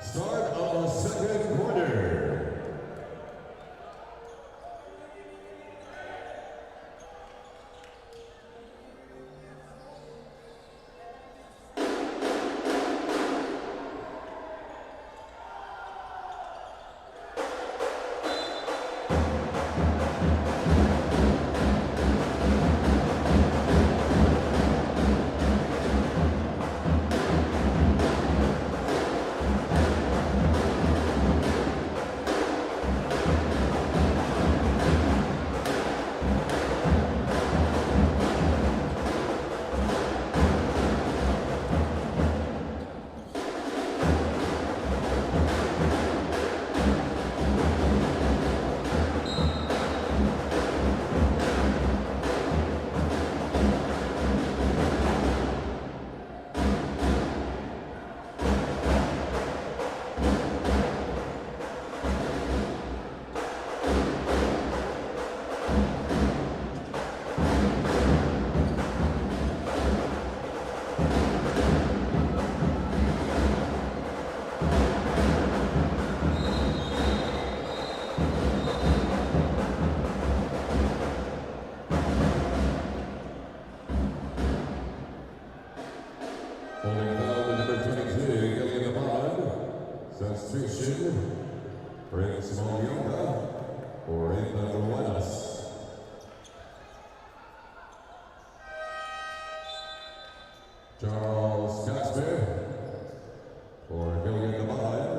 Start of the second quarter. Holding foul to number 22, getting in the bond. Substitution, Prince Molyoka for Inland Ruenas. Charles Casper for Gillian the bond.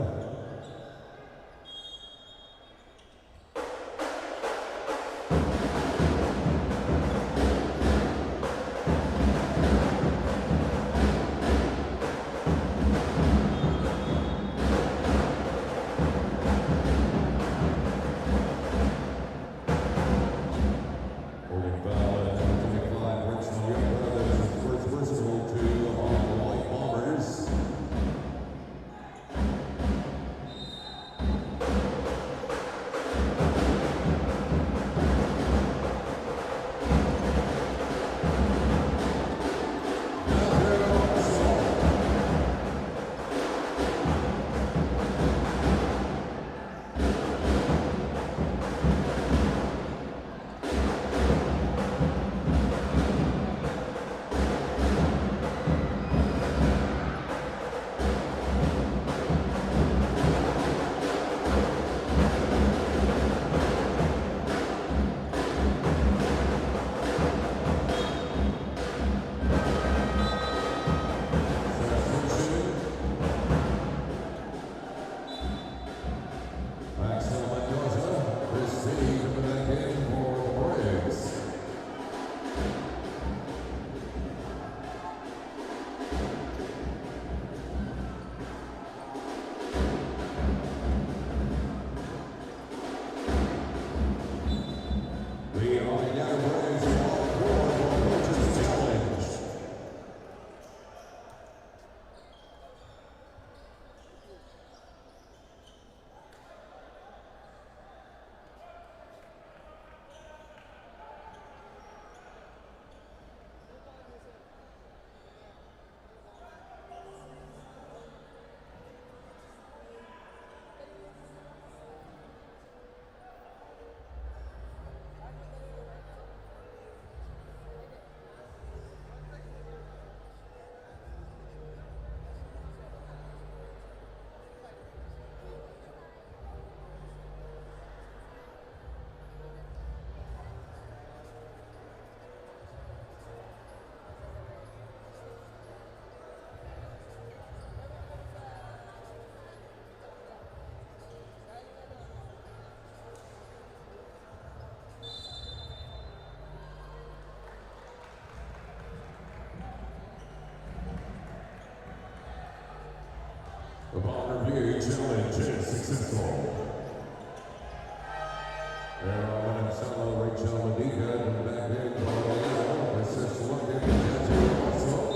Upon review, challenge is successful. Arellano and Salo, Rachel Medica, and back in Arellano, assist looking to Russell.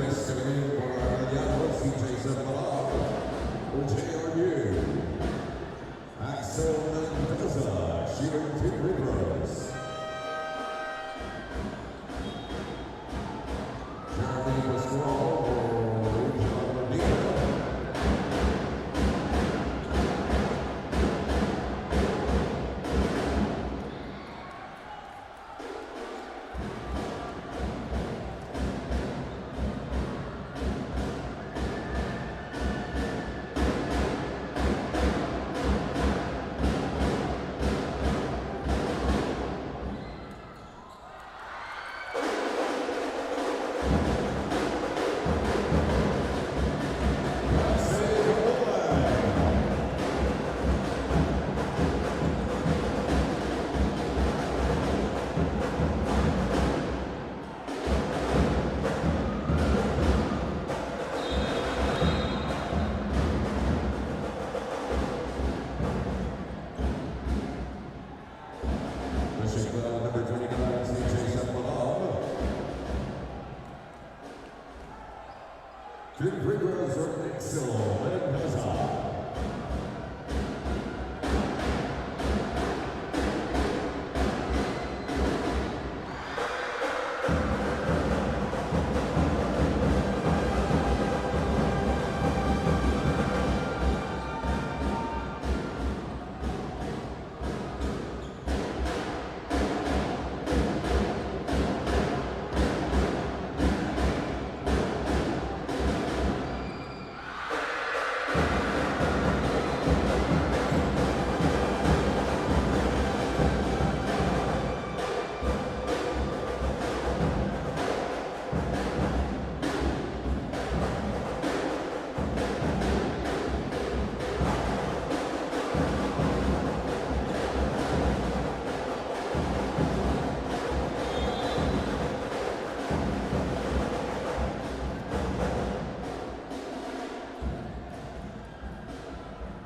Students coming in for Arellano, JRU. Axel Mendoza, shooting 2 free throws. Jeremy Pasquale for John Medina. Number 29, CJ Two free throws for Axel Mendoza.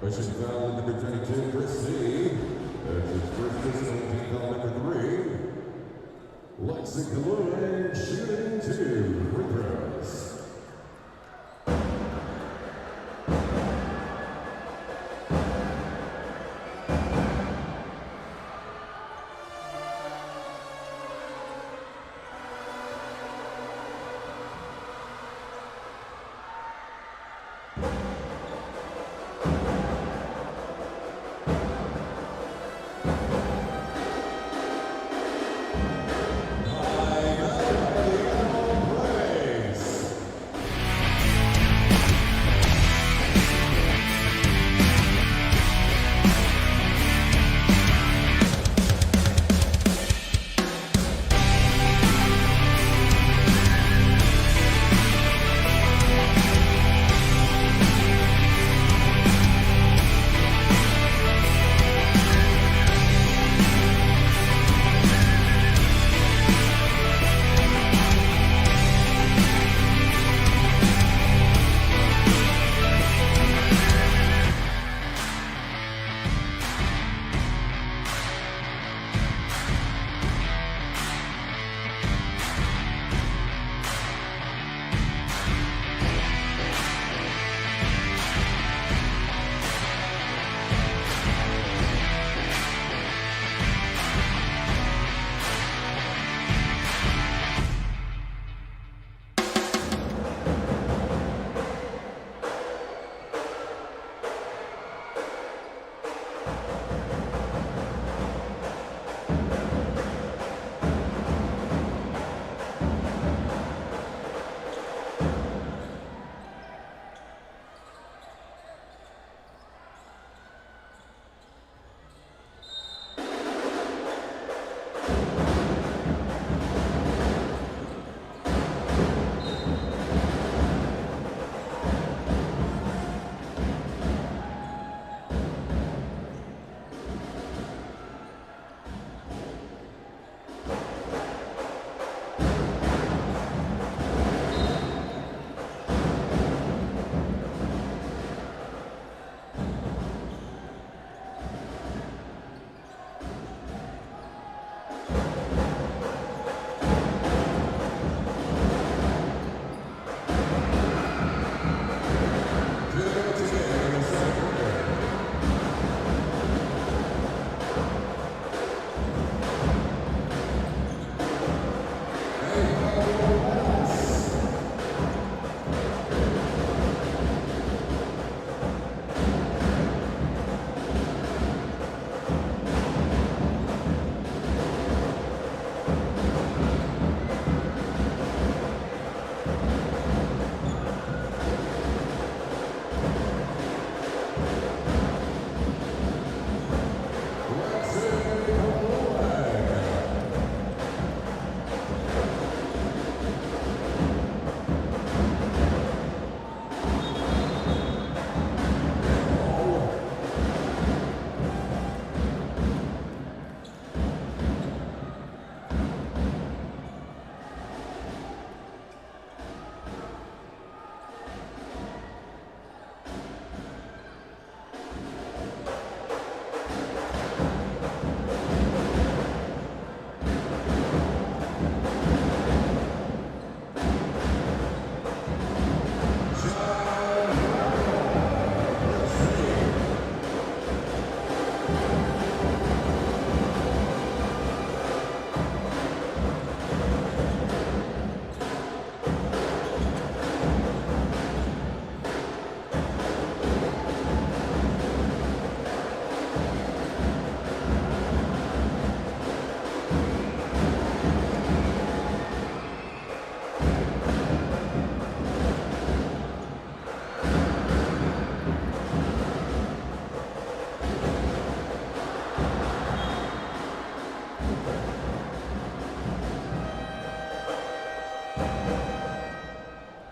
Pushing foul in number 22, Chris C. That's his first personal team foul number 3. Lexi Kalua shooting 2 free throws.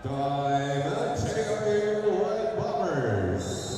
Time, taking up your Red Bombers.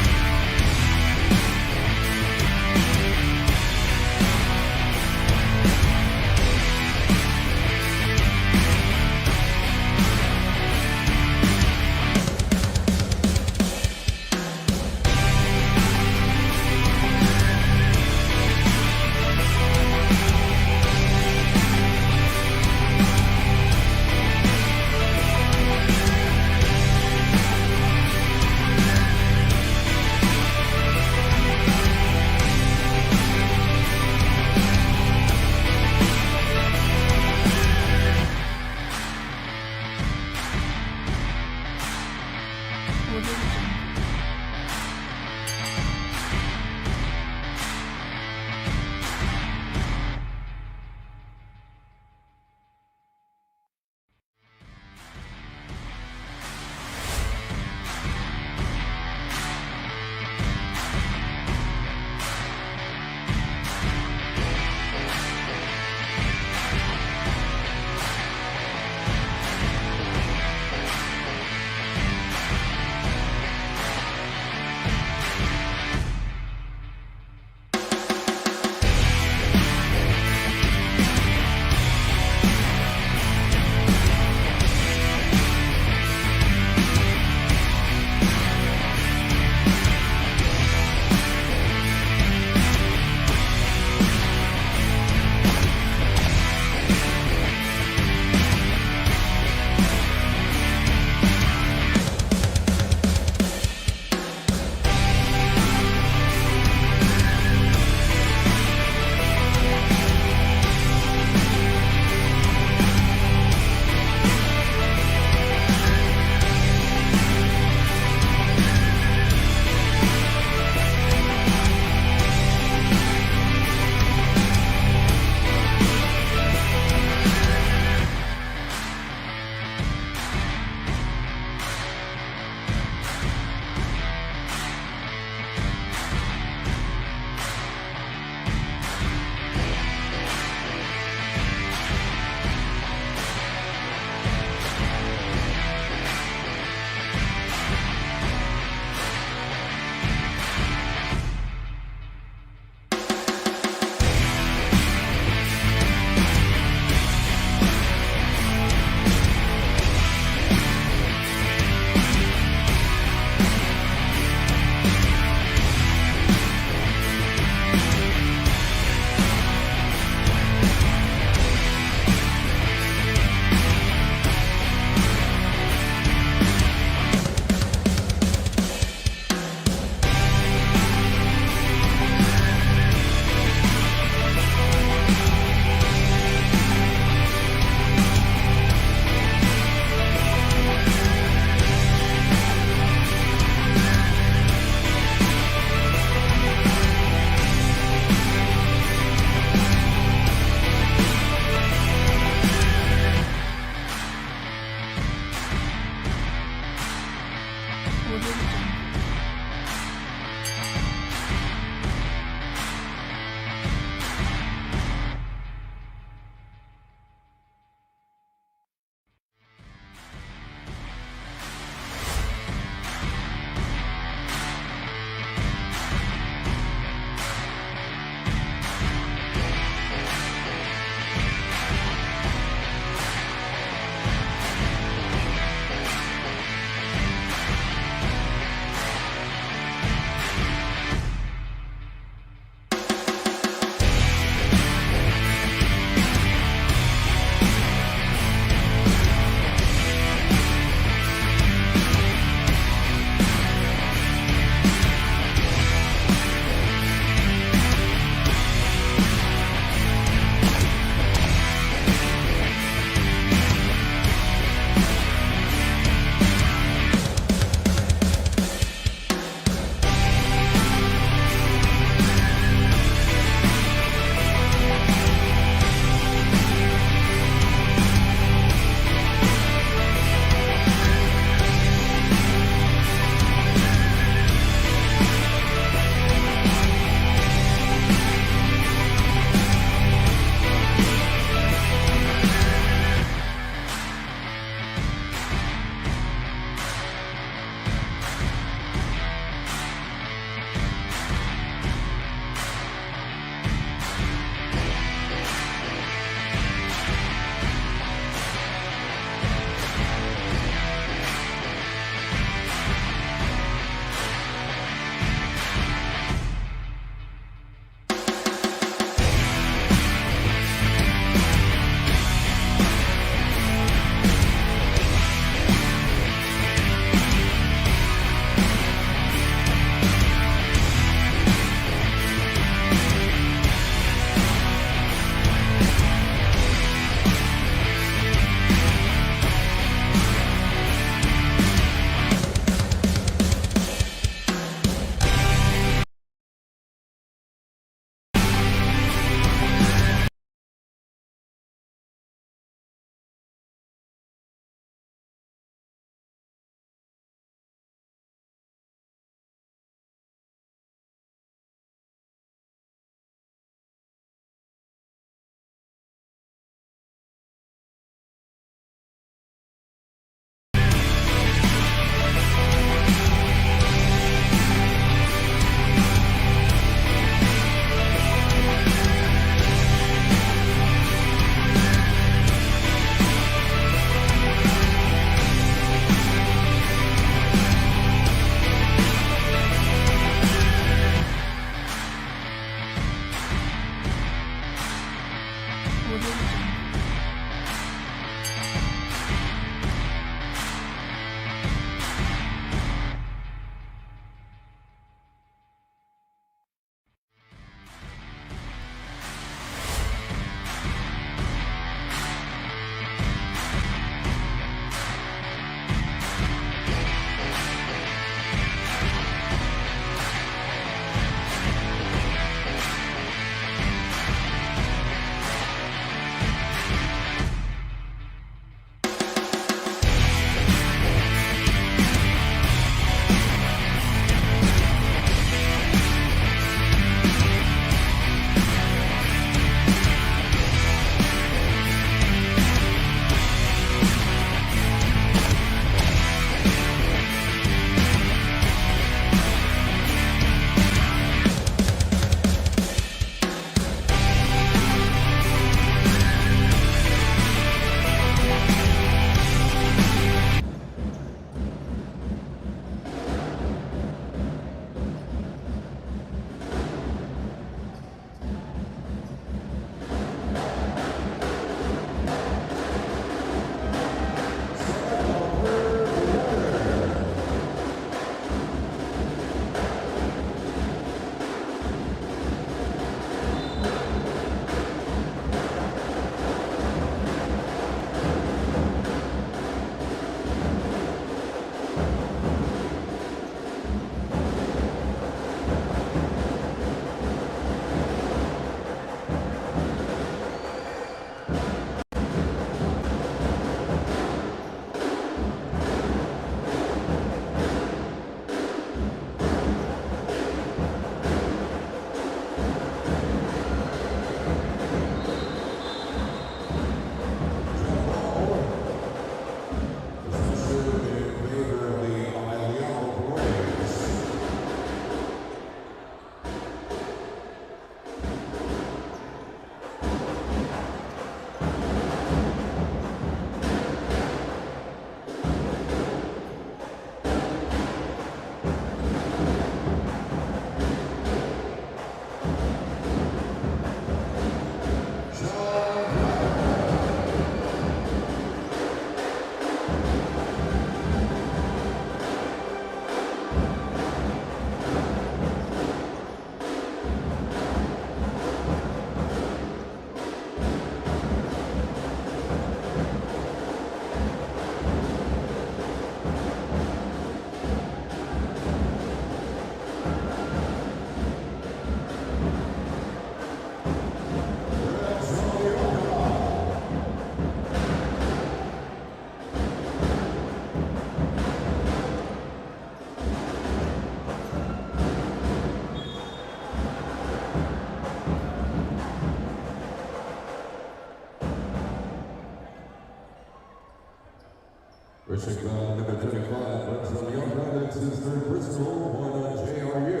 Pushing down number 25, runs on the outside, that's his third personal, one on JRU.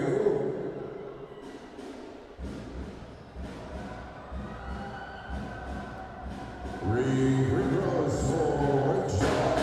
Free throws for Rich Shot.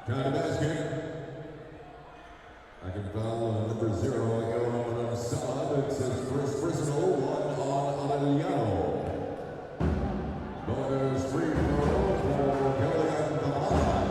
County basket. I can foul number 0, Arellano Salad. It's his first personal, one on Arellano. Bonus free throw for Kellyanne Kaman.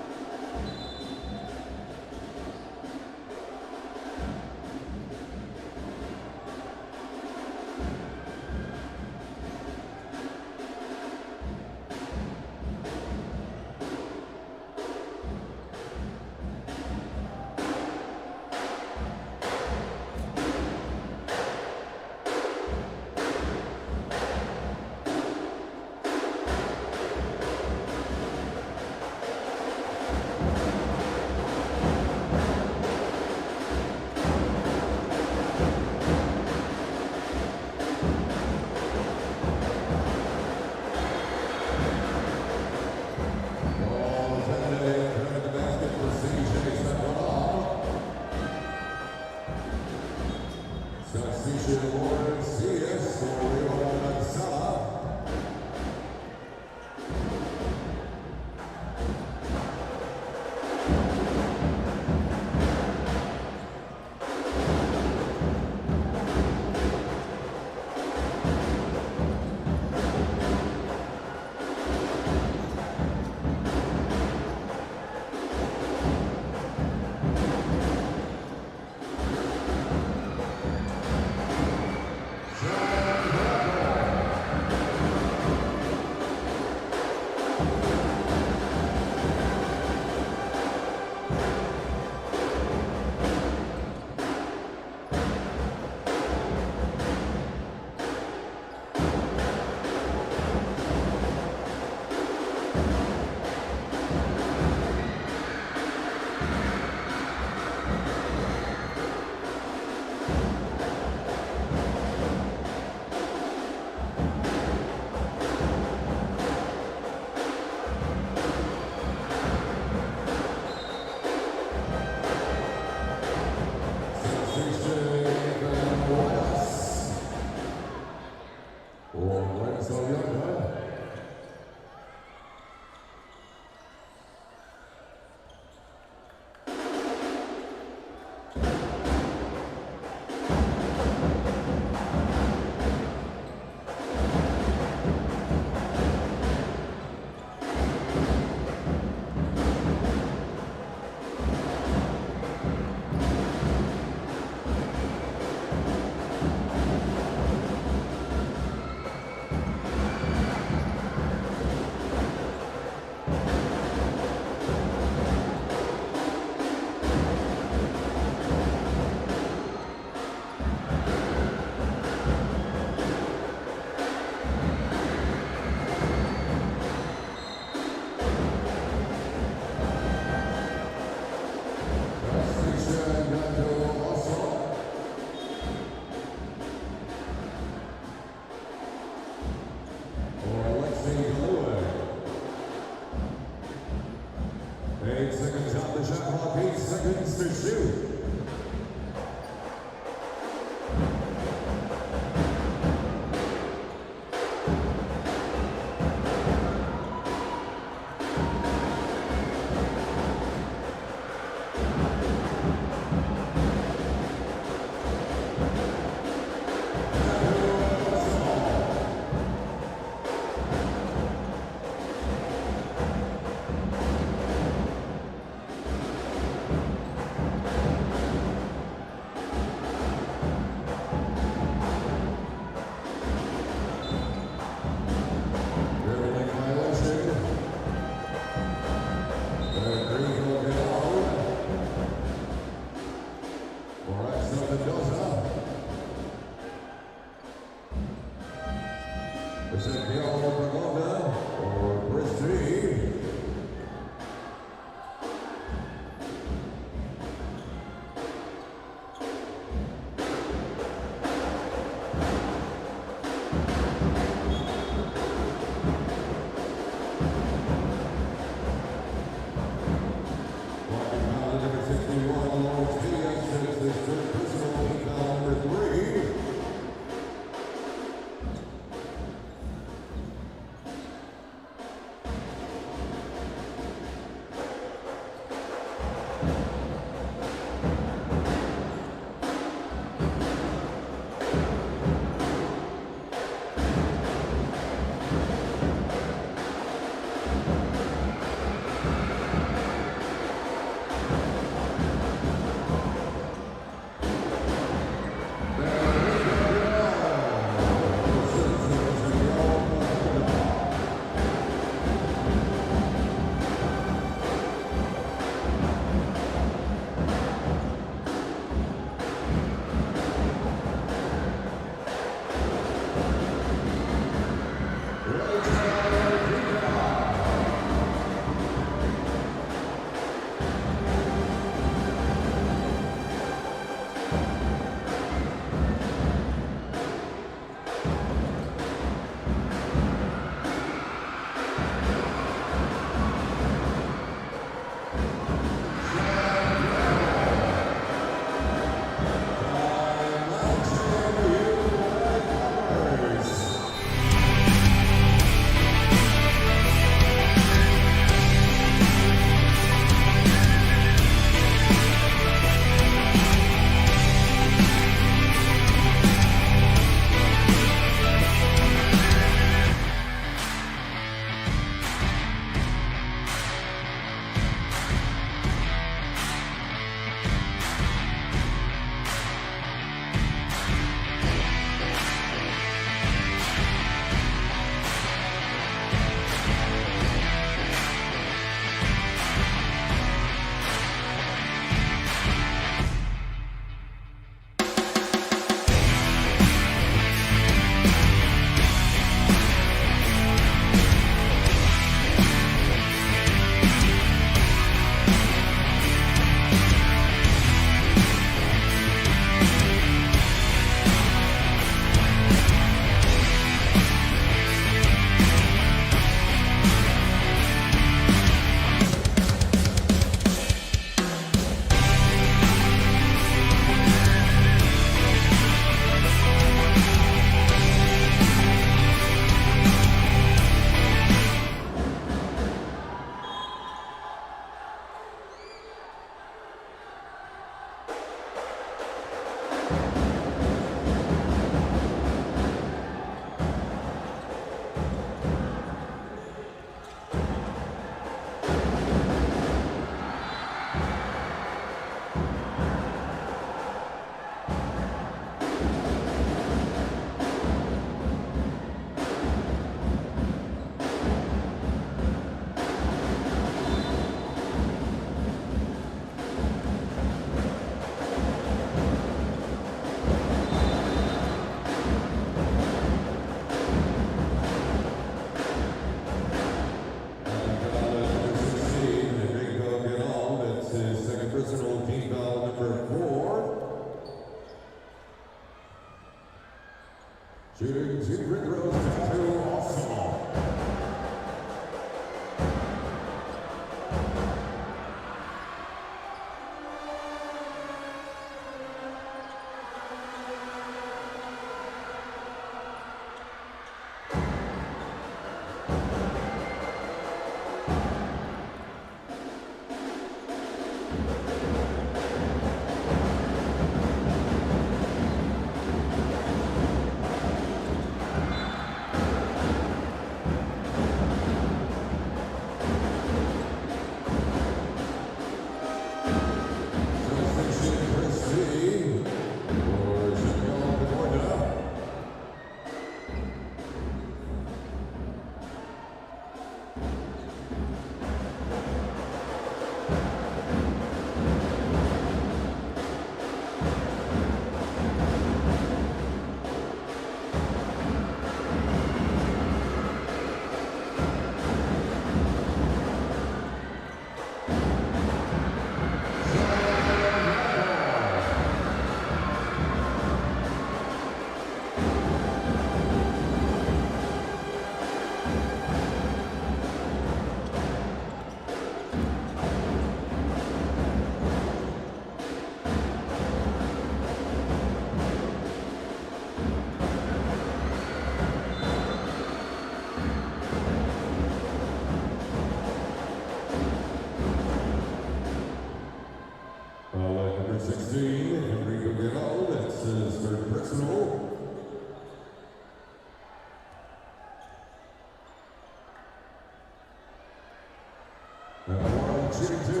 And the world shooting to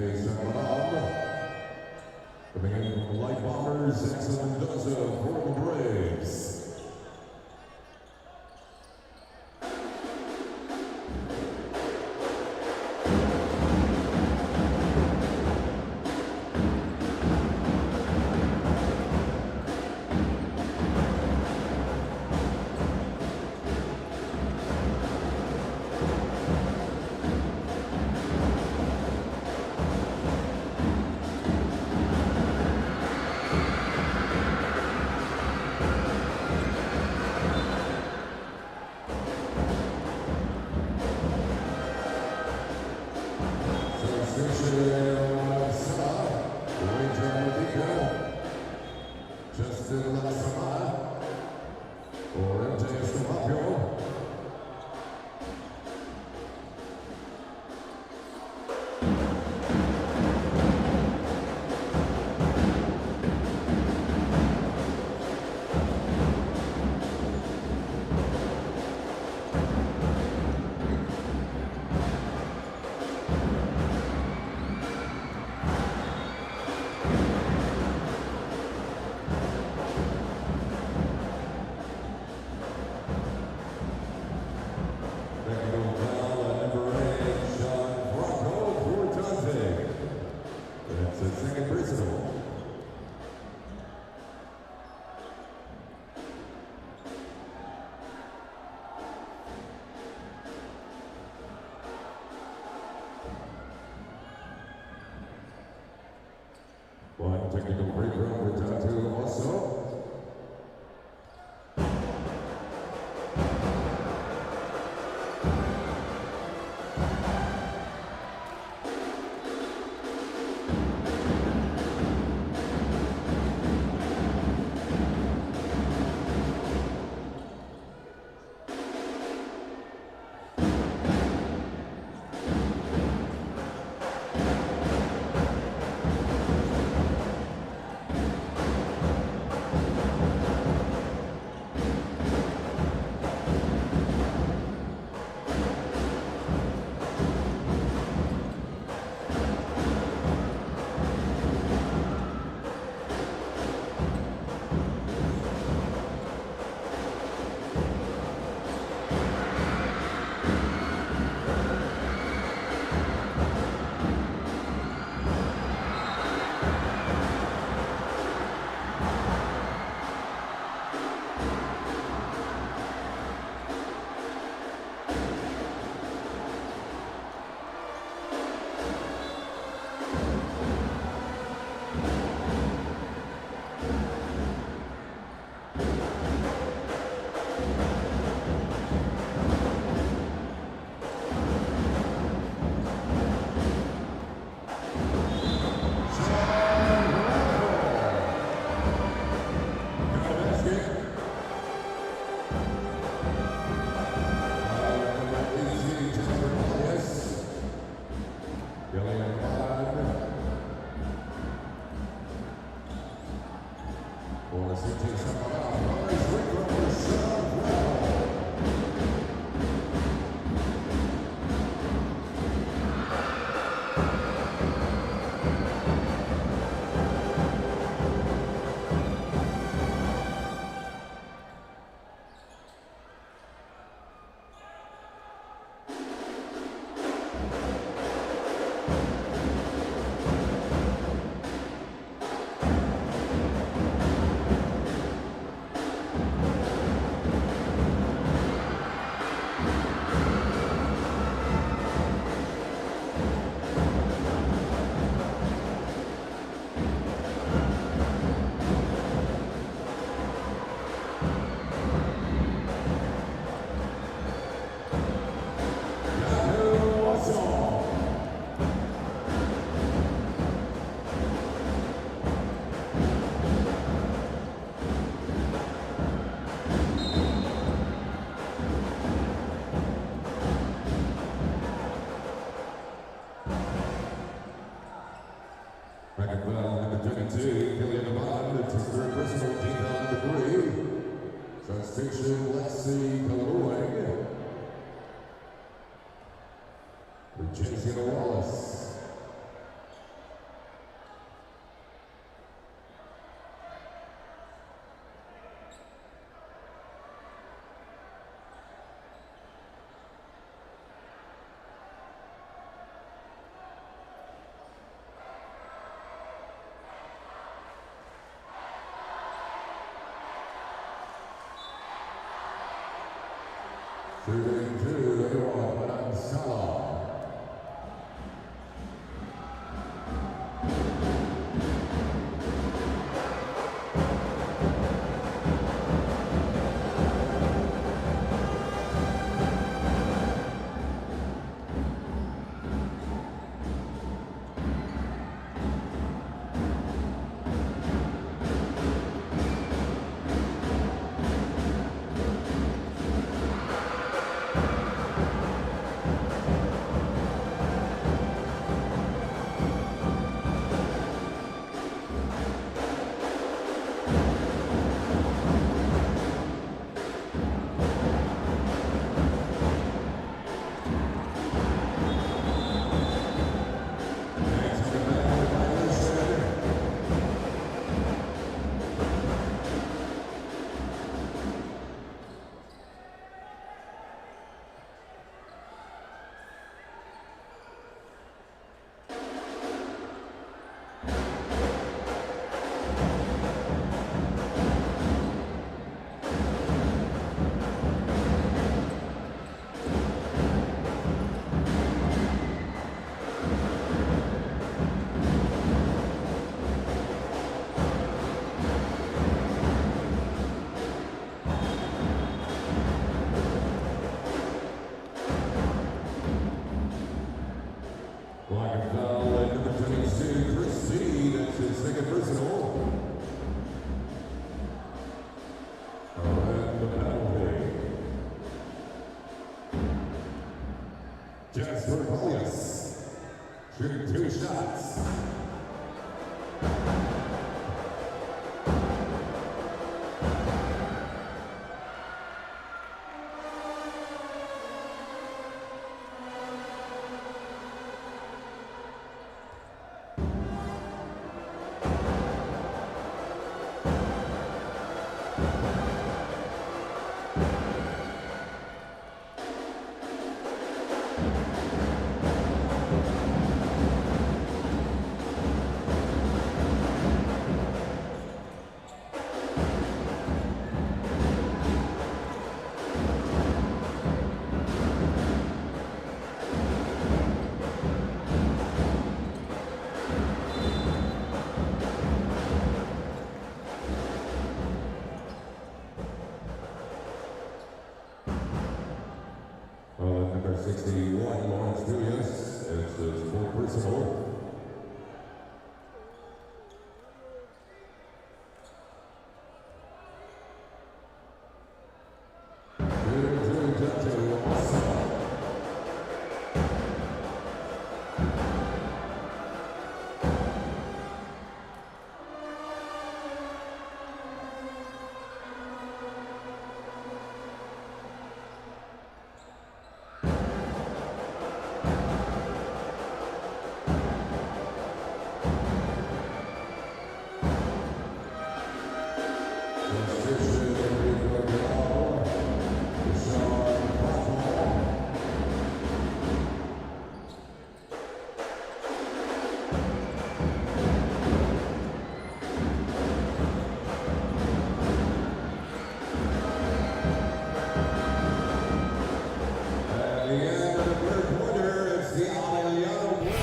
is Roger. Coming in from the Light Bombers, excellent does for the Braves. Shooting two, everyone, Arellano. Black and foul at number 22, Chris C. That's his second personal. And the penalty. Jasper Hollis, shooting 2 shots. Number 61, Lawrence Julius, it's his full personal. At the end of the third quarter, it's the Arellano win.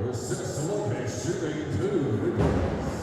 Assist Olympic shooting 2 reverse.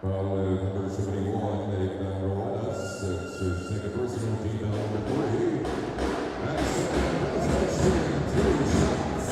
Number 71, they've brought us to take a personal team number 3. That's shooting 2 shots.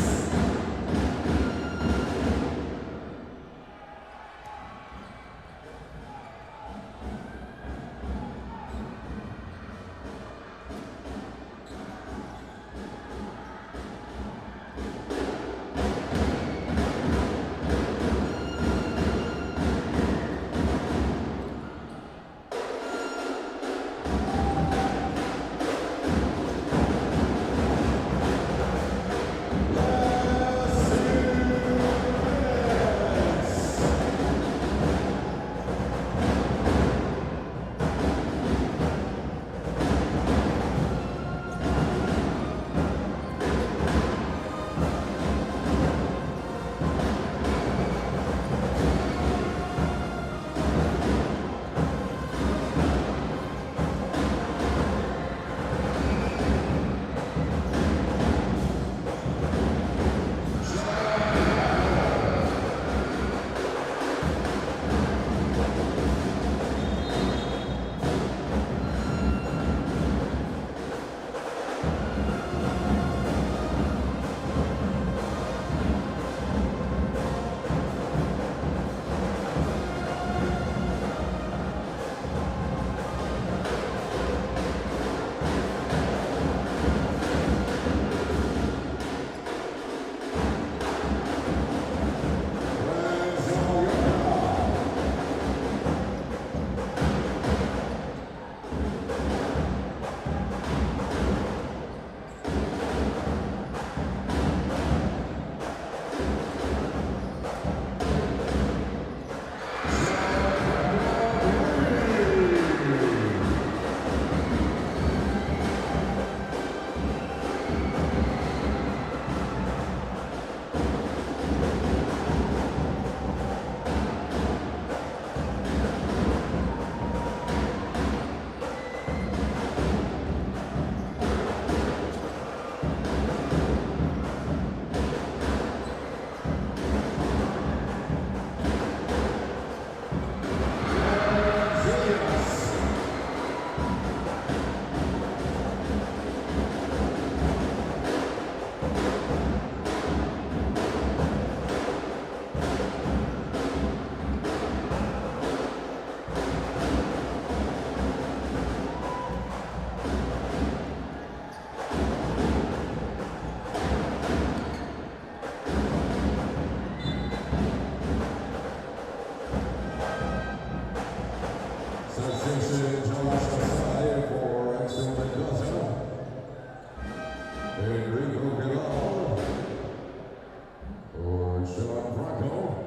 Sean Bronco.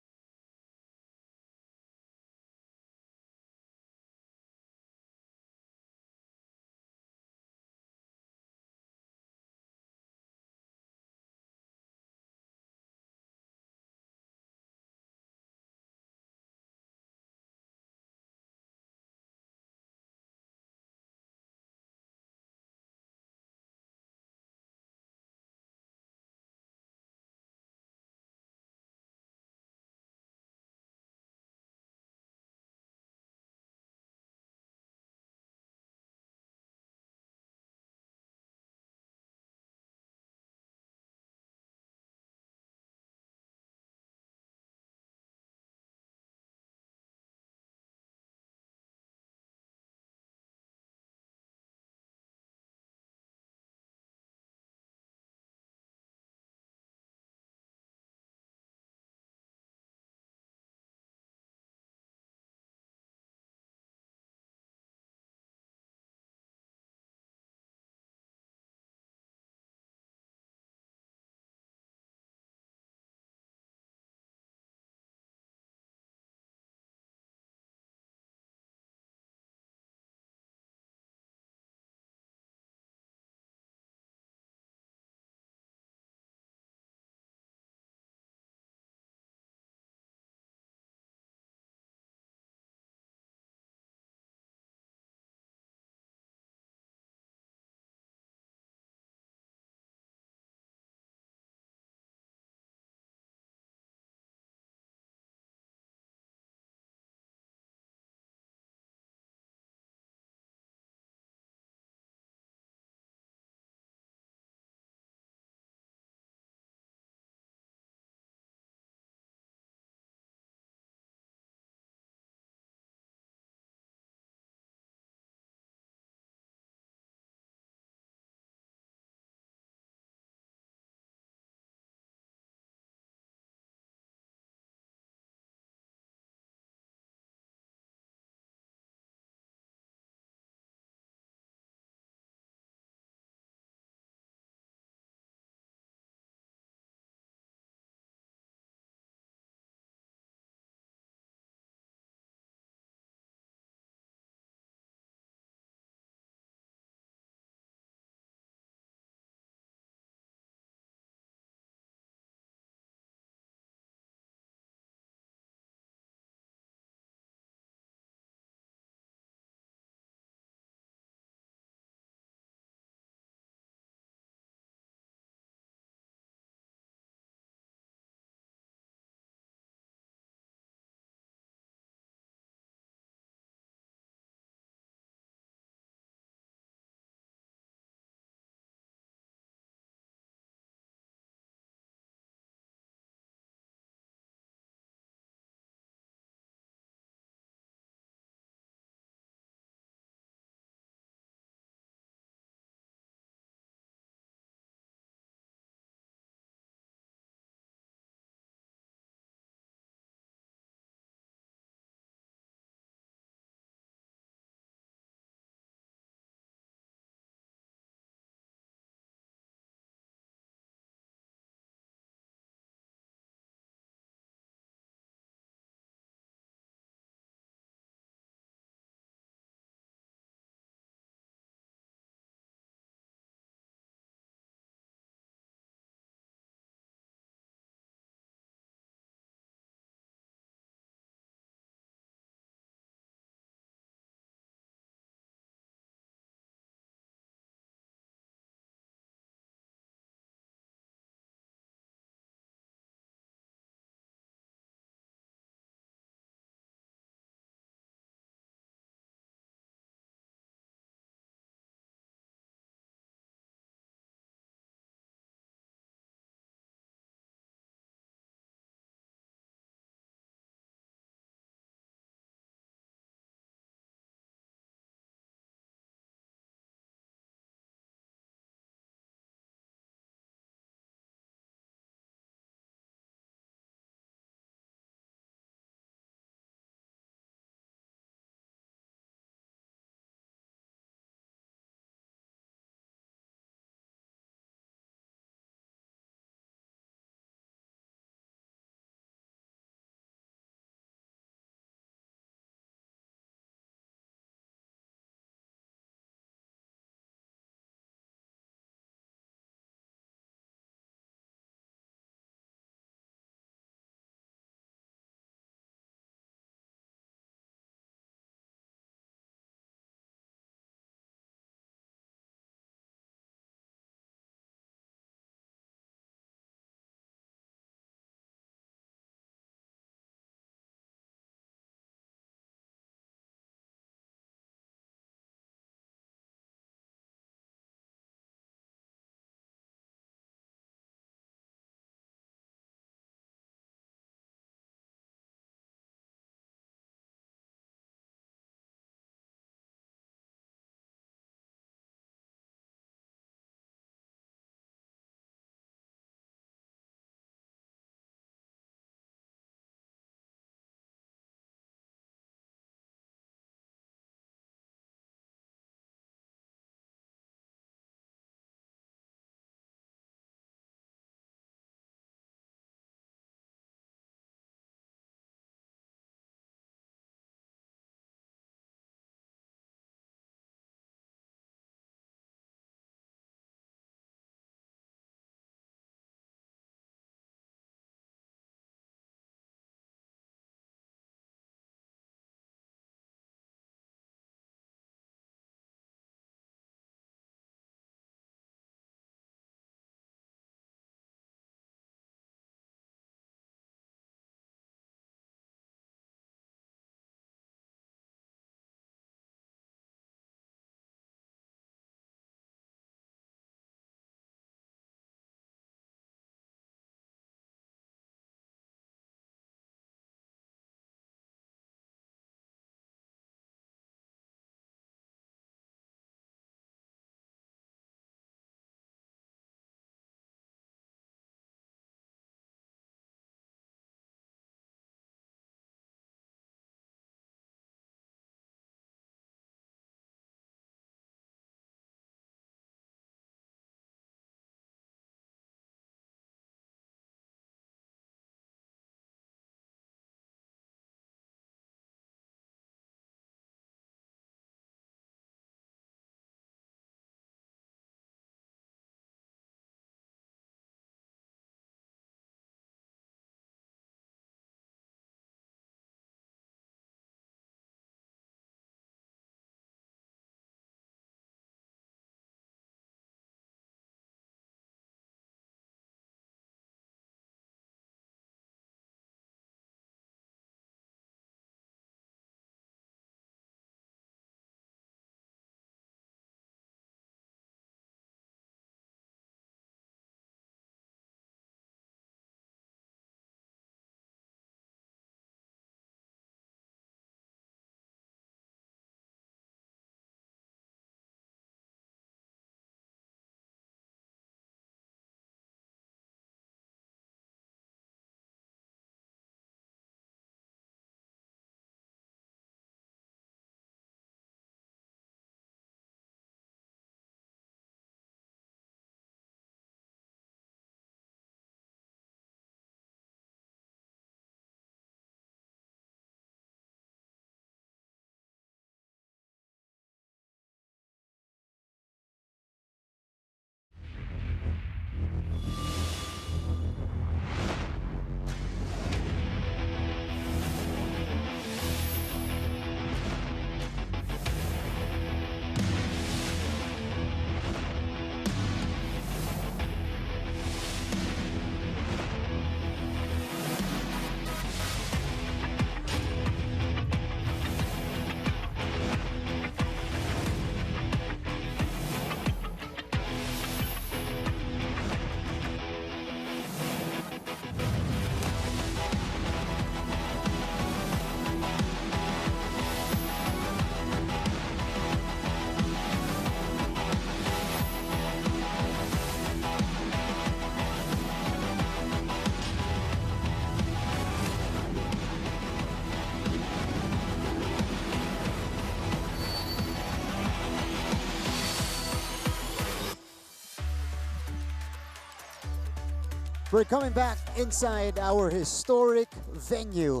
We're coming back inside our historic venue.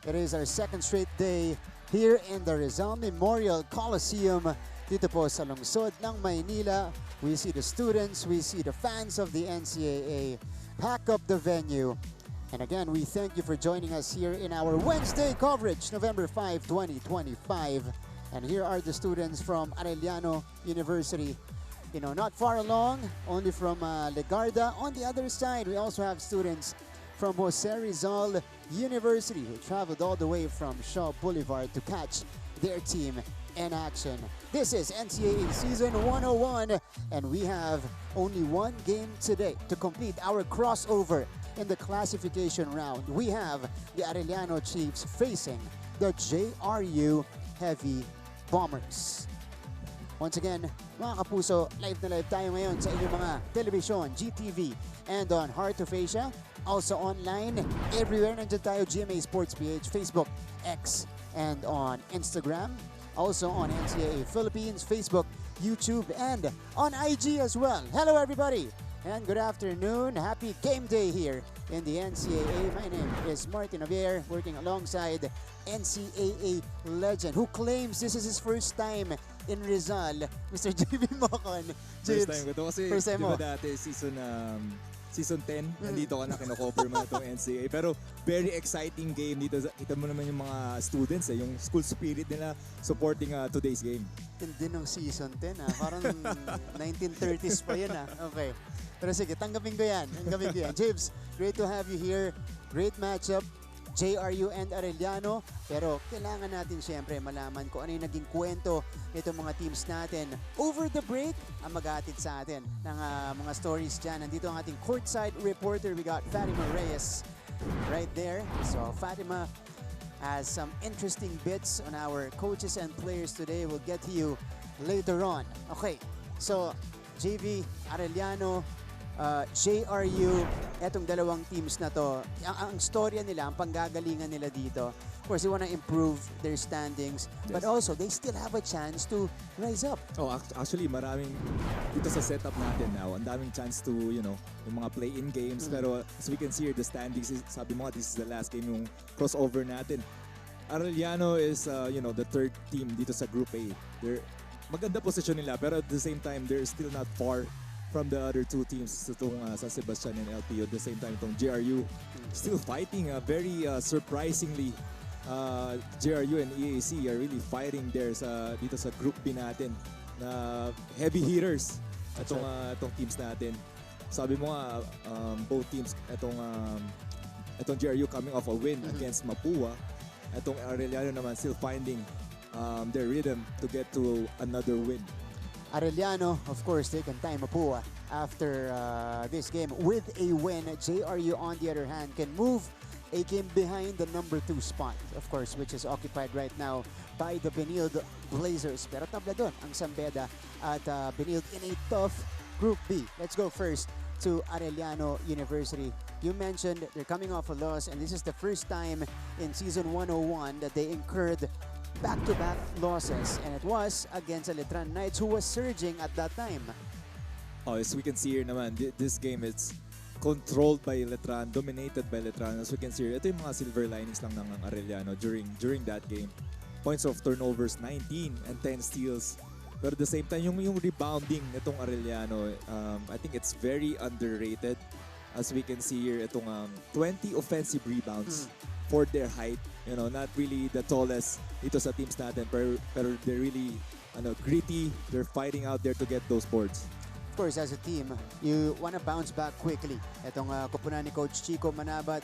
It is our second straight day here in the Rizal Memorial Coliseum dito po sa lungsod ng Maynila. We see the students, we see the fans of the NCAA pack up the venue. And again, we thank you for joining us here in our Wednesday coverage, November 5, 2025. And here are the students from Arellano University. You know, not far along, only from Legarda. On the other side, we also have students from Jose Rizal University who traveled all the way from Shaw Boulevard to catch their team in action. This is NCAA Season 101, and we have only one game today to complete our crossover in the classification round. We have the Arellano Chiefs facing the JRU Heavy Bombers. Once again, mga kapuso, live na live tayo ngayon sa inyong mga television, GTV, and on Heart of Asia. Also online, everywhere nandiyan tayo, GMA Sports PH, Facebook, X, and on Instagram. Also on NCAA Philippines, Facebook, YouTube, and on IG as well. Hello everybody, and good afternoon. Happy game day here in the NCAA. My name is Martin Javier, working alongside NCAA legend who claims this is his first time in Rizal, Mr. JB Mocon. First time ko to kasi first time diba mo? dati season 10, nandito ka na kino-cover mo na itong NCAA. Pero very exciting game dito. Kita mo naman yung mga students, yung school spirit nila supporting today's game. Hindi ng season 10 parang 1930s pa yun Okay. Pero sige, tanggapin ko yan. James, great to have you here. Great matchup. JRU and Arellano, pero kailangan natin siyempre malaman kung ano yung naging kwento nitong mga teams natin. Over the break, ang mag-aatid sa atin ng mga stories dyan. Nandito ang ating courtside reporter. We got Fatima Reyes right there. So Fatima has some interesting bits on our coaches and players today. We'll get to you later on. Okay, so JV, Arellano, JRU, etong dalawang teams na to, ang storya nila, ang panggagalingan nila dito, of course, they want to improve their standings, yes, but also, they still have a chance to rise up. Oh, actually, maraming, dito sa setup natin now, ang daming chance to, yung mga play-in games, pero as we can see here, the standings, sabi mo nga, this is the last game yung crossover natin. Arellano is, the third team dito sa Group A. Maganda posisyon nila, pero at the same time, they're still not far from the other two teams, itong San Sebastian and LPO. At the same time, itong JRU still fighting. Very surprisingly, JRU and EAC are really fighting there dito sa Group B natin. Heavy hitters itong teams natin. Sabi mo nga, both teams, itong JRU coming off a win against Mapua. Itong Arellano naman still finding their rhythm to get to another win. Arellano, of course, they can tie Mapua after this game with a win. JRU, on the other hand, can move a game behind the number 2 spot, of course, which is occupied right now by the Benilde Blazers. Pero tabla doon ang Sambeda at Benilde in a tough Group B. Let's go first to Arellano University. You mentioned they're coming off a loss, and this is the first time in Season 101 that they incurred back-to-back losses, and it was against the Letran Knights, who was surging at that time. Oh, as we can see here naman, this game is controlled by Letran, dominated by Letran. As we can see here, ito yung mga silver linings lang ng Arellano during that game. Points of turnovers, 19 and 10 steals. But at the same time, yung rebounding nitong Arellano, I think it's very underrated. As we can see here, itong 20 offensive rebounds for their height. Not really the tallest dito sa teams natin, pero they're really gritty. They're fighting out there to get those boards. Of course, as a team, you want to bounce back quickly. Itong kupunan ni Coach Chico Manabat,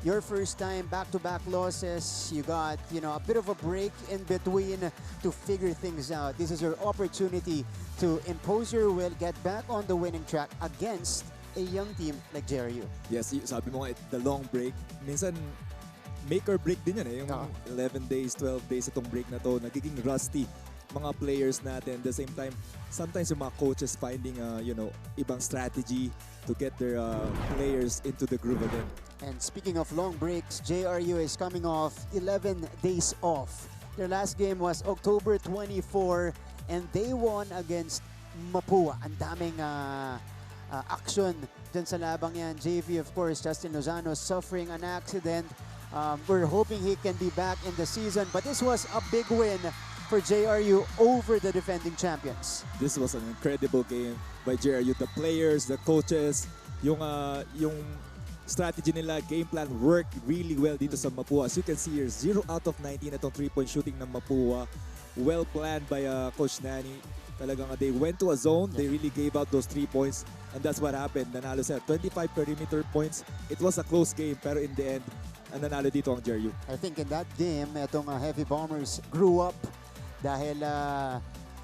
your first time back-to-back losses, you got a bit of a break in between to figure things out. This is your opportunity to impose your will, get back on the winning track against a young team like JRU. Yes, sabi mo nga, the long break. Minsan, make or break din yan yung 11 days, 12 days itong break na to, nagiging rusty mga players natin. At the same time, sometimes yung mga coaches finding ibang strategy to get their players into the groove again. And speaking of long breaks, JRU is coming off 11 days off. Their last game was October 24, and they won against Mapua. Ang daming action dyan sa labang yan. JV, of course, Justin Lozano suffering an accident. We're hoping he can be back in the season, but this was a big win for JRU over the defending champions. This was an incredible game by JRU. The players, the coaches, yung strategy nila, game plan worked really well dito sa Mapua. As you can see here, 0 out of 19 itong 3-point shooting ng Mapua. Well planned by Coach Nani. Talagang they went to a zone, they really gave out those 3 points, and that's what happened. Nanalo sila 25 perimeter points. It was a close game, pero in the end, nanalo dito ang JRU. I think in that game, itong Heavy Bombers grew up dahil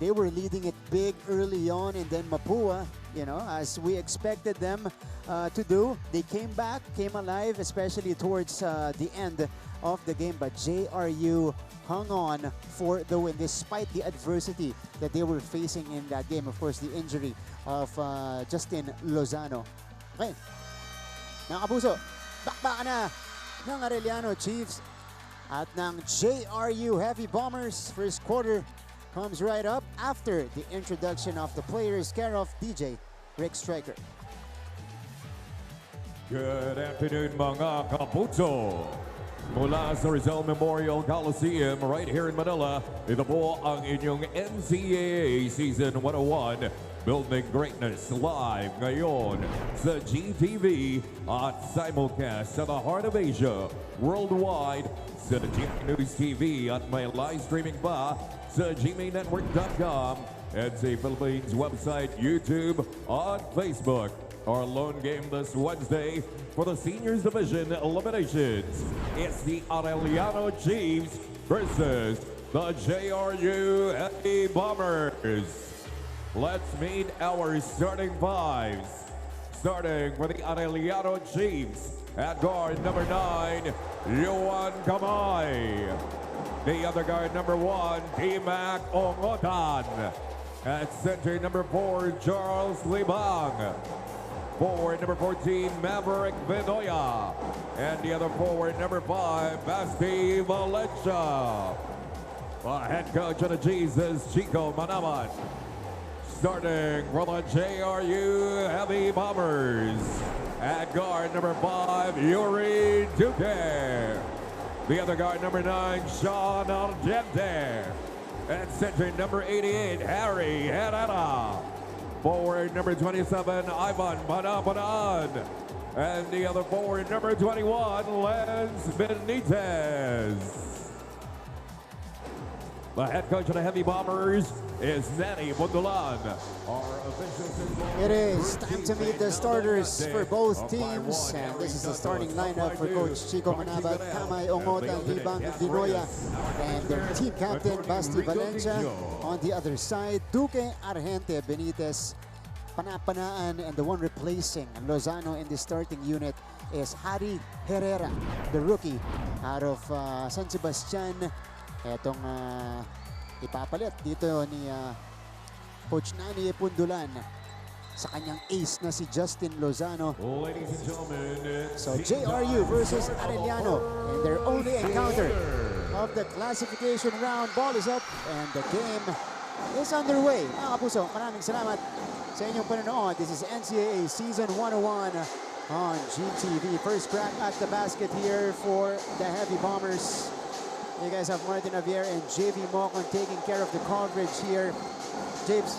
they were leading it big early on, and then Mapua, you know, as we expected them to do, they came back, came alive, especially towards the end of the game. But JRU hung on for the win despite the adversity that they were facing in that game. Of course, the injury of Justin Lozano. Okay, mga kapuso, bakbakan na ng Arellano Chiefs at ng JRU Heavy Bombers. First quarter comes right up after the introduction of the players, care of DJ Rick Striker. Good afternoon, mga kapuso. Mula sa Rizal Memorial Coliseum right here in Manila, ito po ang inyong NCAA Season 101 Building Greatness live ngayon sa GTV at simulcast sa the heart of Asia worldwide sa GMA News TV at may live streaming pa sa gmaynetwork.com at sa Philippines website, YouTube at Facebook. Our lone game this Wednesday for the Seniors Division eliminations. It's the Arellano Chiefs versus the JRU Heavy Bombers. Let's meet our starting fives. Starting for the Arellano Chiefs at guard number 9, Yuan Kamay. The other guard number 1, T-Mac Ongotan. At center number 4, Charles Libang. Forward number 14, Maverick Bedoya. And the other forward, number 5, Basti Valencia. Head coach of the Jesus, Chico Manaman. Starting for the JRU Heavy Bombers. At guard number 5, Yuri Duque. The other guard, number 9, Sean Argente. And center number 88, Harry Herrera. Forward number 27, Ivan Manapanan. And the other forward, number 21, Lance Benitez. The head coach of the Heavy Bombers is Nani Bundulan. Our officials It is time to meet the starters for both teams. And this is the starting lineup for Coach Chico Manabat, Kamay Ongotan, Libang Dinoya, and their team captain, Basti Valencia. On the other side, Duque Argente, Benitez, Panapanaan, and the one replacing Lozano in the starting unit is Harry Herrera, the rookie out of San Sebastian. Etong ipapalit dito ni Coach Nani Pundulan sa kanyang ace na si Justin Lozano. Ladies and gentlemen, So JRU versus Arellano in their only encounter of the classification round. Ball is up and the game is underway. Mga kapuso, maraming salamat sa inyong panonood. This is NCAA Season 101 on GTV. First crack at the basket here for the Heavy Bombers. You guys have Martin Javier and JV Mocon taking care of the coverage here. James,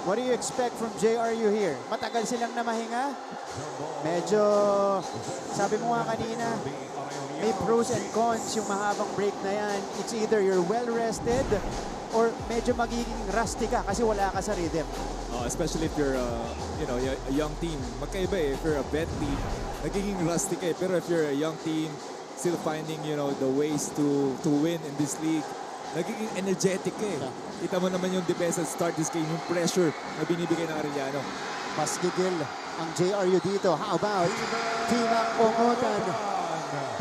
what do you expect from JRU here? Matagal silang namahinga? Medyo, sabi mo nga kanina, may pros and cons yung mahabang break na yan. It's either you're well-rested or medyo magiging rusty ka kasi wala ka sa rhythm. Especially if you're a young team. Magkaiba eh. If you're a vet team, nagiging rusty ka eh. Pero if you're a young team, still finding, the ways to win in this league, nagiging energetic eh. Kita mo naman yung defense at start this game, yung pressure na binibigay ng Arellano. Mas gigil ang JRU dito. How about T-Mac Ongotan?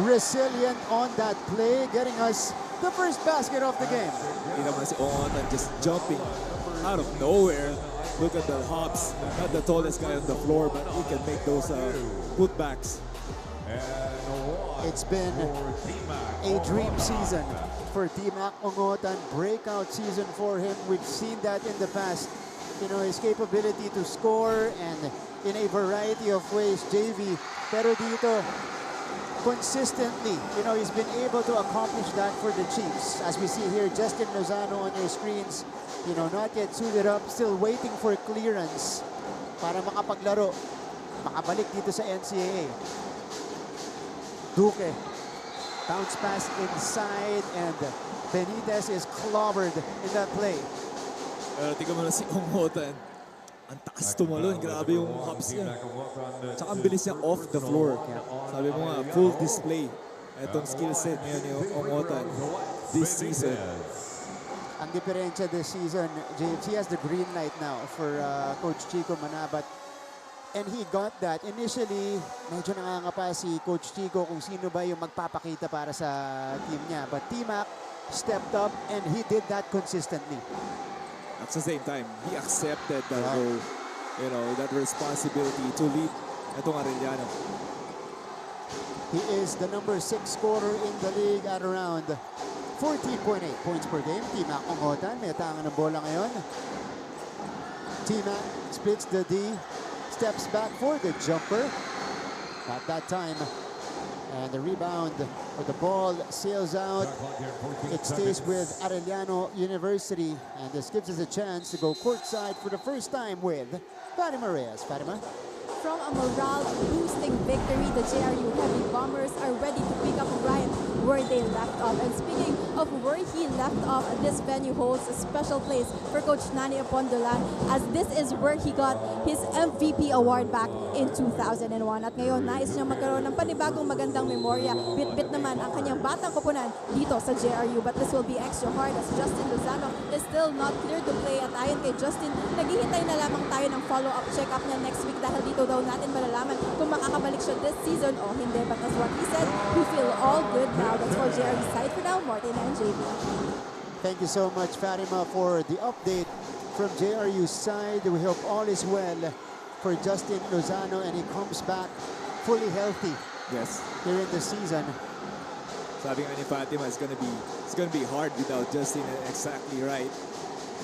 Resilient on that play, getting us the first basket of the game. Kita mo si Ongotan just jumping out of nowhere. Look at the hops. Not the tallest guy on the floor, but he can make those putbacks. It's been a dream season for T-Mac Ongotan. Breakout season for him. We've seen that in the past. his capability to score and in a variety of ways, JV. Pero dito, consistently, he's been able to accomplish that for the Chiefs. As we see here, Justin Lozano on your screens, not yet suited up, still waiting for clearance para makapaglaro, makabalik dito sa NCAA. Duque, bounce pass inside, and Benitez is clobbered in that play. Tingnan mo na si Ongotan. Ang taas tumalon, grabe yung hops niya. Tsaka ang bilis niya off the floor. Sabi mo nga, full display. Itong skill set ngayon ni Ongotan this season. Ang diferensya this season, James, he has the green light now for Coach Chico Manabat. And he got that. Initially, medyo nangangapa si Coach Chico kung sino ba yung magpapakita para sa team niya. But T-Mac stepped up and he did that consistently. At the same time, he accepted that role, that responsibility to lead itong Arellano. He is the number 6 scorer in the league at around 14.8 points per game. T-Mac Ongotan, may tangan ng bola ngayon. T-Mac splits the D, steps back for the jumper. At that time, and the rebound or the ball sails out. It stays with Arellano University, and this gives us a chance to go courtside for the first time with Fatima Reyes. Fatima? From a morale-boosting victory, the JRU Heavy Bombers are ready to pick up right where they left off. And speaking of where he left off, this venue holds a special place for Coach Nani Apondolan, as this is where he got his MVP award back in 2001. At ngayon, nais niyang magkaroon ng panibagong magandang memorya. Bit-bit naman ang kanyang batang koponan dito sa JRU. But this will be extra hard as Justin Lozano is still not clear to play. At ayon kay Justin, naghihintay na lamang tayo ng follow-up check-up niya next week dahil dito daw natin malalaman kung makakabalik siya this season o hindi. But as what he said, we feel all good now. That's for JRU's side for now. Martin and JB. Thank you so much, Fatima, for the update from JRU's side. We hope all is well for Justin Lozano and he comes back fully healthy. Yes. Here in the season. Sabi nga ni Fatima, it's gonna be hard without Justin. Exactly right.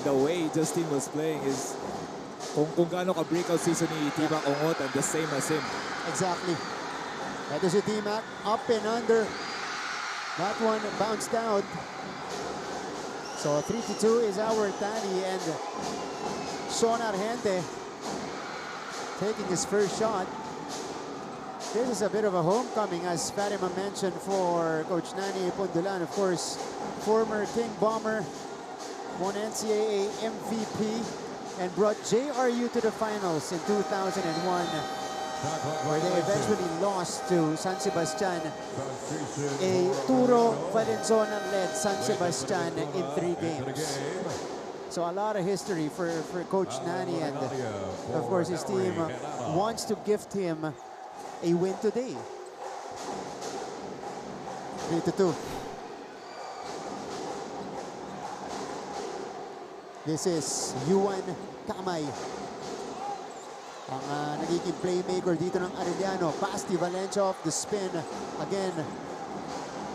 The way Justin was playing is kung gaano ka-breakout season ni T-Mac Ongotan, the same as him. Exactly. That is a T-Mac up and under. That one bounced out. So 3-2 is our tally, and Sean Argente taking his first shot. This is a bit of a homecoming, as Fatima mentioned, for Coach Nani Apondolan. Of course, former King Bomber, won NCAA MVP, and brought JRU to the finals in 2001, where they eventually lost to San Sebastian, a Turo Valenzuela-led San Sebastian in 3 games. So a lot of history for Coach Nani, and of course his team wants to gift him a win today. 3-2. This is Yuan Kamay, ang nagiging playmaker dito ng Arellano. Basti Valencia off the spin. Again,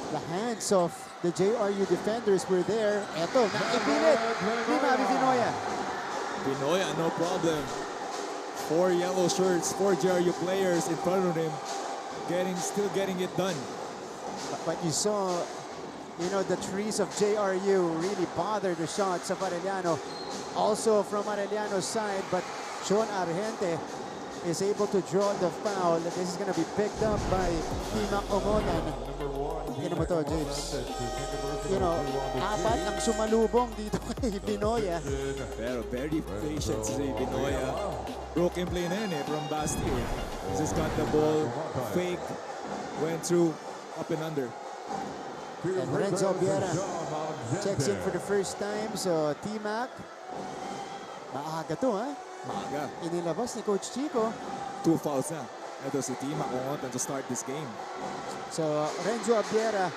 the hands of the JRU defenders were there. Eto, naipilit ni Mavi Pinoya. Pinoya, no problem. 4 yellow shirts, 4 JRU players in front of him, still getting it done. But you saw, the trees of JRU really bother the shots of Arellano. Also from Arellano's side, but Sean Argente is able to draw the foul. This is going to be picked up by T-Mac Ongotan. Tingnan mo to, James. Apat ang sumalubong dito kay Pinoya. Pero very patient si Pinoya. Broken play na yun from Basti. Just got the ball, fake, went through, up and under. And Renzo Viera checks in for the first time. So T-Mac, maaga to, ha? Maaga. Inilabas ni Coach Chico. 2 fouls na. Ito si T-Mac Ongotan to start this game. So Renzo Abiera,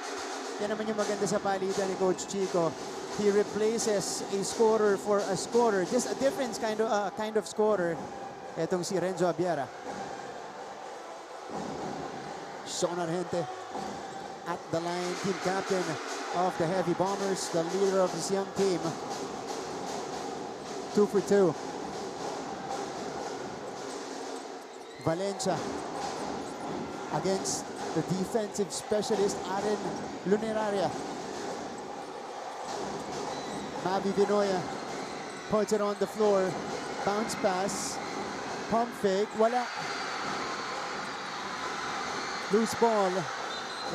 yan naman yung maganda sa palitan ni Coach Chico. He replaces a scorer for a scorer. Just a different kind of scorer. Etong si Renzo Abiera. Sean Argente at the line, team captain of the Heavy Bombers, the leader of this young team. 2 for 2. Valencia against the defensive specialist, Arellano. Mavi Vinoya puts it on the floor. Bounce pass. Pump fake. Wala. Loose ball.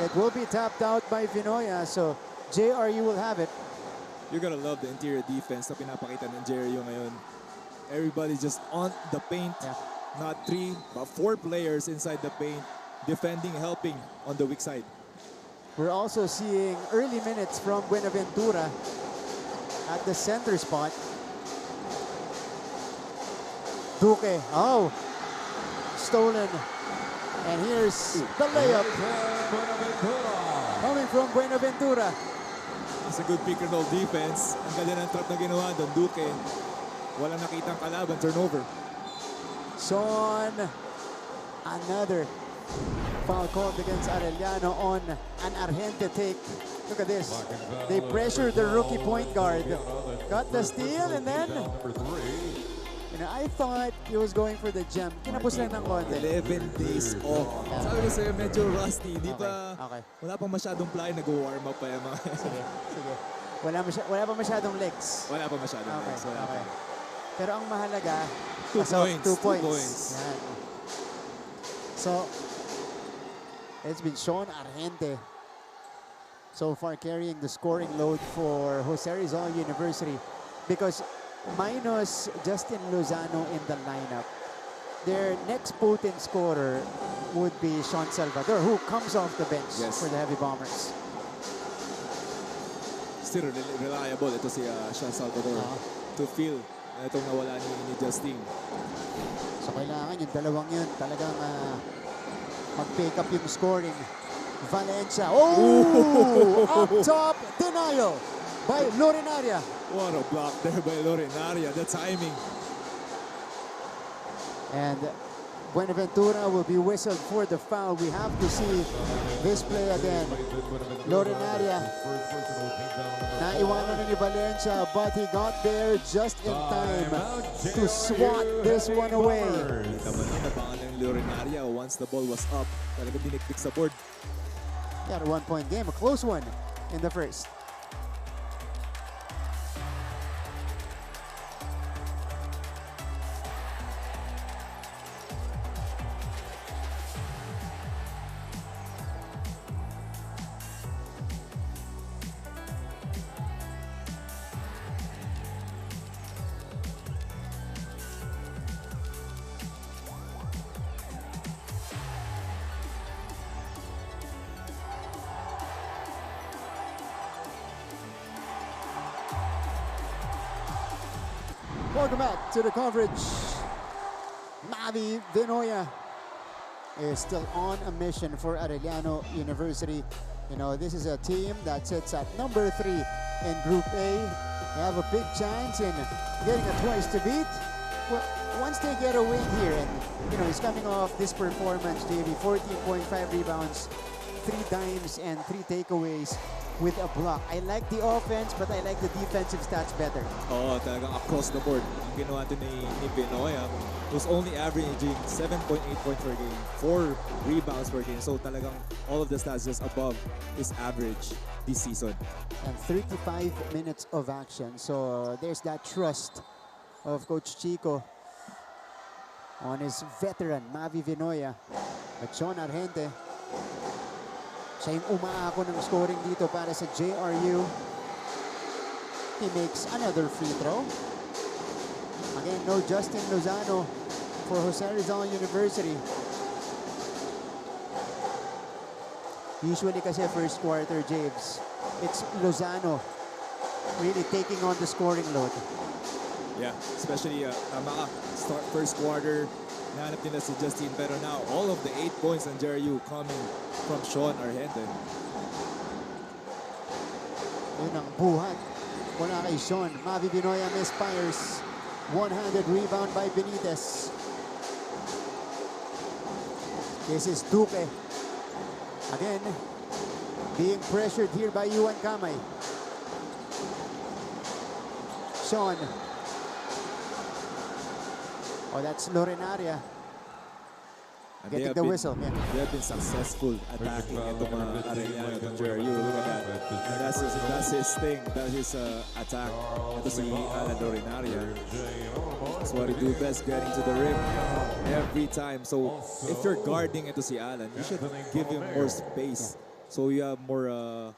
It will be tapped out by Vinoya. So JRU will have it. You're gonna love the interior defense na pinapakita ng JRU ngayon. Everybody just on the paint. Yeah. Not 3, but 4 players inside the paint. Defending, helping on the weak side. We're also seeing early minutes from Buenaventura at the center spot. Duque, oh, stolen. And here's the layup coming from Buenaventura. It's a good pick and roll defense. Ang ganda ng trap na ginawa doon, Duque. Walang nakitang kalaban, turnover. Sean, another foul called against Arellano on an Argente take. Look at this. They pressured the rookie point guard. Got the steal and then, I thought he was going for the jump. Kinapos lang ng konti. 11 days off. Sabi ko sa'yo, medyo rusty. Hindi Okay. Wala pang masyadong play. Nag-warm up pa yung mga... Sige. Wala pa masyadong legs. Wala pa masyadong legs. Wala pa. Pero ang mahalaga, 2 points. 2 points. 2 points. Yan. So, it's been Sean Argente so far carrying the scoring load for Jose Rizal University because minus Justin Lozano in the lineup, their next potent scorer would be Sean Salvador, who comes off the bench for the Heavy Bombers. Still reliable ito si Sean Salvador to fill itong nawala ni Justin. So kailangan yung dalawang yun talagang mag-pick up yung scoring. Valencia, up top, denial by Lorenaria. What a block there by Lorenaria, the timing. And Buenaventura will be whistled for the foul. We have to see this play again. Lorenaria, naiwanan na ni Valencia, but he got there just in time to swat this one away. Naman na nabangan ng Lorenaria once the ball was up. Talagang dinikdik sa board. Got a 1-point game, a close one in the first. Welcome back to the coverage. Mavi Vinoya is still on a mission for Arellano University. This is a team that sits at number 3 in Group A. They have a big chance in getting a twice to beat. Well, once they get a win here, and he's coming off this performance, JV, 14.5 rebounds, 3 dimes, and 3 takeaways with a block. I like the offense, but I like the defensive stats better. Oo, talagang across the board. Ang ginawa din ni Vinoya was only averaging 7.8 points per game, 4 rebounds per game. So talagang all of the stats just above his average this season. And 35 minutes of action. So there's that trust of Coach Chico on his veteran, Mavi Vinoya. But Sean Argente, siya yung umaako ng scoring dito para sa JRU. He makes another free throw. Again, no Justin Lozano for Jose Rizal University. Usually kasi first quarter, James, it's Lozano really taking on the scoring load. Yeah, especially start first quarter, nahanap nila si Justin, pero now all of the 8 points ng JRU coming from Sean Argente. Yun ang buhat. Wala kay Sean. Mavi Vinoya misfires. One-handed rebound by Benitez. This is Duque. Again, being pressured here by Yuan Kamay. Sean. Oh, that's Lorenaria. And getting the whistle. Yeah. They have been successful attacking itong Arellano, itong JRU. Look at that. And that's his thing. That's his attack. Ito si Alan Lorenaria. That's what he do best, getting to the rim every time. So if you're guarding ito si Alan, you should give him more space. So you have more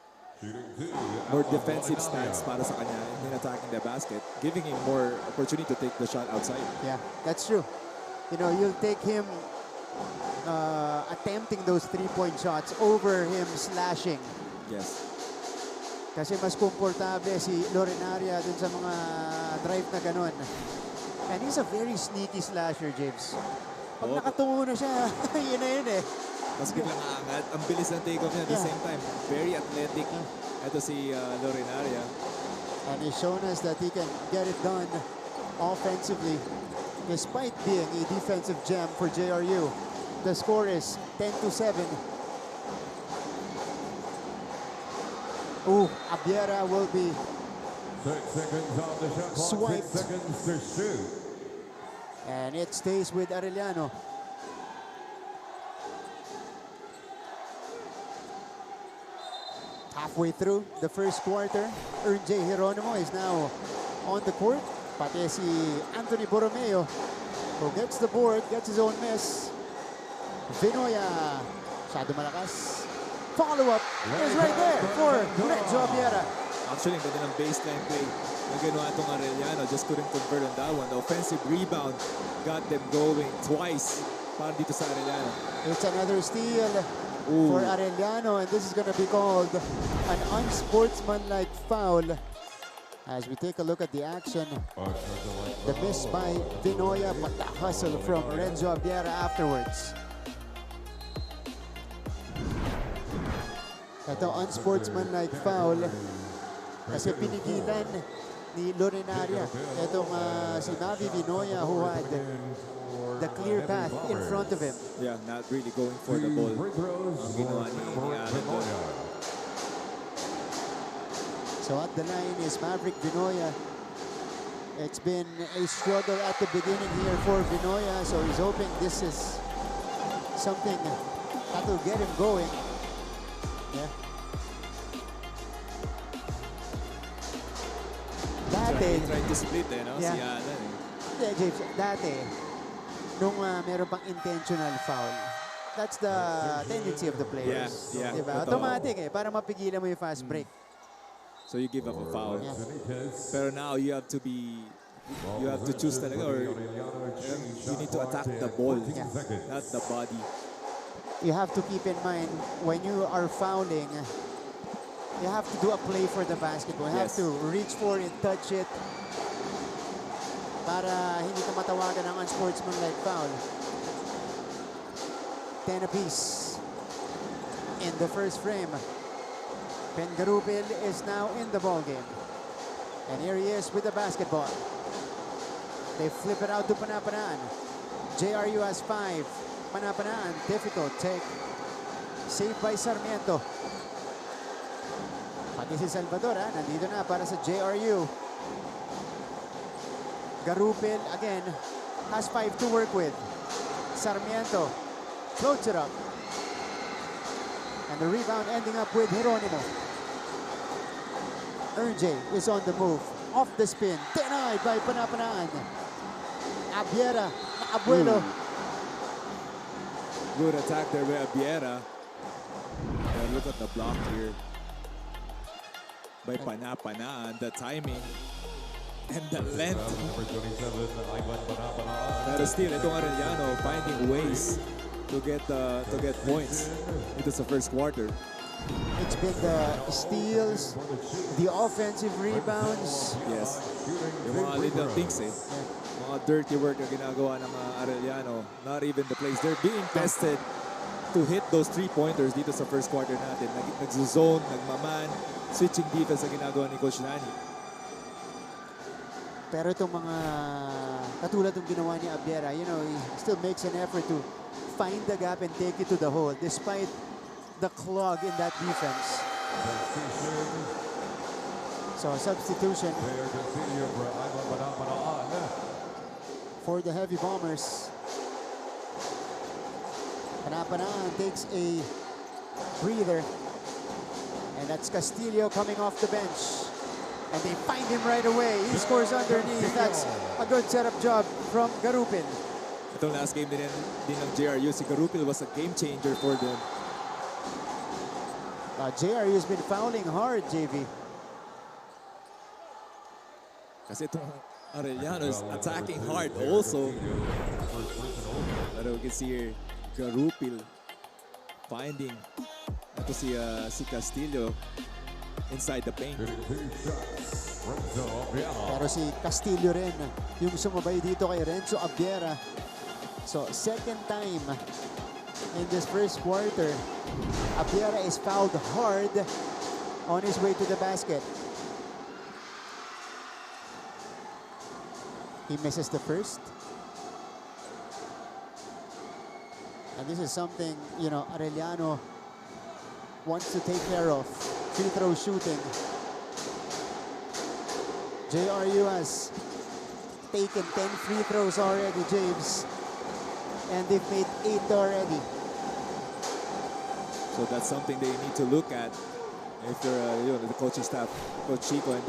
defensive stance para sa kanya in attacking the basket, giving him more opportunity to take the shot outside. Yeah, that's true. You know, you'll take him attempting those three-point shots over him slashing. Yes. Kasi mas komportable si Lorenaria dun sa mga drive na ganun. And he's a very sneaky slasher, James. Pag nakatungo na siya, yun na yun eh. Tapos biglang aangat. Ang bilis ng take-off niya at the same time. Very athletic. Ito si Lorenaria. And he's shown us that he can get it done offensively despite being a defensive gem for JRU. The score is 10-7. Ooh, Abiera will be 6 seconds on the shot clock, swiped. 6 seconds to shoot. And it stays with Arellano. Halfway through the first quarter, J. Geronimo is now on the court. Pati si Anthony Borromeo, who gets the board, gets his own miss. Vinoya, masyado malakas. Follow-up is right there for Renzo Abiera. Actually, ang ganda ng baseline play na ginawa itong Arellano. Just couldn't convert on that one. The offensive rebound got them going twice para dito sa Arellano. It's another steal for Arellano, and this is going to be called an unsportsmanlike foul. As we take a look at the action, the miss by Vinoya, but the hustle from Renzo Abiera afterwards. Ito, unsportsmanlike foul kasi pinigilan ni Lorenaria. Itong si Mavi Vinoya who had the clear path in front of him. Yeah, not really going for the ball. Ang ginawa ni Alan doon. So at the line is Maverick Vinoya. It's been a struggle at the beginning here for Vinoya, so he's hoping this is something that will get him going. Yeah. Dati, Trying to split no? Yeah. Si Alan Hindi, James, dati, nung meron pang intentional foul, that's the tendency of the players. Yeah, Diba? totoo. Automatic eh, para mapigilan mo yung fast break. So you give up a foul. Yeah. Pero now you have to choose talaga, or you need to attack the ball, not the body. You have to keep in mind, when you are fouling, you have to do a play for the basketball. You have Yes. to reach for it, touch it, para hindi ka matawagan ng unsportsmanlike foul. 10 apiece in the first frame. Ben Garupil is now in the ball game. And here he is with the basketball. They flip it out to Panapanaan. JRU has 5. Panapanaan, difficult take. Saved by Sarmiento. Pati si Salvador, nandito na para sa JRU. Garupil, again, has 5 to work with. Sarmiento floats it up. And the rebound ending up with Geronimo. J is on the move. Off the spin. Denied by Panapanaan. Abiera, Abuelo. Good attack there by Abiera. And look at the block here by Panapanaan. The timing and the length. Number 27, Ivan Panapanaan. Pero still, itong Arellano finding ways to get points into the first quarter. It's been the steals, the offensive rebounds. Yes. Yung mga little things mga dirty work na ginagawa ng Arellano. Not even the plays. They're being tested to hit those three-pointers dito sa first quarter natin. Nag-zone, nagmaman, switching defense na ginagawa ni Coach Nani. Pero itong mga katulad ng ginawa ni Abiera, you know, he still makes an effort to find the gap and take it to the hole despite the clog in that defense. So substitution for the Heavy Bombers. Panapanaan takes a breather. And that's Castillo coming off the bench. And they find him right away. He scores underneath. That's a good setup job from Garupil. Itong last game din ng JRU, si Garupil was a game changer for them. JRU has been fouling hard, JV. Kasi itong Arellano is attacking hard also. Pero we can see here, Garupil finding ito si Castillo inside the paint. Pero si Castillo rin yung sumabay dito kay Renzo Abiera. So second time in this first quarter, Abiera is fouled hard on his way to the basket. He misses the first. And this is something, you know, Arellano wants to take care of. Free throw shooting. JRU has taken 10 free throws already, James. And they've made 8 already. So that's something they need to look at if you're the coaching staff, Coach Chico and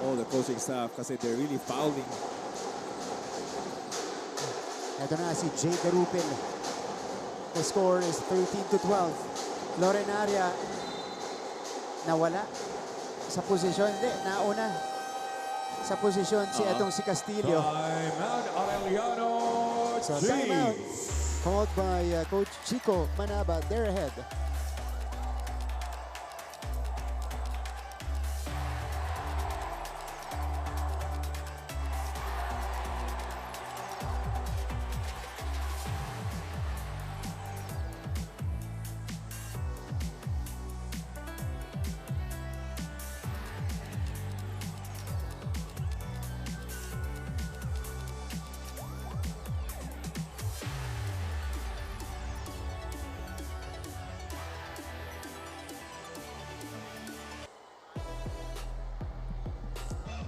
all the coaching staff, kasi they're really fouling. Ito na si Jay Garupil. The score is 13-12. Lorenaria nawala sa posisyon. Hindi, nauna sa posisyon si Castillo. Timeout, Arellano. So timeout called by Coach Chico Manaba. They're ahead.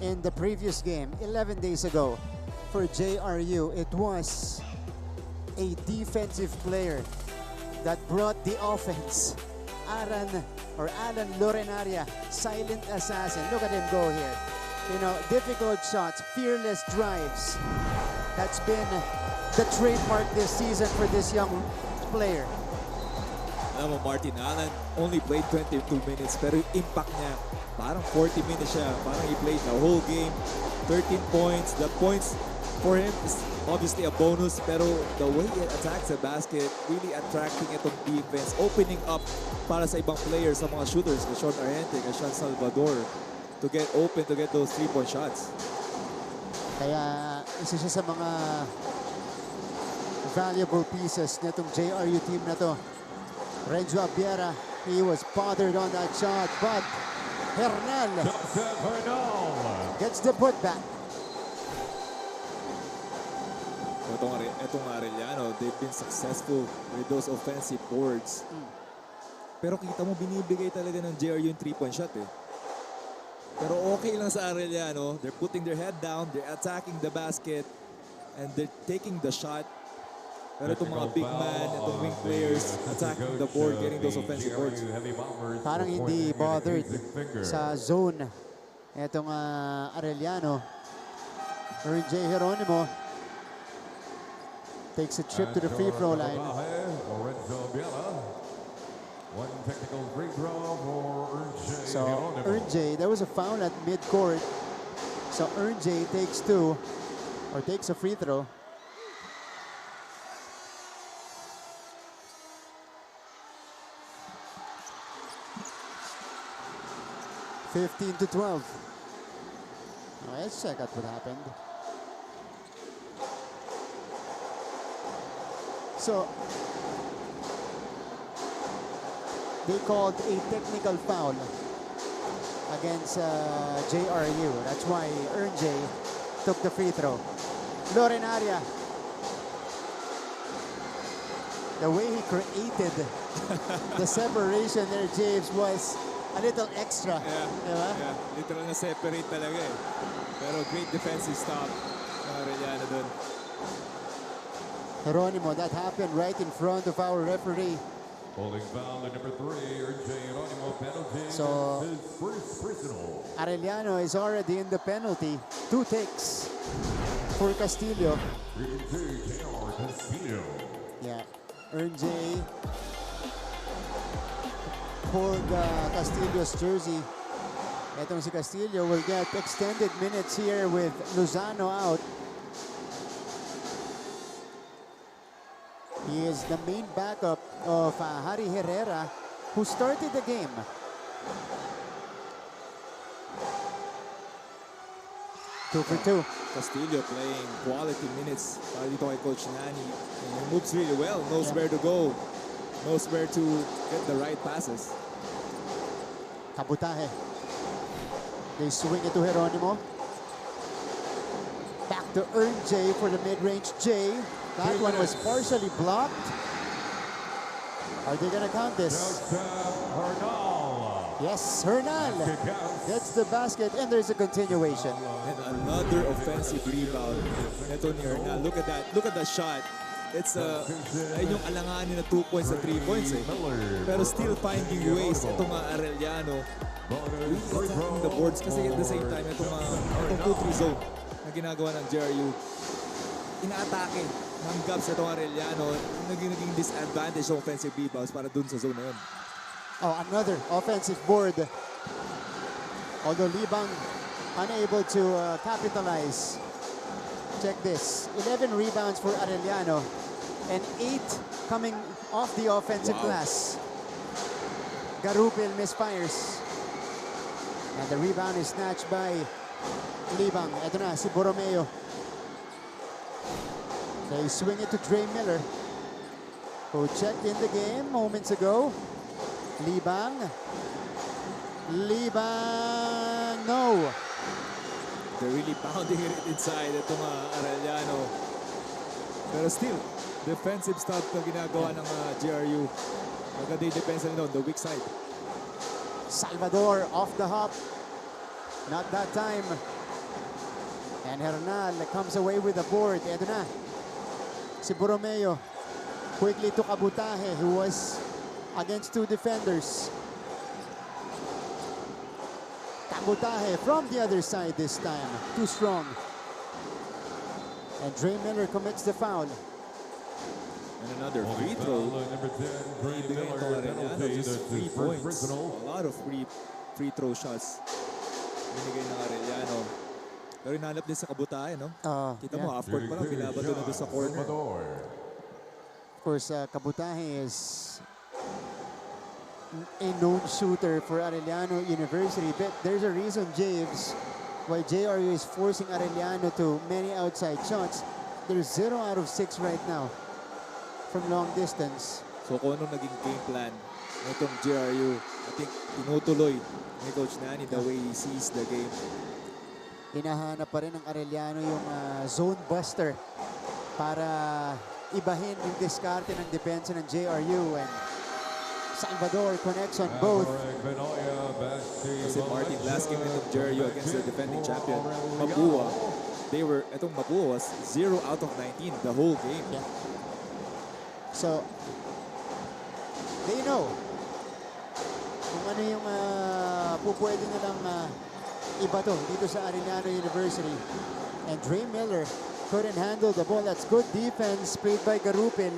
In the previous game, 11 days ago, for JRU, it was a defensive player that brought the offense. Alan Lorenaria, silent assassin. Look at him go here. You know, difficult shots, fearless drives. That's been the trademark this season for this young player. Alam mo, Martin, Alan only played 22 minutes, pero yung impact niya, parang 40 minutes siya. Parang he played the whole game, 13 points. The points for him is obviously a bonus, pero the way he attacks the basket, really attracting itong defense, opening up para sa ibang players, sa mga shooters, kay Sean Arente, kay Sean Salvador, to get open, to get those 3-point shots. Kaya isa siya sa mga valuable pieces nitong JRU team na to. Renzo Abiera, he was bothered on that shot, but Hernal gets the putback. Itong Arellano, they've been successful with those offensive boards. Pero kita mo, binibigay talaga ng JRU yung 3-point shot eh. Pero okay lang sa Arellano. They're putting their head down, they're attacking the basket, and they're taking the shot. Pero itong mga big man, itong wing players, attacking the board, getting those offensive boards. Parang hindi bothered sa zone. Itong Arellano. J. Geronimo takes a trip to the free throw line. One technical free throw for So J, there was a foul at midcourt. So J takes two, or takes a free throw. (15-12). Let's check out what happened. So they called a technical foul against JRU. That's why J took the free throw. Lorenaria, the way he created the separation there, James, was a little extra. Yeah, literal na separate talaga eh. Pero great defensive stop ng Arellano dun. Geronimo, that happened right in front of our referee. Holding foul at number 3, Geronimo penalty. So- His first personal. Arellano is already in the penalty. 2 takes for Castillo. J.R. Castillo. Yeah, J pulled Castillo's jersey. Etong si Castillo will get extended minutes here with Lozano out. He is the main backup of Harry Herrera, who started the game. Two for two. Castillo playing quality minutes para dito kay Coach Nani. And he moves really well, knows where to go, knows where to get the right passes. Kabutahe. They swing it to Geronimo. Back to J for the mid-range J. That one was partially blocked. Are they gonna count this? Hernal. Yes, Hernal gets the basket, and there's a continuation. And another offensive rebound. Ito ni Hernal. Look at that. Look at that shot. It's ayun yung alanganin na 2 points sa 3 points eh. Pero still finding ways itong Arellano attacking the boards kasi at the same time itong 2-3 zone na ginagawa ng JRU. Inaatake ng gaps itong Arellano. Naging disadvantage ng offensive rebounds para dun sa zone na yun. Oh, another offensive board. Although Libang unable to capitalize. Check this. 11 rebounds for Arellano and 8 coming off the offensive glass. Garupil misfires. And the rebound is snatched by Libang. Ito na, si Borromeo. They swing it to Dre Miller, who checked in the game moments ago. Libang. Libang, no. They're really pounding it inside itong Arellano. Pero still, defensive stuff na ginagawa ng JRU. Maganda yung defense nila on the weak side. Salvador off the hop. Not that time. And Hernal comes away with the board. Ito na. Si Borromeo quickly to Kabutahe, who was against 2 defenders. Kabutahe from the other side this time. Too strong. And Dre Miller commits the foul. And another free throw. Number 10, Dre Ibigay Miller, ito Arellano penalty. just That's 3 his first points. personal. A lot of free throw shots. Binigay ng Arellano. Pero inalap din sa Kabutahe, no? Kita mo, half court pa lang, binabato na doon sa corner. Of course, Kabutahe is a known shooter for Arellano University, but there's a reason, James, why JRU is forcing Arellano to many outside shots. There's 0 out of 6 right now from long distance. So kung anong naging game plan nitong JRU, I think tinutuloy ni Coach Nani the way he sees the game. Hinahanap pa rin ng Arellano yung zone buster para ibahin yung diskarte ng depensa ng JRU, and Salvador connects on both. Kasi Martin, last game nitong JRU against the defending champion, Mapua, itong Mapua was 0 out of 19 the whole game. Yeah. So, they know kung ano yung pupwede nilang ibato dito sa Arellano University. And Dre Miller couldn't handle the ball. That's good defense played by Garupin.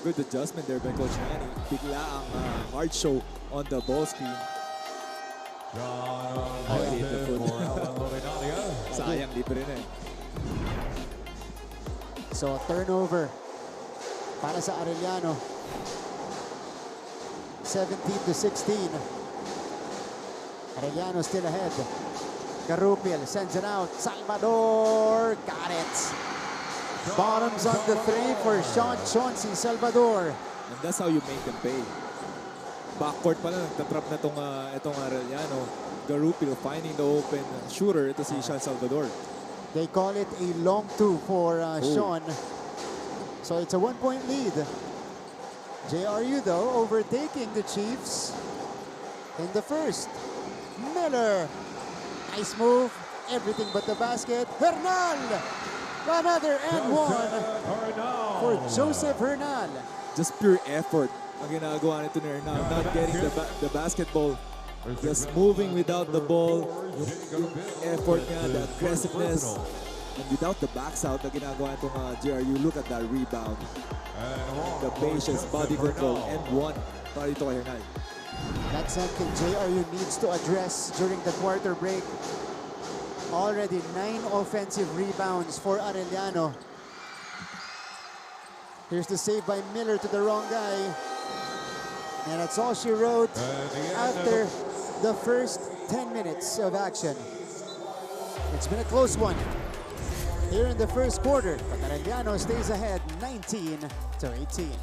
Good adjustment there by Coach Nani. Bigla ang hard show on the ball screen. Hit the foot. Sayang, di pa rin eh. So, turnover para sa Arellano. 17-16. Arellano still ahead. Garupil sends it out. Salvador got it. Bottoms on the 3 for Sean Chauncey Salvador. And that's how you make them pay. Backcourt pa lang, nagtatrap na itong Arellano. Garupil finding the open shooter. Ito si Sean Salvador. They call it a long 2 for Sean. So it's a 1-point lead. JRU though overtaking the Chiefs in the first. Miller, nice move, everything but the basket. Hernal, Another and one for Joseph Hernal. Just pure effort ang ginagawa nito ni Arellano. Not getting the basketball. Just moving without the ball. Yung effort niya, the aggressiveness. And without the backs out na ginagawa itong JRU. Look at that rebound. The patience, body control, and one. Para dito kay Hernal. That's something JRU needs to address during the quarter break. Already 9 offensive rebounds for Arellano. Here's the save by Miller to the wrong guy. And that's all she wrote after the first 10 minutes of action. It's been a close one here in the first quarter, but Arellano stays ahead 19-18.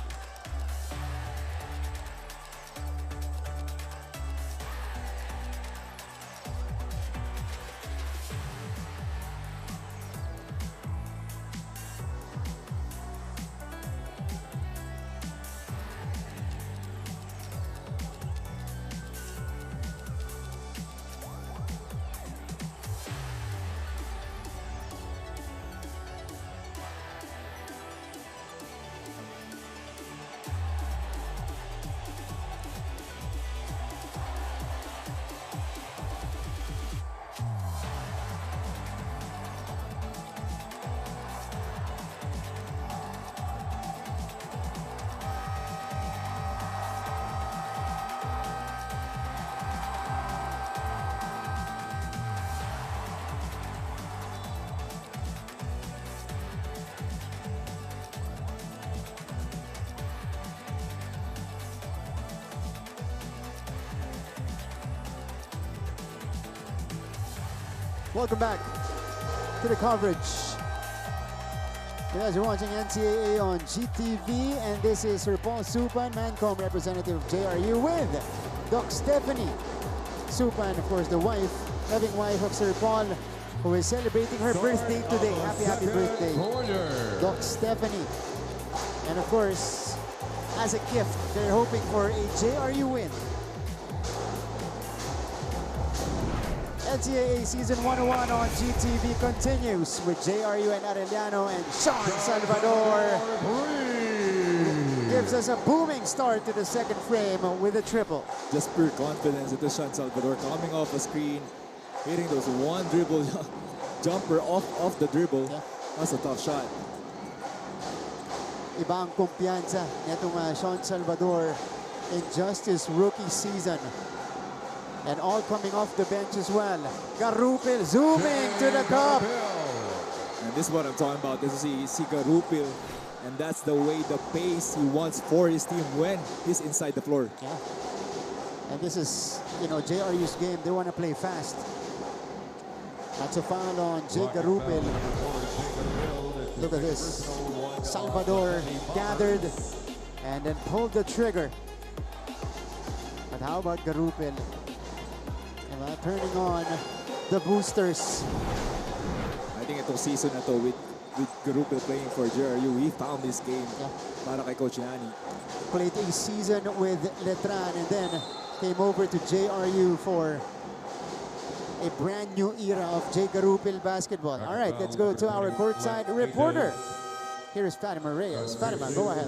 Welcome back to the coverage. You guys are watching NCAA on GTV, and this is Sir Paul Supan, Mancom representative of JRU, with Doc Stephanie Supan, of course, the wife, loving wife of Sir Paul, who is celebrating her birthday today. Happy birthday, Doc Stephanie. And of course, as a gift, they're hoping for a JRU win. NCAA Season 101 on GTV continues with JRU and Arellano, and Sean Salvador gives us a booming start to the second frame with a triple. Just pure confidence. Ito Sean Salvador coming off a screen, hitting those one dribble jumper off the dribble. Yeah. That's a tough shot. Iba ang kumpiyansa nitong Sean Salvador in just his rookie season. And all coming off the bench as well. Garupil zooming to the cup. And this is what I'm talking about. This is si Garupil. And that's the way, the pace he wants for his team when he's inside the floor. Yeah. And this is, you know, JRU's game. They want to play fast. That's a foul on Jay Garupil. Look at this. Salvador gathered and then pulled the trigger. But how about Garupil? Turning on the boosters. I think itong season na to with Garupil playing for JRU, he found this game para kay Coach Yani. Played a season with Letran and then came over to JRU for a brand new era of Jay Garupil basketball. All right, let's go to our courtside reporter. Here is Fatima Reyes. Fatima, go ahead.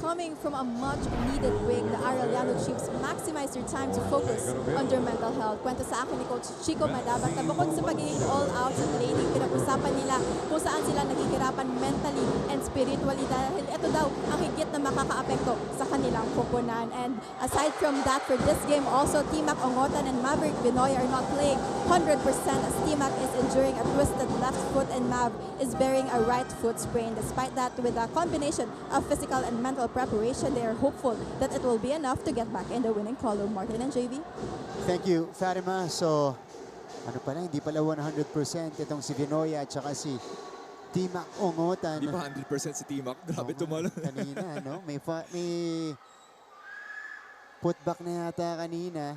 Coming from a much-needed break, the Arellano Chiefs maximize their time to focus on their mental health. Kwento sa akin ni Coach Chico Madabat na bukod sa pagiging all-out sa training, pinag-usapan nila kung saan sila naghihirapan mentally and spiritually dahil ito daw ang higit na makakaapekto sa kanilang koponan. And aside from that, for this game, also Timac Ongotan and Maverick Binoy are not playing 100% as Timac is enduring a twisted left foot and Mav is bearing a right foot sprain. Despite that, with a combination of physical and mental preparation, they are hopeful that it will be enough to get back in the winning column. Martin and JV. Thank you, Fatima. So, ano pala, hindi pala 100% itong si Vinoya at saka si Timac Ongotan. Hindi pa 100% si Timac. Grabe tumalo. Kanina, no? May putback na yata kanina.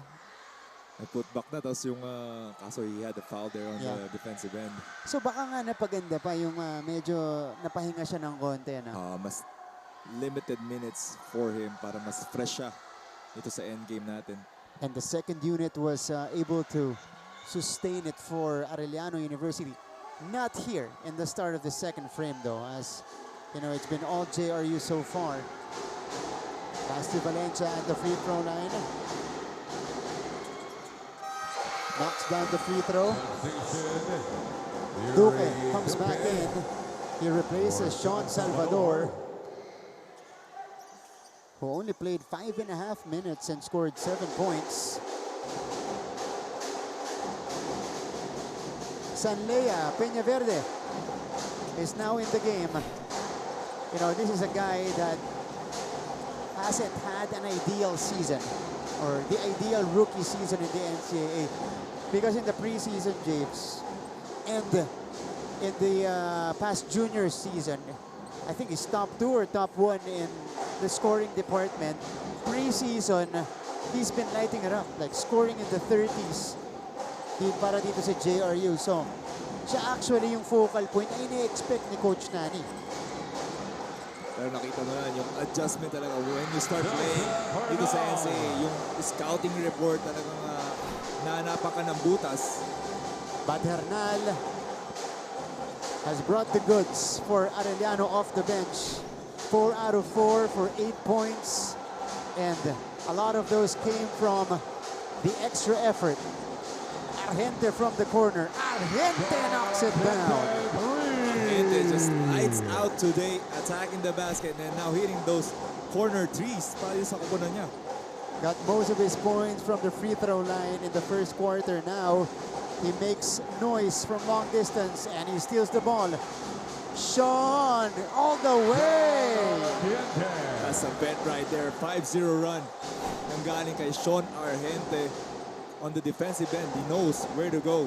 May putback na, tapos yung kaso he had a foul there on the defensive end. So baka nga napaganda pa yung medyo napahinga siya ng konti. No? Mas limited minutes for him para mas fresh siya ito sa end game natin. And the second unit was able to sustain it for Arellano University. Not here in the start of the second frame though, as you know, it's been all JRU so far. Pass to Valencia at the free throw line. Knocks down the free throw. Duque comes back in. He replaces Sean Salvador, who only played 5.5 minutes and scored 7 points. Sanlea Peñaverde is now in the game. You know, this is a guy that hasn't had an ideal season, or the ideal rookie season in the NCAA, because in the preseason, James, and in the past junior season, I think he's top 2 or top 1 in the scoring department. Preseason, he's been lighting it up, like scoring in the 30s. Para dito sa JRU. So, siya actually yung focal point na ini-expect ni Coach Nani. Pero nakita mo na yung adjustment talaga when you start playing dito sa NCAA, yung scouting report talagang nahanapan ka ng butas. But Hernal has brought the goods for Arellano off the bench. 4 out of 4 for 8 points. And a lot of those came from the extra effort. Argente from the corner. Argente knocks it down. Argente just lights out today, attacking the basket and now hitting those corner threes para sa kupunan niya. Got most of his points from the free throw line in the first quarter. Now he makes noise from long distance and he steals the ball. Sean all the way. That's a bet right there. 5-0 run. Ang galing kay Sean Argente. On the defensive end, he knows where to go.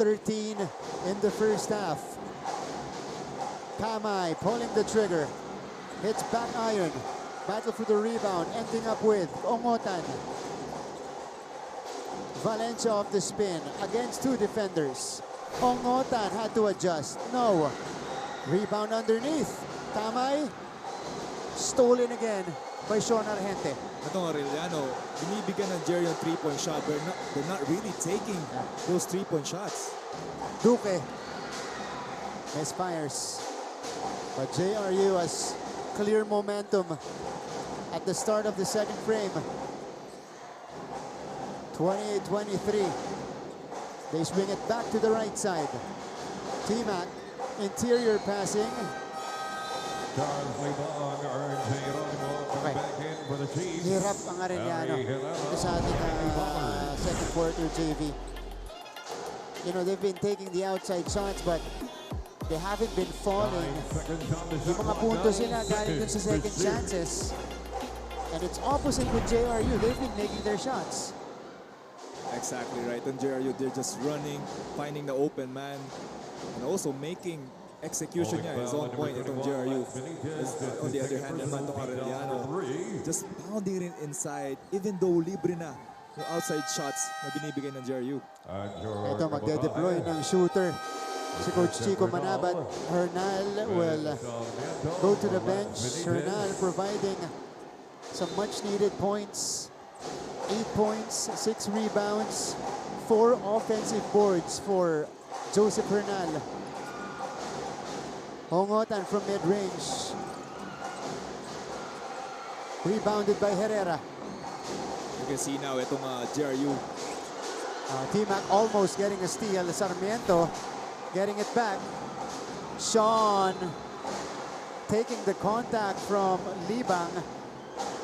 13 in the first half. Kamay pulling the trigger. Hits back iron. Battle for the rebound, ending up with Ongotan. Valencia off the spin against 2 defenders. Ongotan had to adjust. No. Rebound underneath. Kamay stolen again by Sean Argente. Itong Arellano, binibigyan ng Jerry yung 3-point shot. They're not really taking those 3-point shots. Duque misfires. But JRU has clear momentum at the start of the second frame. 28-23. They swing it back to the right side. T-Mac, interior passing. Hirap ang Arellano ito sa ating second quarter, JV. You know, they've been taking the outside shots, but they haven't been falling. Yung mga puntos sila galing dun sa second chances. And it's opposite with JRU. They've been making their shots. Exactly right. On JRU, they're just running, finding the open man, and also making execution niya is on point itong JRU. On the other hand naman itong Arellano, just pounding it inside even though libre na yung outside shots na binibigay ng JRU. Ito magde-deploy ng shooter si Coach Chico Manabat. Hernal will go to the bench. Hernal providing some much needed points. 8 points, 6 rebounds, 4 offensive boards for Joseph Hernal. Hongotan from mid-range. Rebounded by Herrera. You can see now itong JRU. T-Mac almost getting a steal. Sarmiento getting it back. Sean taking the contact from Libang.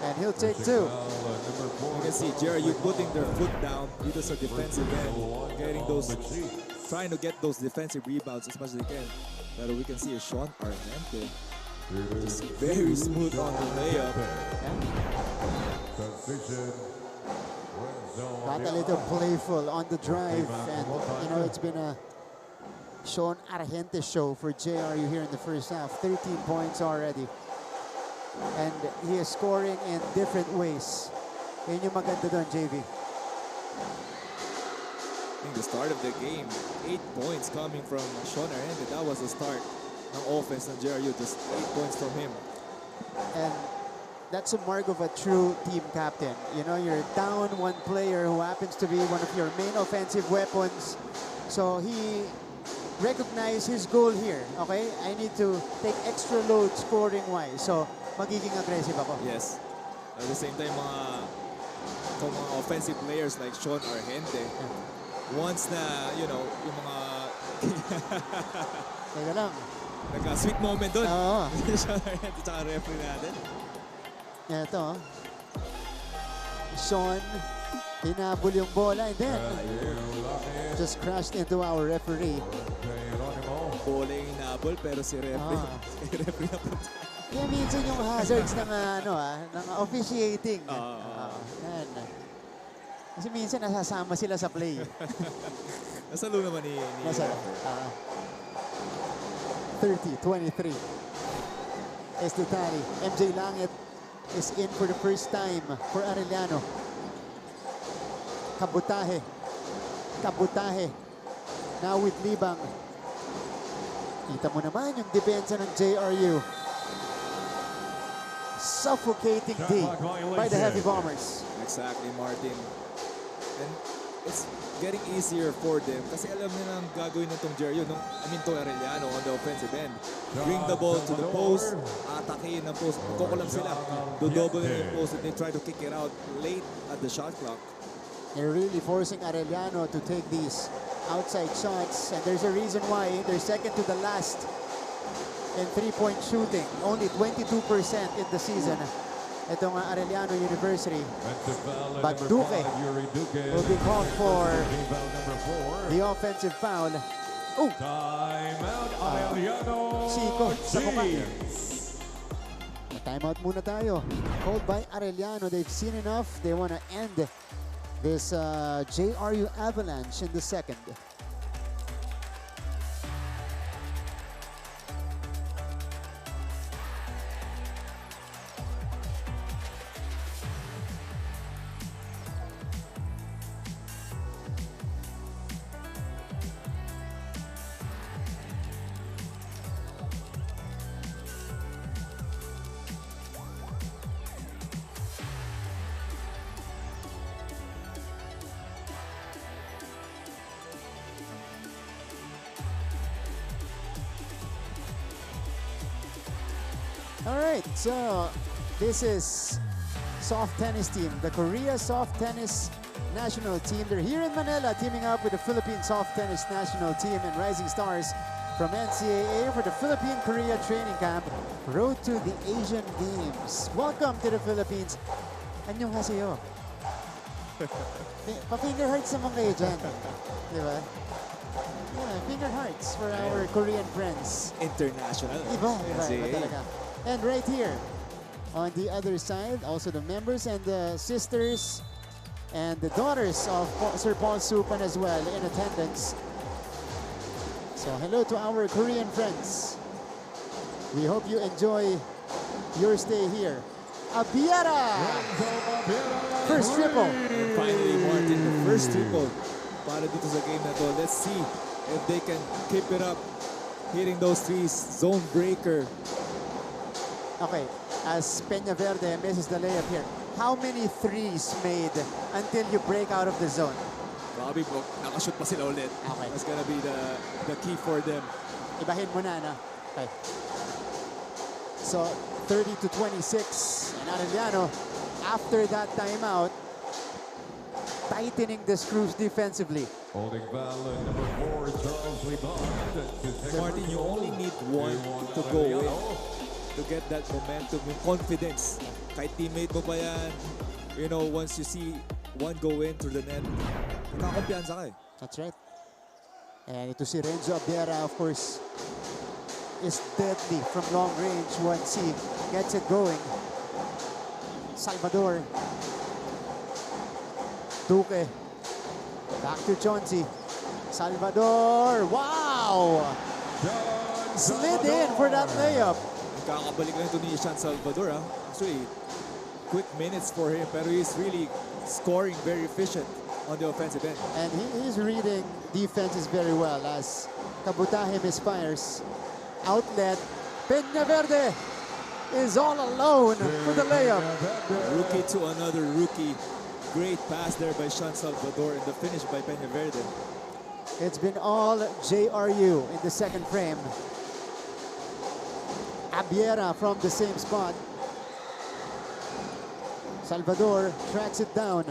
And he'll take 2. You can see JRU putting their foot down dito sa defensive end. Trying to get those defensive rebounds as much as they can. But we can see a Sean Argente just very smooth on the layup. Got a little playful on the drive, and you know it's been a Sean Argente show for JRU here in the first half. 13 points already, and he is scoring in different ways. Yun yung maganda doon, JV. I think the start of the game, 8 points coming from Sean Argente. That was the start ng offense ng JRU. Just 8 points from him. And that's a mark of a true team captain. You know, you're down one player who happens to be one of your main offensive weapons. So he recognize his goal here. Okay? I need to take extra load scoring-wise. So, magiging aggressive ako. Yes. At the same time, kung mga offensive players like Sean Argente, once na, you know, yung mga Teka lang. nagka-sweet moment doon. Oo. Sean Argente tsaka referee natin. Ito. Sean, hinabol yung bola and then just crashed into our referee. Bola yung hinabol pero si referee, si referee na punta. Kaya minsan yung hazards ng, ng officiating. Yan. Kasi minsan nasasama sila sa play. Nasalo naman ni Nasalo. 30-23 is the tally. MJ Langit is in for the first time for Arellano. Kabutahe. Kabutahe. Now with Libang. Kita mo naman yung depensa ng JRU. Suffocating D by the Heavy Bombers. Exactly, Martin. And it's getting easier for them kasi alam nila ang gagawin nitong Jerry, to Arellano on the offensive end. Bring the ball to the post, atakein ng post, kukulam sila. Dodouble nila yung post and they try to kick it out late at the shot clock. They're really forcing Arellano to take these outside shots, and there's a reason why they're second to the last in three-point shooting. Only 22% in the season. Itong Arellano University. But Duque will be called for the offensive foul. Oh! Timeout, Arellano. Chico, sa mukha. Timeout muna tayo. Called by Arellano. They've seen enough. They want to end this JRU avalanche in the second. All right, so this is soft tennis team, the Korea soft tennis national team. They're here in Manila teaming up with the Philippine soft tennis national team and rising stars from NCAA for the Philippine-Korea training camp, road to the Asian Games. Welcome to the Philippines. Annyeonghaseyo. Pa-finger hearts naman kayo dyan. Di ba? Yeah, finger hearts for our Korean friends. International. Iba talaga. And right here, on the other side, also the members and the sisters and the daughters of Sir Paul Supan as well in attendance. So hello to our Korean friends. We hope you enjoy your stay here. Abiera! First triple. And finally, Martin, the first triple para dito sa game na to. Let's see if they can keep it up. Hitting those threes, zone breaker. Okay, as Peña Verde misses the layup here, how many threes made until you break out of the zone? Grabe bro, nakashoot pa sila ulit. Okay. That's gonna be the key for them. Ibahin mo na, Okay. So, 30-26, and Arellano, after that timeout, tightening the screws defensively. Holding foul number 4, Charles Lebon. Martin, you only need one to go in to get that momentum, yung confidence. Kahit teammate mo pa yan, you know, once you see one go in through the net, nakakumpiyansa ka eh. That's right. And ito si Renzo Abiera, of course, is deadly from long range once he gets it going. Salvador. Duque. Back to Chonzi. Salvador. Wow! Slid in for that layup. Kakabalik lang ito ni Sean Salvador. Actually, quick minutes for him, pero he's really scoring very efficient on the offensive end. And he is reading defenses very well as Kabutahe misfires. Outlet. Peña Verde is all alone for the layup. Rookie to another rookie. Great pass there by Sean Salvador and the finish by Peña Verde. It's been all JRU in the second frame. Abiera from the same spot. Salvador tracks it down.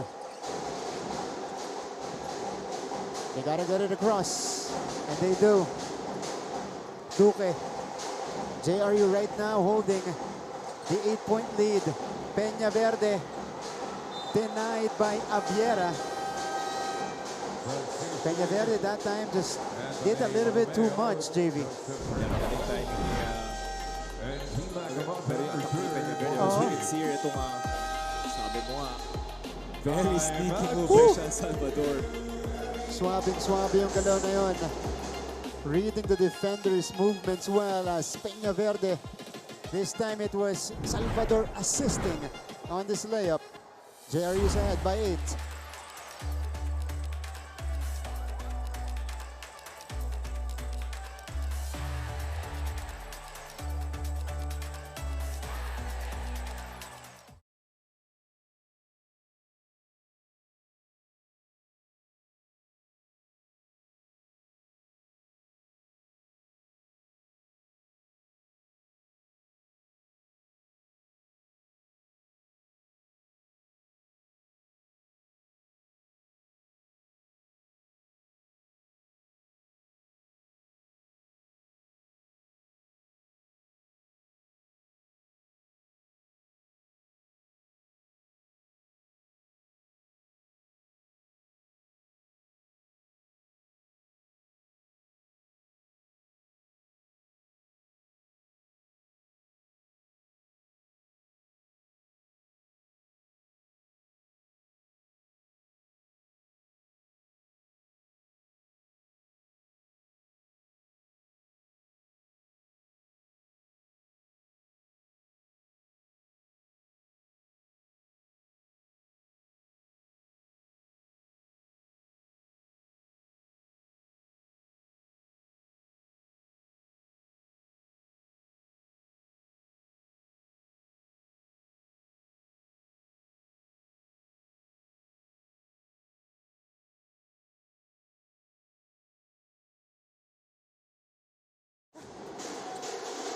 They gotta get it across, and they do. Duque, JRU right now holding the 8-point lead. Peña Verde denied by Abiera. Peña Verde that time just did a little bit too much, JV. As you can see here, itong sabi mo nga, very sneaky move by Sean Salvador. Swabing-swabe yung galaw na yun. Reading the defender's movements well as Peña Verde. This time it was Salvador assisting on this layup. JRU's ahead by 8.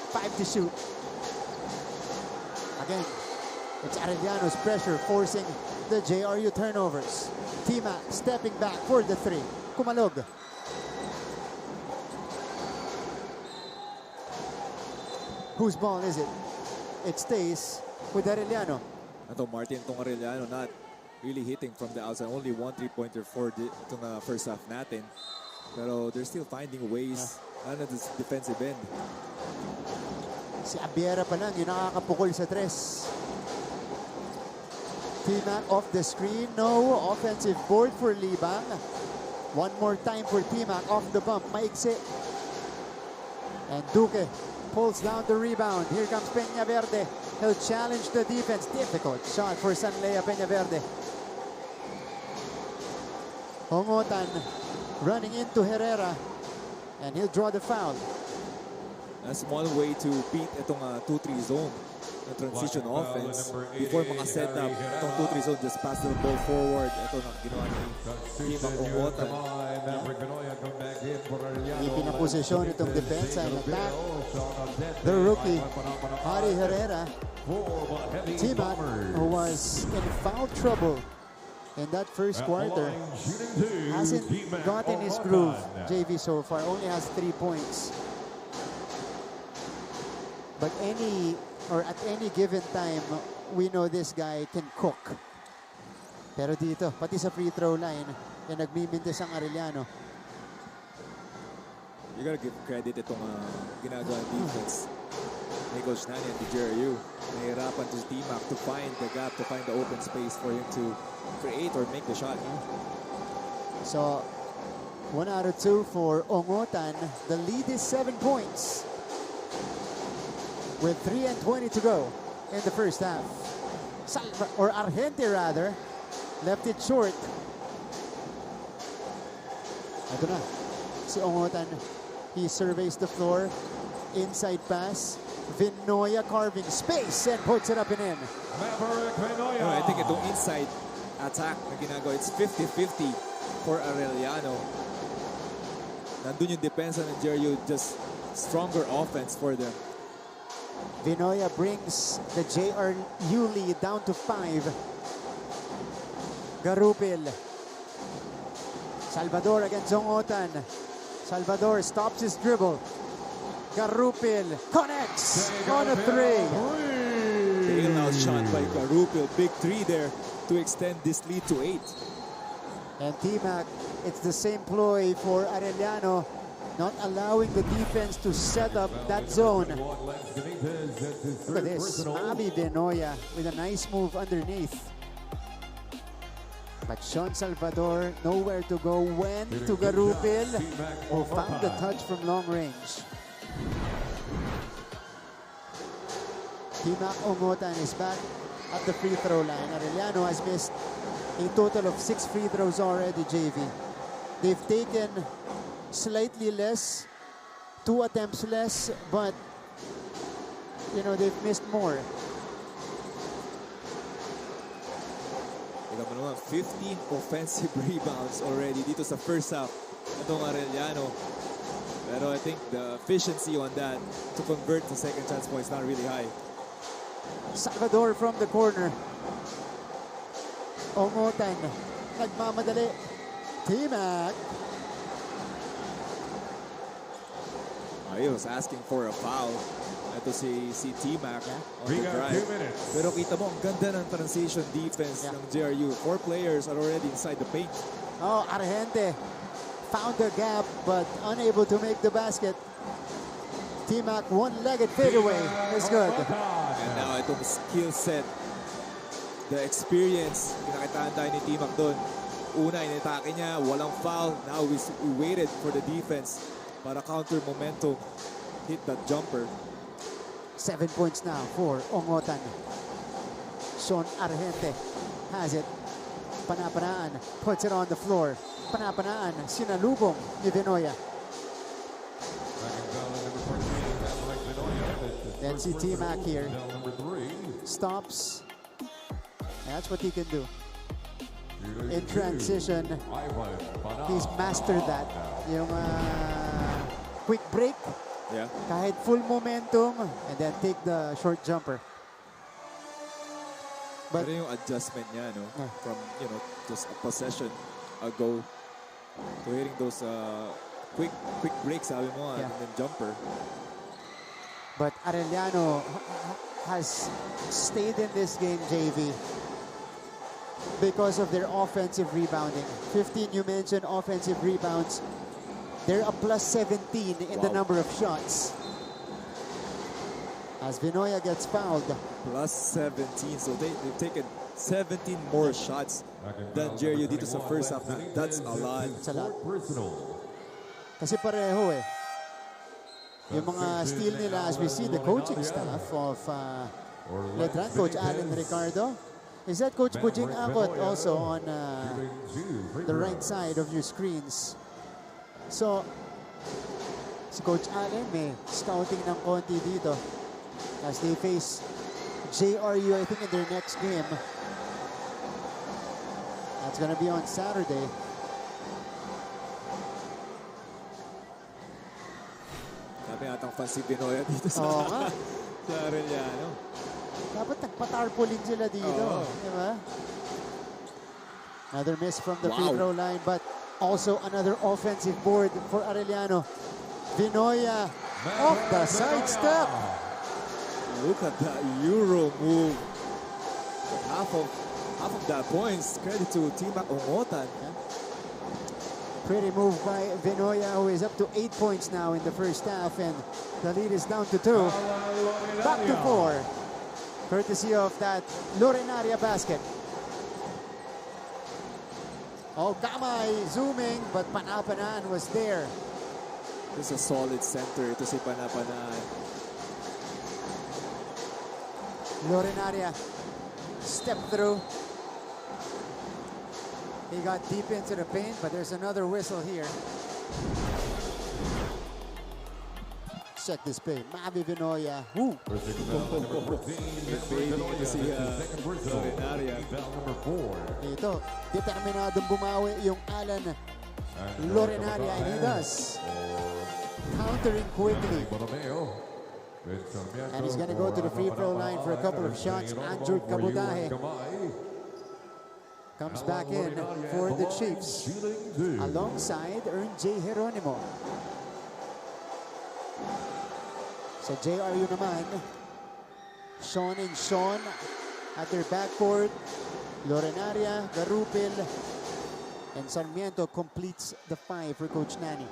Five to shoot. Again, it's Arellano's pressure forcing the JRU turnovers. Tima stepping back for the 3. Kumalog. Whose ball is it? It stays with Arellano. Ito, Martin, itong Arellano not really hitting from the outside. Only 1 3-pointer for itong first half natin. Pero they're still finding ways on this defensive end. Si Abiera pa lang yung nakakapukol sa 3. T-Mac off the screen. No offensive board for Libang. One more time for T-Mac off the bump. Maiksi. And Duque pulls down the rebound. Here comes Peña Verde. He'll challenge the defense. Difficult shot for Sanlea Peña Verde. Hongotan running into Herrera. And he'll draw the foul. That's one way to beat itong 2-3 zone, the transition offense. Before makaset up itong 2-3 zone, just pass the ball forward. Ito na ginawa ni Tima Hongotan. Hindi pinaposisyon itong depensa and attack. The rookie, Harry Herrera. Tima, who was in foul trouble in that first quarter, hasn't gotten his groove, JV, so far. Only has 3 points. But at any given time, we know this guy can cook. Pero dito, pati sa free throw line, nagmimintis ang Arellano. You gotta give credit itong ginagawa defense. Ni Coach Nani and the JRU. Nahirapan to T-Mac to find the gap, to find the open space for him to create or make the shot. So, 1 out of 2 for Hongotan. The lead is 7 points. With 3:20 to go in the first half. Argente rather, left it short. Ito na, si Hongotan. He surveys the floor. Inside pass. Vinoya carving space and puts it up and in. I think itong inside attack na ginagawa, it's 50-50 for Arellano. nandun yung depensa ng JRU, just stronger offense for them. Vinoya brings the JRU lead down to 5. Garupil. Salvador against Zongotan. Salvador stops his dribble. Garupil connects on a 3. Bailout shot by Garupil. Big 3 there to extend this lead to 8. And T-Mac, it's the same ploy for Arellano, not allowing the defense to set up that zone. Look at this, Mavi Vinoya with a nice move underneath. But Sean Salvador, nowhere to go, went to Garupil, who found the touch from long range. T-Mac Ongotan is back at the free throw line. Arellano has missed a total of 6 free throws already, JV. They've taken slightly less, 2 attempts less, but you know, they've missed more. Ikaw mo naman, 50 offensive rebounds already dito sa first half itong Arellano. Pero I think the efficiency on that to convert to second chance points not really high. Salvador from the corner. Ongotan, nagmamadali. T-Mac. He was asking for a foul. Ito si T-Mac on the drive. Pero kita mo, ang ganda ng transition defense ng JRU. 4 players are already inside the paint. Oh, Argente found the gap but unable to make the basket. T-Mac one-legged fadeaway is good. And now itong skill set, the experience, pinakitaan tayo ni T-Mac doon. Una, inatake niya, walang foul. Now we waited for the defense para counter momentum, hit that jumper. 7 points now for Ongotan. Sean Argente has it. Panapanaan puts it on the floor. Panapanaan, sinalubong ni Vinoya. Then see T-Mac here. Stops. And that's what he can do. In transition, he's mastered that. Yung quick break, kahit full momentum, and then take the short jumper. But pero yung adjustment niya, no? From, just a possession ago to hitting those quick breaks, sabi mo, and then jumper. But Arellano has stayed in this game, JV, because of their offensive rebounding. 15, you mentioned offensive rebounds. They're a plus 17 in the number of shots. As Vinoya gets fouled. Plus 17, so they've taken 17 more shots than JRU dito sa first half. That's a lot. That's a lot. Kasi pareho eh. Yung mga steal nila, as we see the coaching staff of Letran, Coach Alan Ricardo. Is that Coach Pujing Akot also on the right side of your screens? So, si Coach Allen may scouting ng konti dito as they face JRU, I think, in their next game. That's gonna be on Saturday. Sabi atang fan si Vinoya dito sa Arellano. Dapat nagpa-tarpaulin sila dito. Diba? Another miss from the free throw line, but also another offensive board for Arellano. Vinoya off the sidestep. Look at that Euro move. Half of that points credit to T-Mac Ongotan. Pretty move by Vinoya, who is up to 8 points now in the first half, and the lead is down to 2. Back to 4. Courtesy of that Lorenaria basket. Oh, Kamay zooming, but Panapanan was there. This is a solid center. Ito si Panapanan. Lorenaria step through. He got deep into the paint, but there's another whistle here. Check this play. Mavi Vinoya. Woo! Dito, determinadong bumawi yung Alan Lorenaria, and he does. Countering quickly. And he's going to go to the free throw line for a couple of shots. Andrew Kabutahe comes back in for the Chiefs alongside Ern J. Geronimo. So JRU naman, Sean and Sean at their backcourt. Lorenaria, Garupil, and Sarmiento completes the 5 for Coach Nani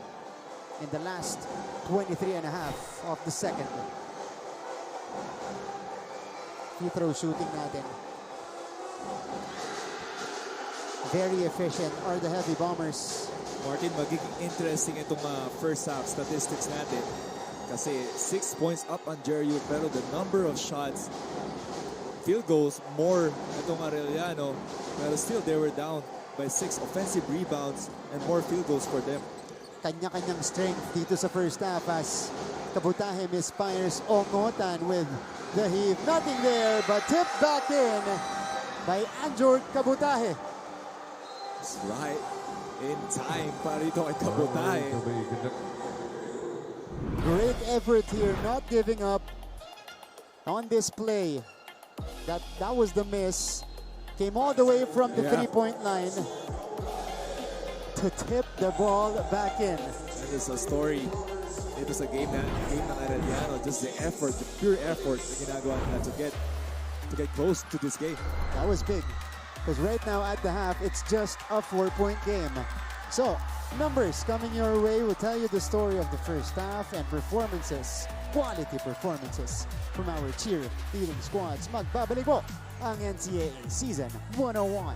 in the last 23 and a half of the second. Free throw shooting natin. Very efficient are the Heavy Bombers. Martin, magiging interesting itong first half statistics natin. Kasi 6 points up on JRU, pero the number of shots, field goals, more itong Arellano. Pero still, they were down by 6 offensive rebounds and more field goals for them. Kanya-kanyang strength dito sa first half as Kabutahe misfires Ongotan with the heave. Nothing there, but tipped back in by Andrew Kabutahe. That's right. In time para dito kay Kabutahe. Great effort here, not giving up on this play. That was the miss. Came all the way from the three-point line to tip the ball back in. That is a story. It was a game ng Arellano. Just the effort, the pure effort na ginagawa nila to get close to this game. That was big. Because right now at the half, it's just a 4-point game. So, numbers coming your way will tell you the story of the first half and performances, quality performances from our cheerleading squads. Magbabalik po ang NCAA Season 101.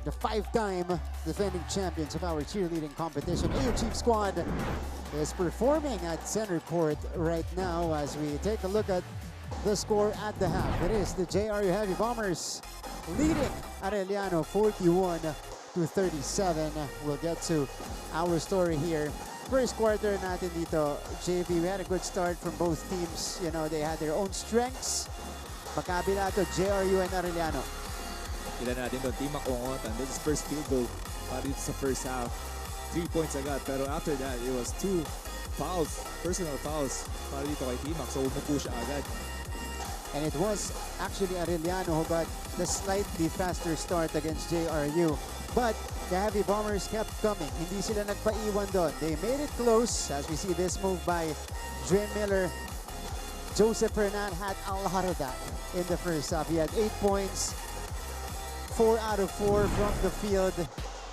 the 5-time defending champions of our cheerleading competition. AU Chief Squad is performing at center court right now as we take a look at the score at the half. It is the JRU Heavy Bombers leading Arellano 41-37. We'll get to our story here. First quarter natin dito, JV, we had a good start from both teams. You know, they had their own strengths. Magkabila to JRU and Arellano. Kita natin doon, Team Makongotan. This is first field goal para dito sa first half. 3 points agad. Pero after that, it was 2 fouls, personal fouls para dito kay Team Mac. So umupo siya agad. And it was actually Arellano who got the slightly faster start against JRU. But the Heavy Bombers kept coming. Hindi sila nagpaiwan doon. They made it close as we see this move by Dre Miller. Joseph Hernan had a lot of that in the first half. He had 8 points, 4 out of 4 from the field,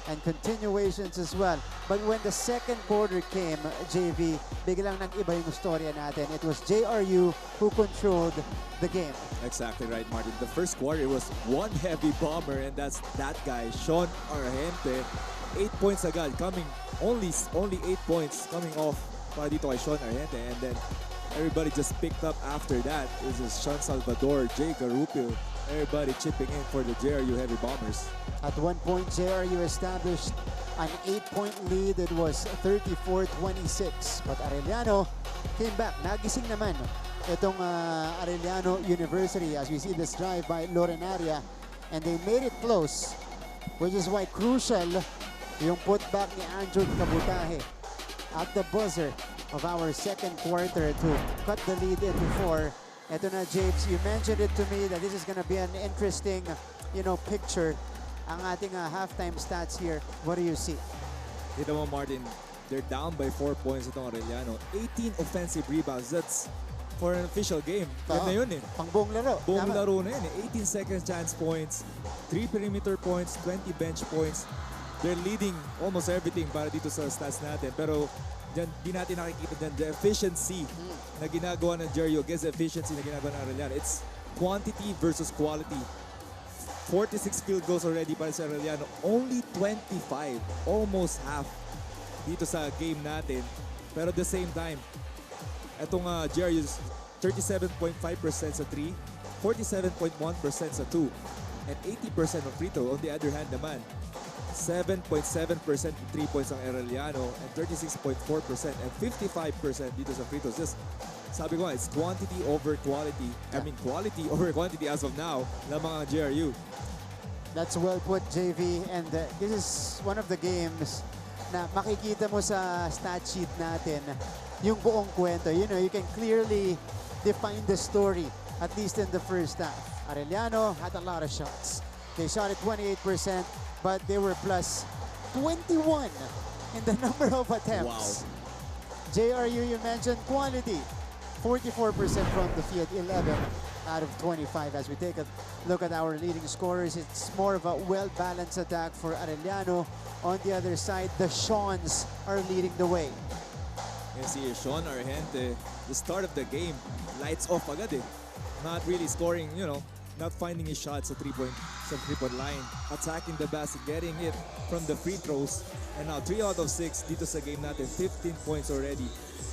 and continuations as well. But when the second quarter came, JV, biglang nag-iba yung storya natin. It was JRU who controlled the game. Exactly right, Martin. The first quarter, it was one Heavy Bomber, and that's that guy, Sean Argente. 8 points agad, coming only 8 points coming off para dito kay Sean Argente. And then everybody just picked up after that. This is Sean Salvador, Jay Garupio, everybody chipping in for the JRU Heavy Bombers. At one point, JRU established an 8-point lead. It was 34-26. But Arellano came back. Nagising naman itong Arellano University as we see this drive by Lorenaria. And they made it close, which is why crucial yung putback ni Andrew Kabutahe at the buzzer of our second quarter to cut the lead into 4. Ito na, James, you mentioned it to me that this is going to be an interesting, picture. Ang ating halftime stats here, what do you see? Kita mo, Martin, they're down by 4 points itong Arellano. 18 offensive rebounds. That's for an official game. Yan na yun eh. Pang buong laro. Buong laro na yun eh. 18 second chance points, 3 perimeter points, 20 bench points. They're leading almost everything para dito sa stats natin. Pero dyan, di natin nakikita dyan the efficiency na ginagawa ng JRU against the efficiency na ginagawa ng Arellano. It's quantity versus quality. 46 field goals already para sa Arellano. Only 25, almost half dito sa game natin. Pero at the same time, itong JRU is 37.5% sa 3, 47.1% sa 2, and 80% of free throw. On the other hand naman, 7.7% 3 points ang Arellano and 36.4% and 55% dito sa free throws. Just, sabi ko nga, it's quantity over quality. I mean, quality over quantity as of now ng mga JRU. That's well put, JV. And this is one of the games na makikita mo sa stat sheet natin yung buong kwento. You know, you can clearly define the story, at least in the first half. Arellano had a lot of shots. They shot at 28%, but they were plus 21 in the number of attempts. Wow. JRU, you mentioned quality. 44% from the field, 11 out of 25. As we take a look at our leading scorers, it's more of a well-balanced attack for Arellano. On the other side, the Shawns are leading the way. You can see here, Sean Argente, the start of the game, lights off agad eh. Not really scoring, not finding his shots sa three-point line, attacking the basket, getting it from the free throws. And now 3 out of 6 dito sa game natin, 15 points already.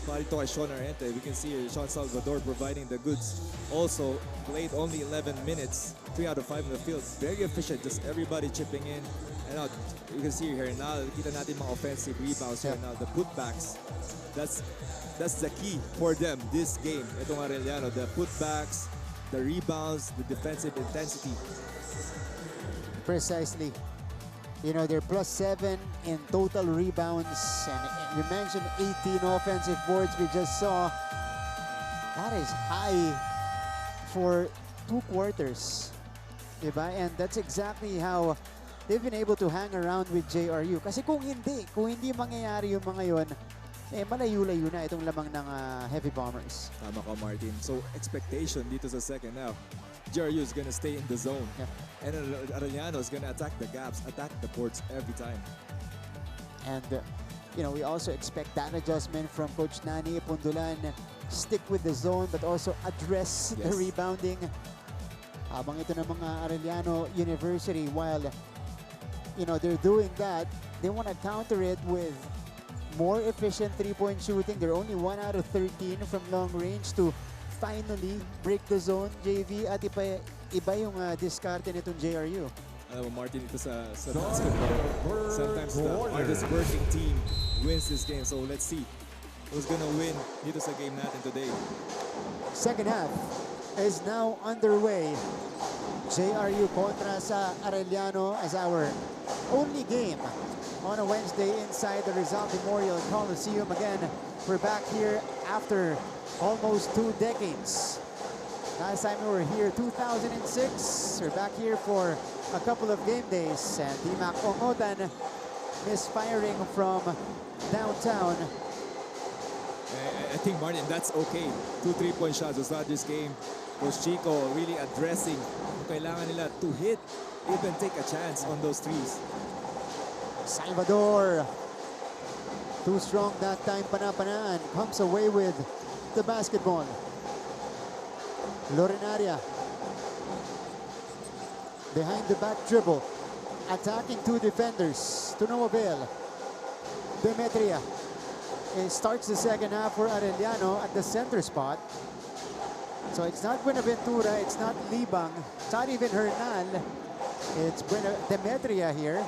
Para ito kay Sean Argente. We can see here, Sean Salvador providing the goods. Also played only 11 minutes, 3 out of 5 in the field. Very efficient, just everybody chipping in. And now you can see here, now kita natin mga offensive rebounds here. Now the putbacks, that's the key for them this game. Itong Arellano, the putbacks, the rebounds, the defensive intensity. Precisely. They're plus 7 in total rebounds. And you mentioned 18 offensive boards we just saw. That is high for 2 quarters. Diba? And that's exactly how they've been able to hang around with JRU. Kasi kung hindi mangyayari yung mga yun, malayo-layo na itong lamang ng Heavy Bombers. Tama ka, Martin. So, expectation dito sa second half. JRU is gonna stay in the zone. Yeah. And Arellano is gonna attack the gaps, attack the boards every time. And, we also expect that adjustment from Coach Nani Pundulan. Stick with the zone, but also address the rebounding. Habang ito ng mga Arellano University, while they're doing that. They want to counter it with more efficient three-point shooting. They're only 1 out of 13 from long range to finally break the zone, JV. At iba yung diskarte nitong JRU. Alam mo, Martin, ito sa basketball, sometimes the hardest working team wins this game. So let's see who's gonna win dito sa game natin today. Second half is now underway. JRU kontra sa Arellano as our only game on a Wednesday inside the Rizal Memorial Coliseum. Again, we're back here after almost 2 decades. Last time we were here, 2006. We're back here for a couple of game days. And Dimac Ongotan misfiring from downtown. I think, Martin, that's okay. 2 3-point shots to start this game. Coach Chico really addressing kailangan nila to hit, even take a chance on those threes. Salvador, too strong that time, Panapanaan comes away with the basketball. Lorenaria, behind the back dribble, attacking 2 defenders, to no avail. Demetria, it starts the second half for Arellano at the center spot. So it's not Buenaventura, it's not Libang, it's not even Hernal. It's Demetria here,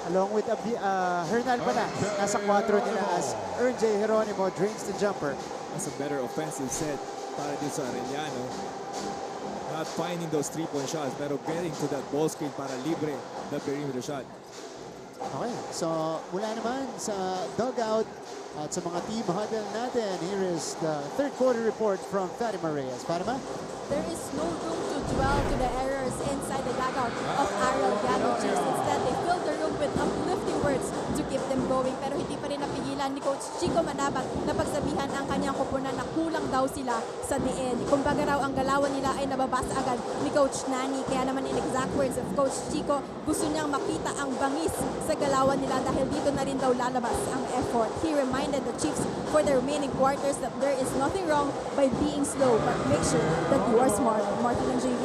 along with Hernal pala. Nasa 4 nila as J. Geronimo drains the jumper. That's a better offensive set para dito sa Arellano. Not finding those 3-point shots, pero getting to that ball screen para libre the perimeter shot. Okay, so mula naman sa dugout at sa mga team huddle natin, here is the third quarter report from Fatima Reyes. Fatima? There is no room to dwell to the errors inside the dugout of Arellano Chiefs. Instead, they filled the room with uplifting words to keep them going. Pero hindi pa rin napigilan ni Coach Chico Manabat na pagsabihan ang kanyang kupunan na kulang daw sila sa diin. Kumbaga raw ang galawan nila ay nababasa agad ni Coach Nani. Kaya naman in exact words of Coach Chico, gusto niyang makita ang bangis sa galawan nila dahil dito na rin daw lalabas ang effort. He reminded the Chiefs for the remaining quarters that there is nothing wrong by being slow, but make sure that you are smart. Martin and JV.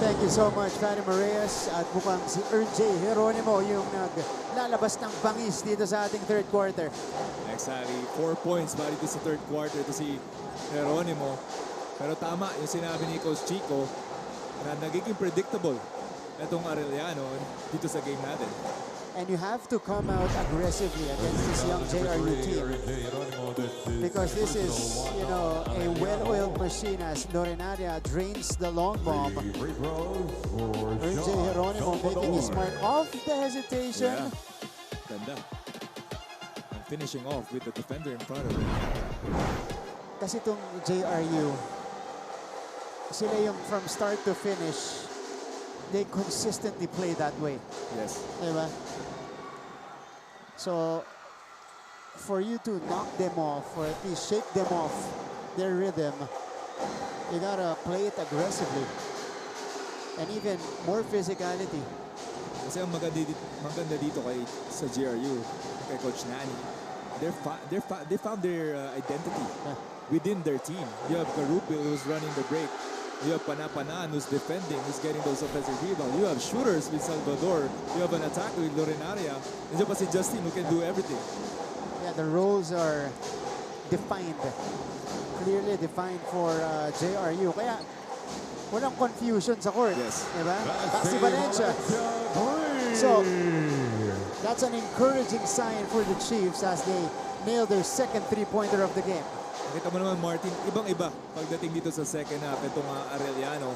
Thank you so much, Fatima Reyes. At mukhang si J. Geronimo yung naglalabas ng bangis dito sa ating third quarter. Exactly. 4 points ba dito sa third quarter to si Geronimo. Pero tama yung sinabi ni Coach Chico na nagiging predictable itong Arellano dito sa game natin. And you have to come out aggressively against this young JRU team. Because this is, a well-oiled machine as Lorenaria drains the long bomb. J. Geronimo making his mark off the hesitation. Yeah. Ganda. And finishing off with the defender in front of him. Kasi itong JRU, sila yung from start to finish, they consistently play that way. Yes. Diba? So, for you to knock them off, or at least shake them off their rhythm, you gotta play it aggressively. And even more physicality. Kasi ang maganda dito sa GRU, kay Coach Nani, they found their identity within their team. You have Carupil who's running the break. You have Panapanan who's defending, who's getting those offensive rebounds. You have shooters with Salvador. You have an attacker with Lorenaria. Nandiyan pa si Justin who can do everything. Yeah, the roles are defined. Clearly defined for JRU. Kaya walang confusion sa court. Yes. Diba? Si Valencia. So, that's an encouraging sign for the Chiefs as they nail their second three-pointer of the game. Nakita mo naman, Martin, ibang-iba pagdating dito sa second half. Itong Arellano,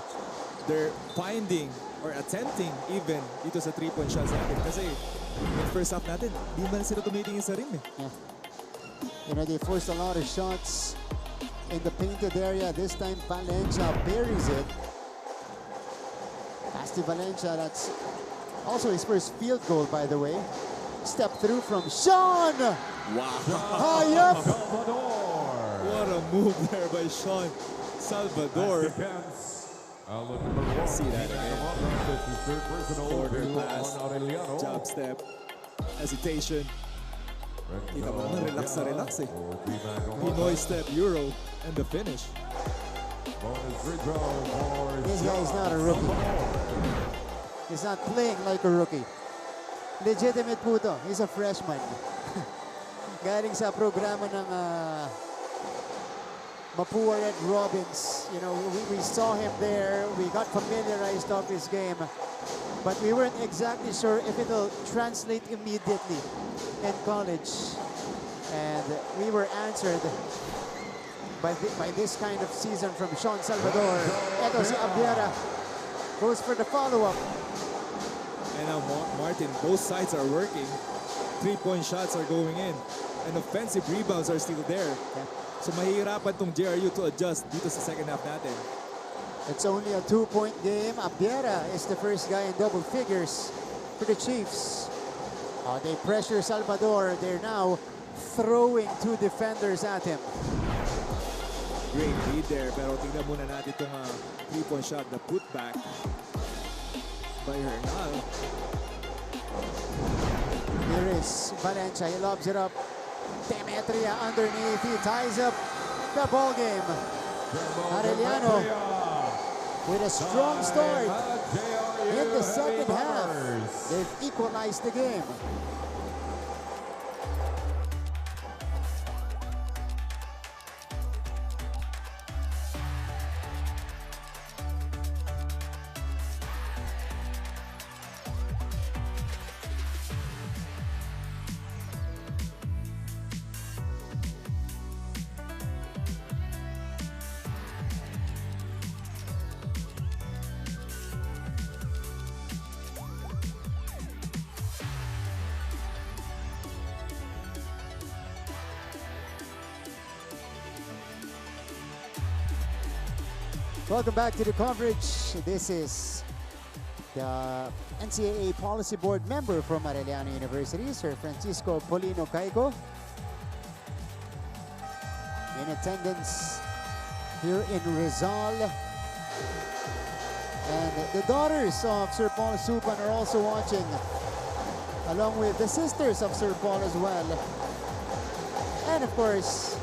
they're finding or attempting even dito sa 3-point shots natin. Kasi yung first half natin, di man sila tumitingin sa rim. Yeah. They forced a lot of shots in the painted area. This time, Valencia buries it. Asti Valencia, that's also his first field goal, by the way. Step through from Sean! Wow! High up! What a move there by Sean Salvador. See that again. Quarter pass, jab step, hesitation. Kita mo naman, relax na relax eh. Pinoy step, Euro, and the finish. This guy is not a rookie. He's not playing like a rookie. Legitimate po to. He's a freshman. Galing sa programa ng Mapua Red Robins. You know, we saw him there. We got familiarized of his game. But we weren't exactly sure if it'll translate immediately in college. And we were answered by this kind of season from Sean Salvador. Eto si Abiera goes for the follow-up. And now Martin, both sides are working. 3-point shots are going in. And offensive rebounds are still there. Yeah. So mahihirapan tong JRU to adjust dito sa second half natin. It's only a 2-point game. Abiera is the first guy in double figures for the Chiefs. They pressure Salvador. They're now throwing 2 defenders at him. Great lead there, pero tingnan muna natin itong 3-point shot, the putback by Arellano. Here is Valencia. He lobs it up. Demetria underneath. He ties up the ball game. Arellano with a strong start in the second half. They've equalized the game. Welcome back to the coverage. This is the NCAA Policy Board member from Arellano University, Sir Francisco Polino Caico. In attendance here in Rizal. And the daughters of Sir Paul Supan are also watching, along with the sisters of Sir Paul as well. And of course,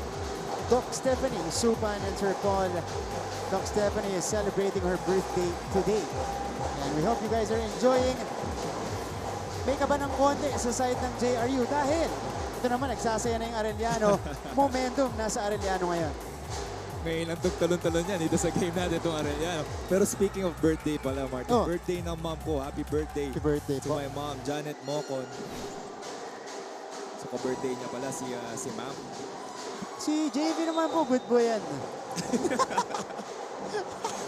Doc Stephanie Supan and Sir Paul. Doc Stephanie is celebrating her birthday today. And we hope you guys are enjoying. May kaba ng konti sa side ng JRU dahil ito naman nagsasaya na yung Arellano. Momentum nasa Arellano ngayon. May ilang talon-talon yan dito sa game natin itong Arellano. Pero speaking of birthday pala, Martin, birthday ng mom ko. Happy birthday. Happy birthday to my mom, Janet Mocon. So, ka-birthday niya pala si ma'am. Si JV naman po, good boy yan.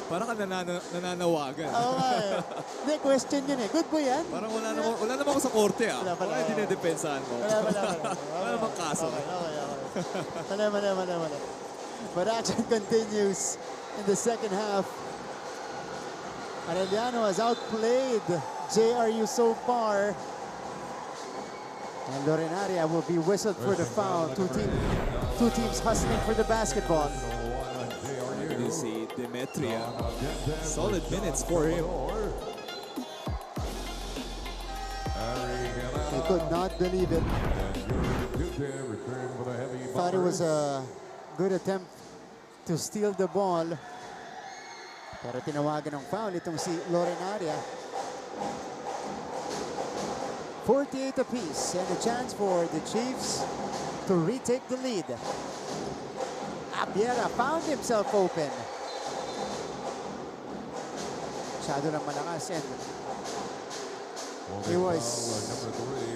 Parang ka nananawagan. Oo nga eh. Hindi, question yun eh. Good boy yan? Parang wala naman ako sa korte ah. Wala. Hindi dinedepensahan mo. Wala namang kaso. Okay. Wala. But action continues in the second half. Arellano has outplayed JRU so far. And Lorenaria will be whistled for the foul. Two teams hustling for the basketball. You see Demetria. Solid minutes for him. He could not believe it. Thought it was a good attempt to steal the ball. Pero tinawagan ng foul itong si Lorenaria. 48 apiece and a chance for the Chiefs to retake the lead. Abiera found himself open. Masyado lang malakas and he was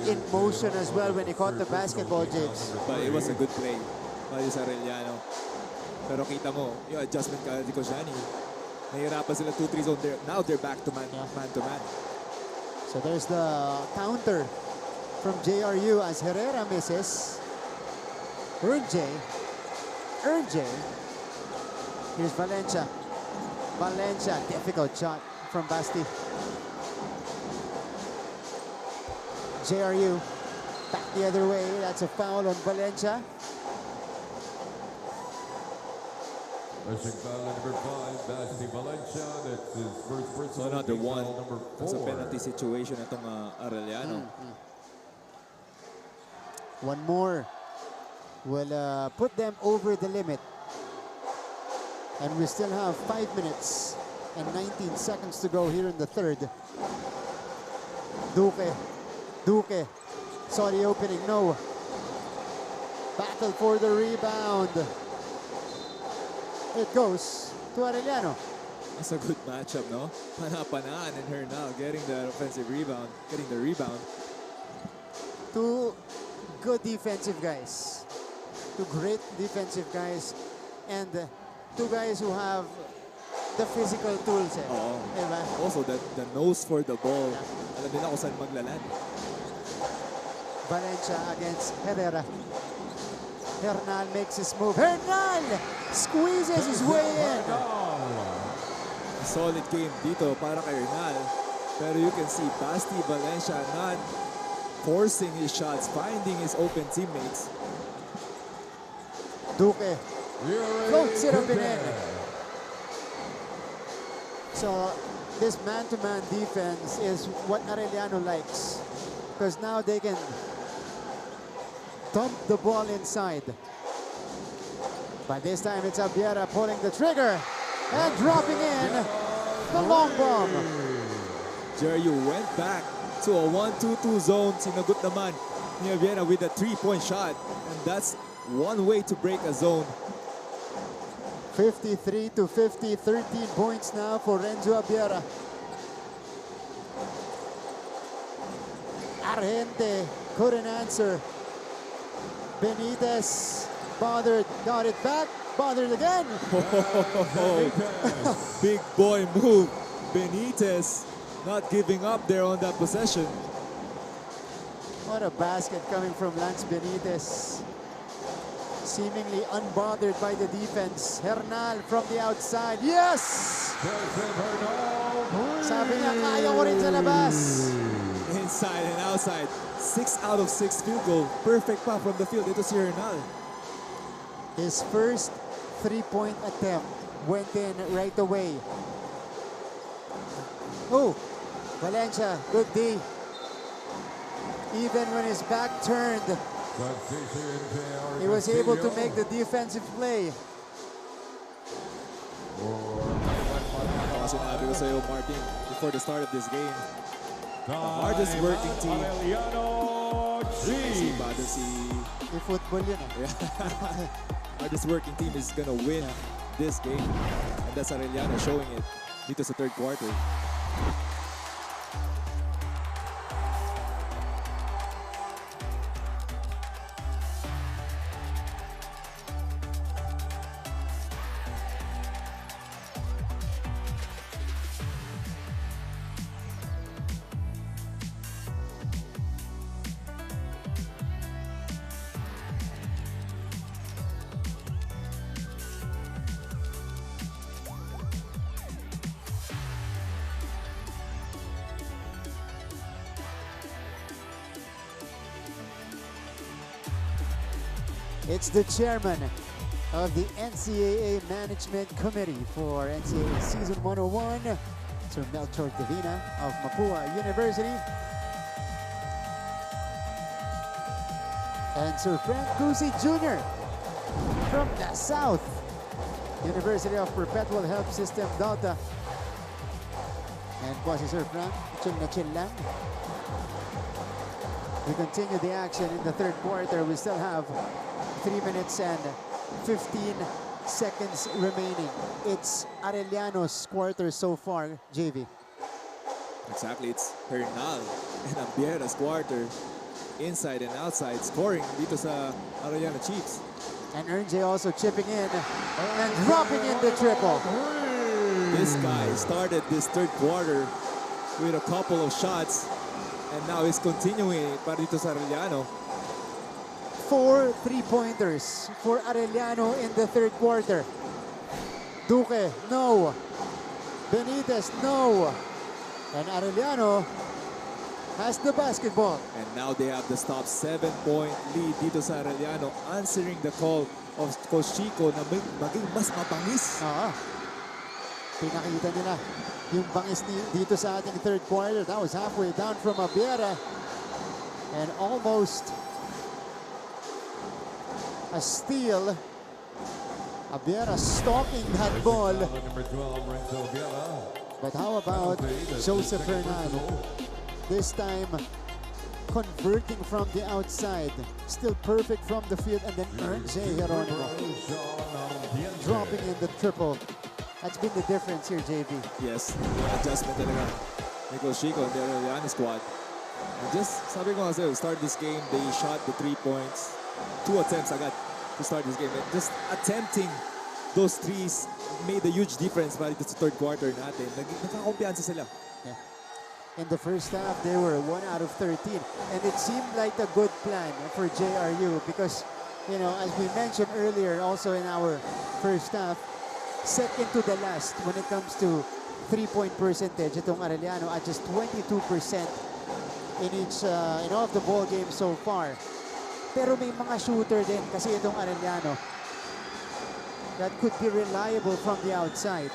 in motion as well when he caught the basketball, James. But it was a good play by Arellano. Pero kita mo, yung adjustment ka di Kosciani. Nahirapan sila 2-3 zone there. Now they're back to man to man. So there's the counter from JRU as Herrera misses. Ernje. Here's Valencia. Difficult shot from Basti. JRU back the other way. That's a foul on Valencia. Number 5, Basti Valencia. That's his first personal. So another one. Number 4. It's a penalty situation itong Arellano. One more will put them over the limit. And we still have 5 minutes and 19 seconds to go here in the third. Duque Duque saw the opening, no. Battle for the rebound. It goes to Arellano. That's a good matchup, no? Pana-panaan and Hernal getting the offensive rebound, getting the rebound. Two good defensive guys. Two great defensive guys. And two guys who have the physical tools. Oo. Diba? Also, the nose for the ball. Alam nila kung saan maglaland. Valencia against Herrera. Hernal makes his move. Hernal squeezes his way in. Solid game dito para kay Hernal. Pero you can see Basti Valencia not forcing his shots, finding his open teammates. Duque floats it up and in. So this man-to-man defense is what Arellano likes, because now they can dump the ball inside. But this time it's Abiera pulling the trigger and dropping in the long bomb. Jerry went back to a 1-2-2 zone. Sinagot naman ni Abiera with a 3-point shot. And that's one way to break a zone. 53 to 50, 13 points now for Renzo Abiera. Argente couldn't answer. Benitez bothered, got it back, bothered again. Big boy move. Benitez not giving up there on that possession. What a basket coming from Lance Benitez. Seemingly unbothered by the defense. Hernal from the outside. Yes! Sabi niya, kaya ko rin sa labas. Inside and outside. 6 out of 6 field goal. Perfect pa from the field. Ito si Hernal. His first three-point attempt went in right away. Oh, Valencia, good D. Even when his back turned, he was able to make the defensive play. Sinabi ko sa'yo, Martin, before the start of this game, the hardest working team. Si Bado si... Yung football yun. Hardest working team is gonna win this game. And that's Arellano showing it dito sa third quarter. It's the chairman of the NCAA Management Committee for NCAA Season 101, Sir Melchor Davina of Mapua University. And Sir Frank Gusi Jr. from the South University of Perpetual Health System, Delta. And po si Sir Frank, chill na chill lang. We continue the action in the third quarter. We still have 3 minutes and 15 seconds remaining. It's Arellano's quarter so far, JV. Exactly, it's Hernal and Abiera's quarter. Inside and outside, scoring dito sa Arellano Chiefs. And Ernje also chipping in and dropping in the triple. This guy started this third quarter with a couple of shots and now he's continuing para dito sa Arellano. 4 3-pointers for Arellano in the third quarter. Duque, no. Benitez, no. And Arellano has the basketball. And now they have the stop 7-point lead dito sa Arellano, answering the call of Coach Chico na maging mas mapangis. Pinakita nila yung bangis dito sa ating third quarter. That was halfway down from Abiera. And almost a steal. Abiera stalking that ball. But how about Joseph Hernal? This time converting from the outside. Still perfect from the field, and then J. Geronimo dropping in the triple. That's been the difference here, JB. Yes, yung adjustment talaga. Nico Chico and the Arellano squad. And just, sabi ko nga sa'yo, start this game, they shot the 3 points. 2 attempts agad to start this game. And just attempting those threes made a huge difference para dito sa third quarter natin. Nagkakumpiyansa sila. Yeah. In the first half, they were 1 out of 13. And it seemed like a good plan for JRU because, you know, as we mentioned earlier, also in our first half, second to the last when it comes to three-point percentage. Itong Arellano at just 22% in each in all of the ball games so far. Pero may mga shooter din kasi itong Arellano that could be reliable from the outside.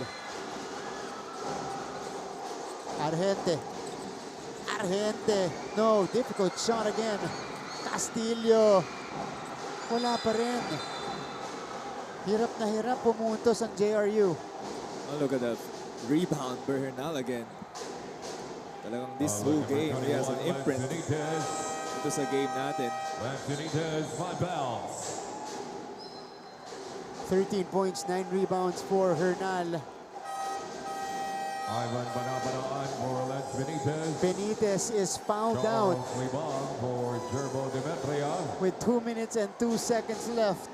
Argente. No, difficult shot again. Castillo. Wala pa rin. Hirap na hirap pumuntos ang JRU. Oh, look at that rebound for Hernal again. Talagang this whole game, he has an imprint. Ito sa game natin. 13 points, 9 rebounds for Hernal. Ivan Banabanaan for Lance Benitez. Benitez is fouled out Libang for Gerbo Demetria. with 2 minutes and 2 seconds left.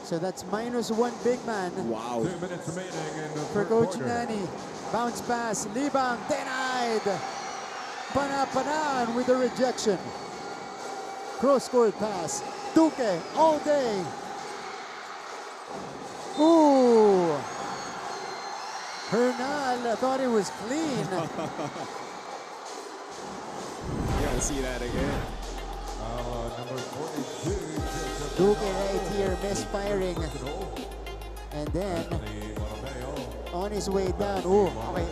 So that's -1 big man Wow. 2 minutes remaining in the for third Coach quarter. Nani. Bounce pass, Libang denied. Panapanan with the rejection. Cross-court pass, Duque all day. Ooh. Hernal thought it was clean. You gotta see that again. Number 42. Duque right here misfiring. And then on his way down, okay,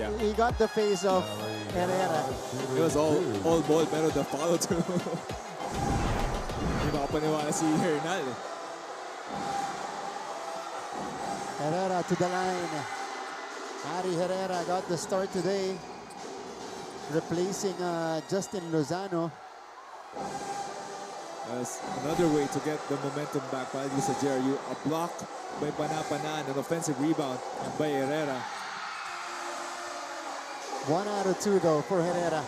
Yeah. he got the face of Herrera. It was all ball pero the follow through. Hindi makapaniwala si Hernal. Herrera to the line. Ari Herrera got the start today, replacing Justin Lozano. That's another way to get the momentum back para dito sa JRU. A block by Panapanan, an offensive rebound by Herrera. 1 out of 2 though for Herrera.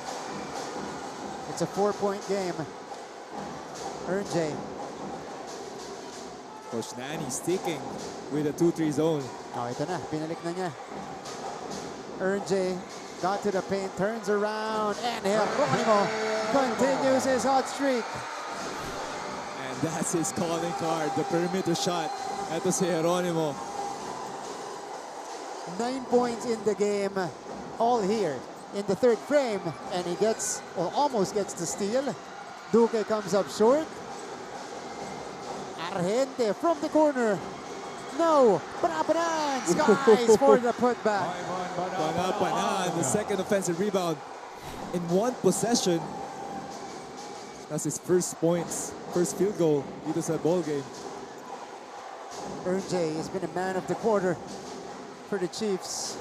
It's a 4-point game. J. Coach Nani sticking with a 2-3 zone. Oh, ito na, pinalik na niya. J got to the paint, turns around, and Geronimo continues his hot streak. And that's his calling card, the perimeter shot. Ito si Geronimo. 9 points in the game, all here in the third frame, and he gets, or almost gets the steal. Duque comes up short. Argente from the corner. No, Panapanan skies for the putback. Panapanan, the second offensive rebound in one possession. That's his first points, first field goal dito sa ball game. J has been a man of the quarter for the Chiefs.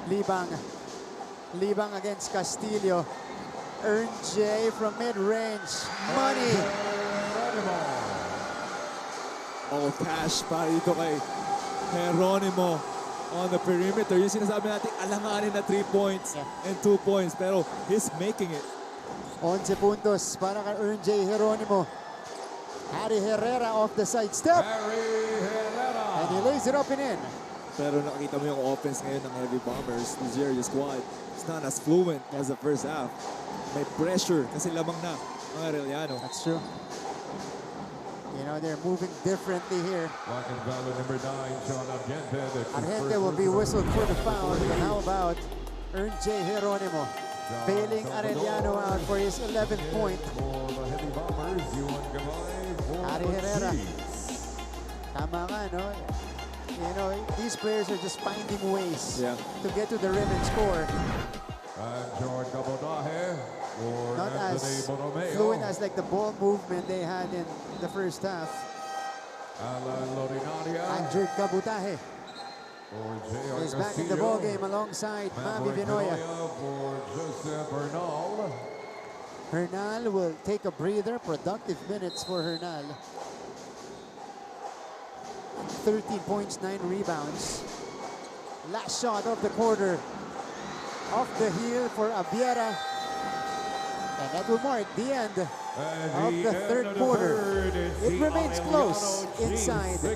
Libang against Castillo. J from mid-range. Money. All cash para dito kay Geronimo on the perimeter. Yung sinasabi natin, alanganin na 3 points and 2 points. Pero he's making it. 11 puntos para kay J. Geronimo. Harry Herrera off the side step. And he lays it up and in. Pero nakita mo yung offense ngayon ng Heavy Bombers, the JRU squad. It's not as fluent as the first half. May pressure kasi lamang na ang Arellano. That's true. You know, they're moving differently here. Number 9, Sean Argente. Argente will be whistled for the foul. And how about J. Geronimo bailing Arellano out for his 11th point. For the Heavy Bombers, Yuan Gabay for Ari the Herrera. Chiefs. Tama nga, no? You know, these players are just finding ways to get to the rim and score. And George Gabodahe for Not Anthony as Borromeo. fluent as like the ball movement they had in the first half. Alan Lorinaria. Andrew Kabutahe. is back in the ball game alongside Mavi Vinoya. For Joseph Bernal. Hernal will take a breather. Productive minutes for Hernal. 13 points, 9 rebounds. Last shot of the quarter. Off the heel for Abiera. And that will mark the end of the third quarter. It remains close inside the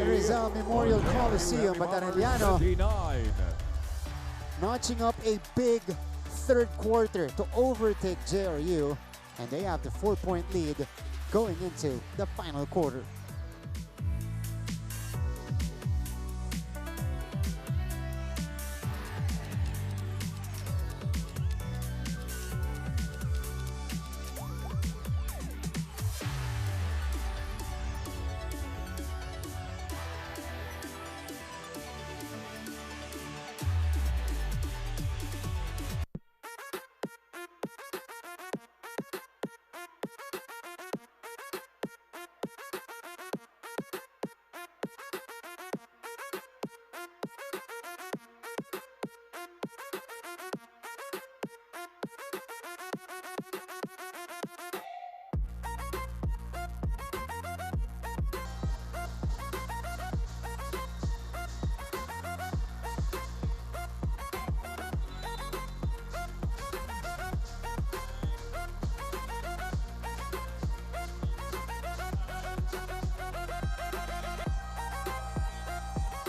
Rizal Memorial Coliseum, but Arellano notching up a big third quarter to overtake JRU, and they have the 4-point lead going into the final quarter.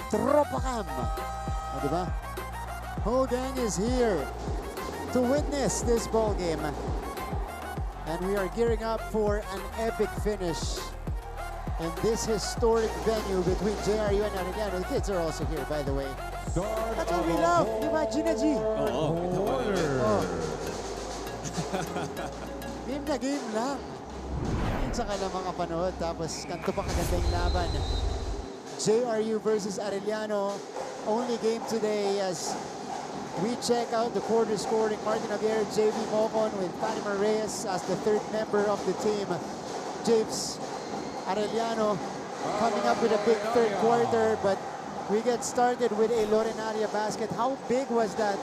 Tropacam. O, diba? Hogan is here to witness this ball game. And we are gearing up for an epic finish in this historic venue between JRU and Arellano. The kids are also here, by the way. That's what we love, diba, Gina G? Oo, Oh. Game na game lang. Minsan ka lang makapanood, tapos kanto pa kagandang laban. JRU versus Arellano, only game today as we check out the quarter scoring. Martin Javier, JV Mocon with Fatima Reyes as the third member of the team. James Arellano coming up with a big third quarter, but we get started with a Lorenaria basket. How big was that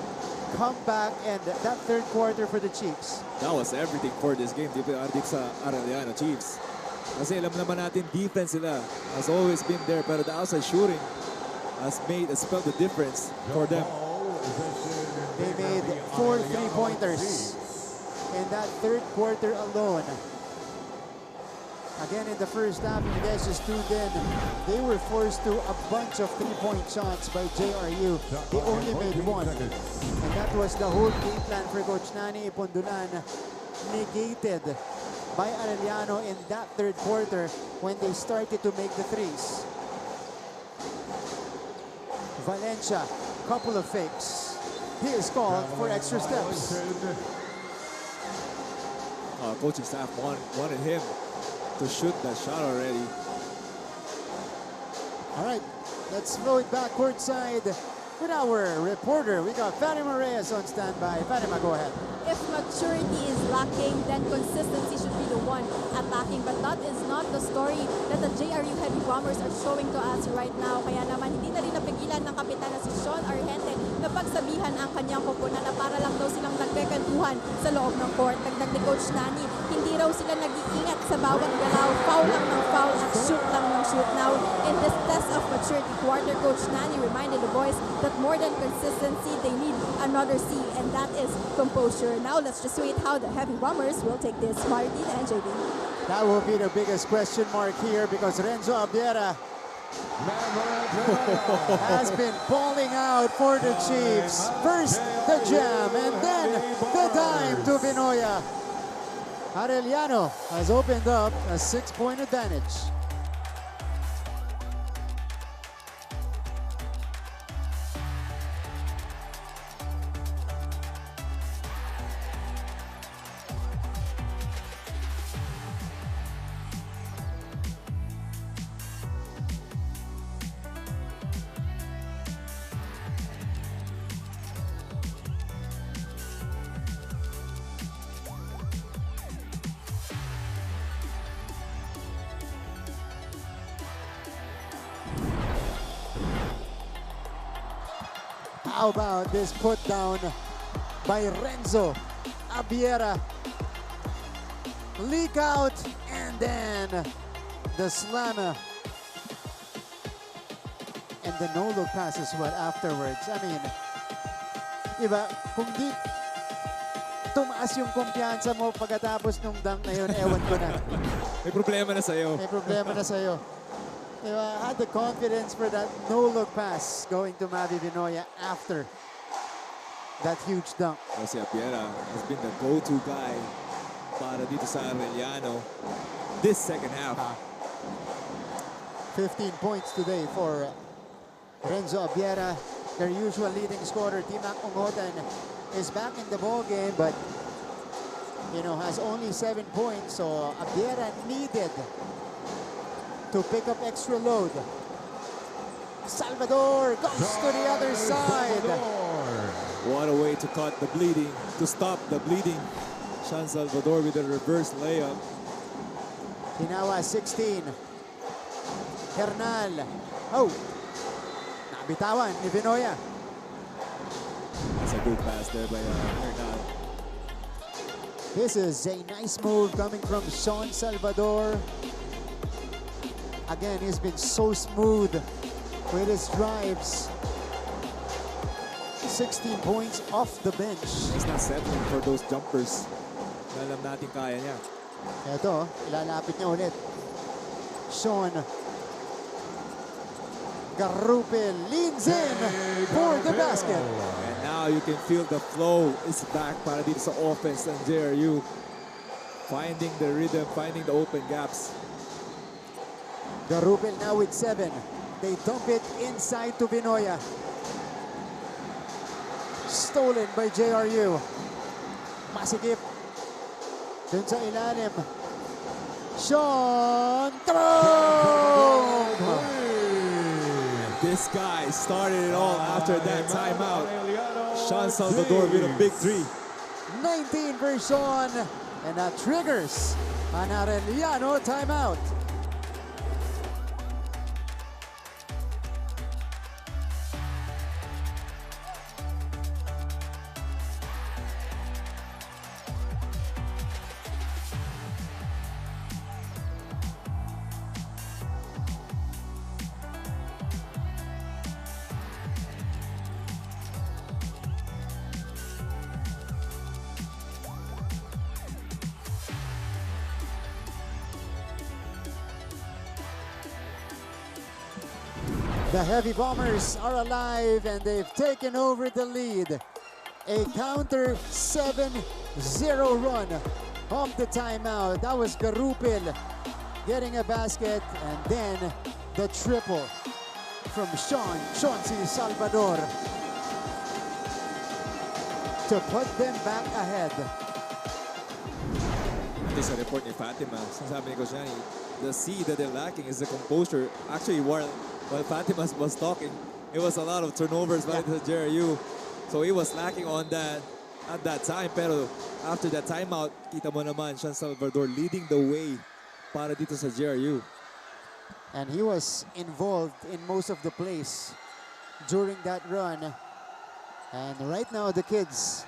comeback and that third quarter for the Chiefs? That was everything for this game, dito sa Arellano Chiefs. Kasi alam naman natin, defense nila has always been there, pero the outside shooting has spelled the difference for them. They made 4 3-pointers in that third quarter alone. Again, in the first half, if you guys just tuned in, they were forced to a bunch of 3-point shots by JRU. They only made one. And that was the whole game plan for Coach Nani Ipondulan, negated by Arellano in that third quarter when they started to make the threes. Valencia, couple of fakes. He is called for extra steps. Coaching staff wanted him to shoot that shot already. All right, let's throw it back courtside with our reporter. We got Fatima Reyes on standby. Fatima, go ahead. If maturity is lacking, then consistency should be the one attacking. But that is not the story that the JRU Heavy Bombers are showing to us right now. Kaya naman hindi na rin napigilan ng kapitan na si Sean Argente na pagsabihan ang kanyang kupunan na para lang daw silang nagkakwentuhan sa loob ng court. Dagdag ni Coach Nani, hindi raw sila nag-iingat sa bawat galaw. Foul lang ng foul at shoot lang ng shoot. Now, in this test of maturity quarter, Coach Nani reminded the boys that more than consistency, they need another C, and that is composure. Now let's just wait how the Heavy Bombers will take this. Martin and JB. That will be the biggest question mark here because Renzo Abiera has been balling out for the Chiefs. First the jam and then the dime to Vinoya. Arellano has opened up a 6-point advantage. How about this put down by Renzo Abiera? Leak out, and then the slammer. And the no-look pass as well afterwards. I mean, diba, kung di tumaas yung kumpiyansa mo pagkatapos nung dunk na yun, ewan ko na. May problema na sa'yo. May problema na sa'yo. Diba, had the confidence for that no-look pass going to Mavi Binoya after that huge dunk. Jose Apiera has been the go-to guy para dito sa Arellano this second half. 15 points today for Renzo Abiera, their usual leading scorer. Timak Ungotan is back in the ball game, but has only 7 points. So Abiera needed to pick up extra load. Salvador goes to the other side. What a way to cut the bleeding, to stop the bleeding. Sean Salvador with a reverse layup. Hinawa 16. Hernal. Oh! Nabitawan ni Binoya. That's a good pass there by Hernal. This is a nice move coming from Sean Salvador. Again, he's been so smooth with his drives. 16 points off the bench. He's not settling for those jumpers. Alam natin kaya niya. Ito, ilalapit niya ulit. Sean Garupel leans in for the basket. And now you can feel the flow is back para dito sa offense ng JRU. Finding the rhythm, finding the open gaps. Garupel now with 7. They dump it inside to Binoya. Stolen by JRU. Masikip. Dun sa ilalim. Sean throw! This guy started it all after that timeout. Sean Salvador with a big 3. 19 for Sean. And that triggers an Arellano timeout. The Heavy Bombers are alive and they've taken over the lead. A counter 7-0 run off the timeout. That was Garupil getting a basket, and then the triple from Chauncey Salvador to put them back ahead. This is a report ni Fatima. Sinasabi ni Coach Johnny, the C that they're lacking is the composure. Actually, while Fatima was talking, it was a lot of turnovers by the JRU. So he was lacking on that at that time. Pero after that timeout, kita mo naman, Sean Salvador leading the way para dito sa JRU. And he was involved in most of the plays during that run. And right now, the kids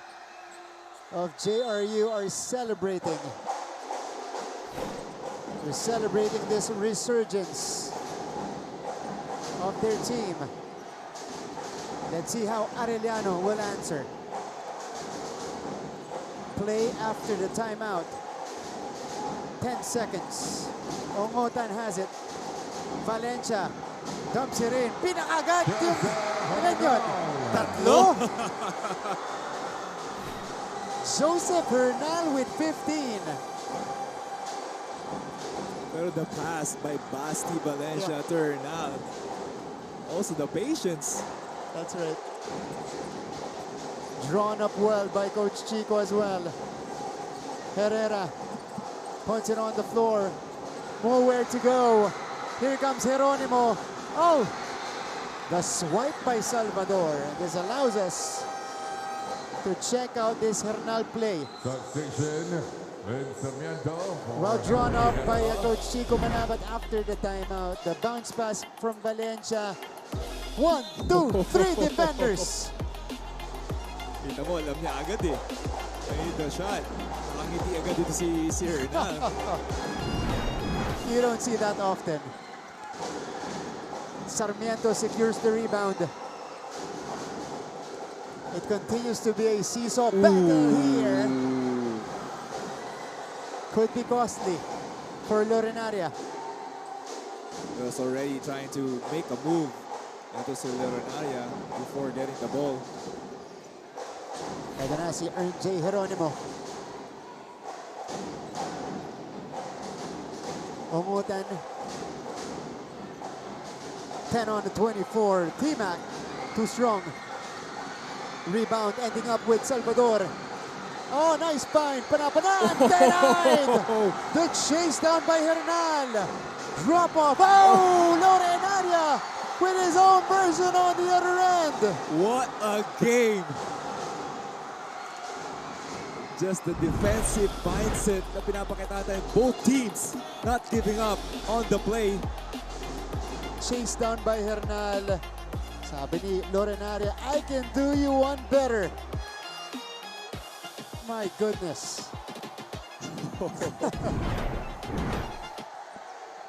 of JRU are celebrating. They're celebrating this resurgence of their team. Let's see how Arellano will answer. Play after the timeout. 10 seconds. Ongotan has it. Valencia dumps it in. Pinakagat yung ilan yun? Tatlo? Joseph Hernal with 15. Pero the pass by Basti Valencia to Hernal. Also the patience. That's right. Drawn up well by Coach Chico as well. Herrera puts it on the floor. Nowhere to go. Here comes Geronimo. Oh! The swipe by Salvador. This allows us to check out this Hernal play. Well drawn up by Coach Chico Manabat after the timeout. The bounce pass from Valencia. 1, 2, 3 defenders Kita mo, alam niya agad eh. Made the shot. Nakangiti agad dito si Arellano. You don't see that often. Sarmiento secures the rebound. It continues to be a seesaw battle here. Could be costly for Lorenaria. He was already trying to make a move into si Lorenaria before getting the ball. Ito na si J. Geronimo. Umutan. 10 on 24. T-Mac, too strong. Rebound ending up with Salvador. Oh, nice find. Panapanan. Denied. The chase down by Hernal. Drop off. Oh, Lorenaria with his own version on the other end. What a game! Just the defensive mindset na pinapakita natin. Both teams not giving up on the play. Chased down by Hernal. Sabi ni Lorenaria, I can do you one better. My goodness.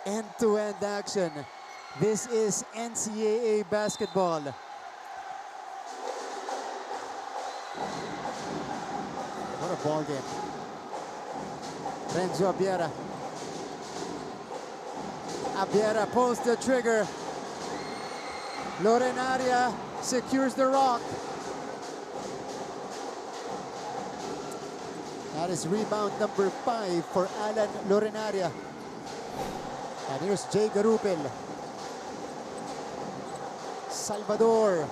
End-to-end action. This is NCAA basketball. What a ball game. Renzo Abiera. Abiera pulls the trigger. Lorenaria secures the rock. That is rebound number 5 for Alan Lorenaria. And here's Jay Garupel. Salvador.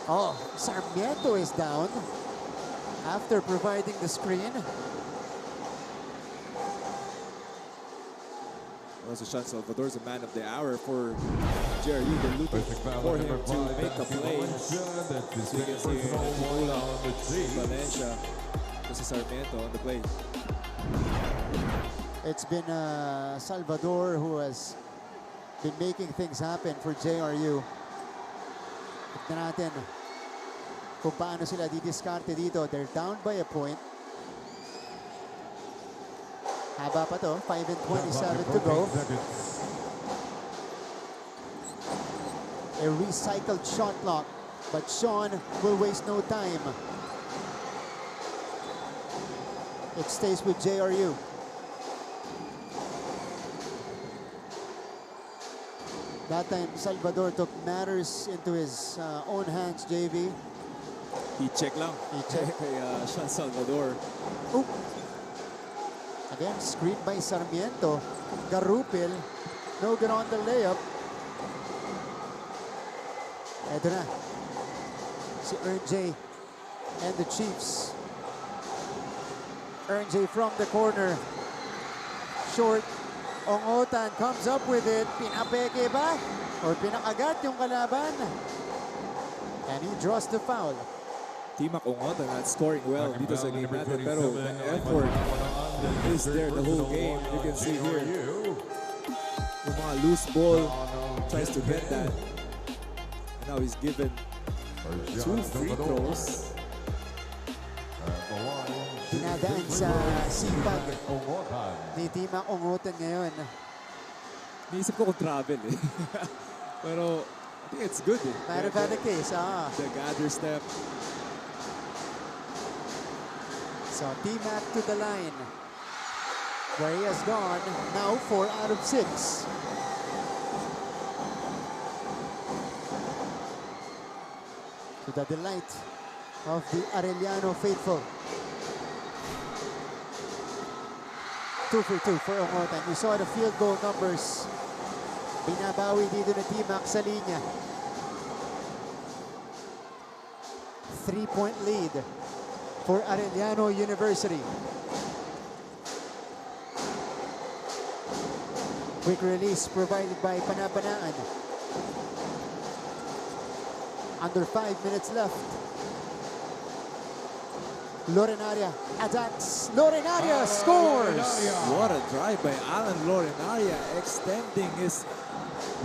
Oh, Sarmiento is down after providing the screen. Also, Sean Salvador is a man of the hour for JRU. They're looking for him to make a play. So you can see Valencia. This is Sarmiento on the play. It's been Salvador who has been making things happen for JRU. Tignan natin kung paano sila didiskarte dito. They're down by a point. Haba pa to, 5 and 27 to go. A recycled shot clock, but Sean will waste no time. It stays with JRU. That time, Salvador took matters into his own hands, JV. He check lang. He check. Kay Sean Salvador. Oop. Again, screened by Sarmiento. Garupil, no good on the layup. Eto na, si J and the Chiefs. J from the corner. Short. Ongotan comes up with it. Pinapeke ba? Or pinakagat yung kalaban? And he draws the foul. T-Mac Ongotan not scoring well dito sa game natin. Pero the effort is there the whole game. You can see here. Yung mga loose ball, tries to get that. And now he's given 2 free throws. Dinadaan sa sipag ni T-Mac Ongotan ngayon. Niisip ko kung travel eh. Pero I think it's good eh. Matter of the case, The gather step. So T-Mac to the line, where he has gone now 4 out of 6. To the delight of the Arellano faithful. 2 for 2 for Ongotan. You saw the field goal numbers. Binabawi dito na T-Mac sa linya. 3-point lead for Arellano University. Quick release provided by Panapanaan. Under 5 minutes left. Lorenaria attacks. Lorenaria scores! What a drive by Alan Lorenaria, extending his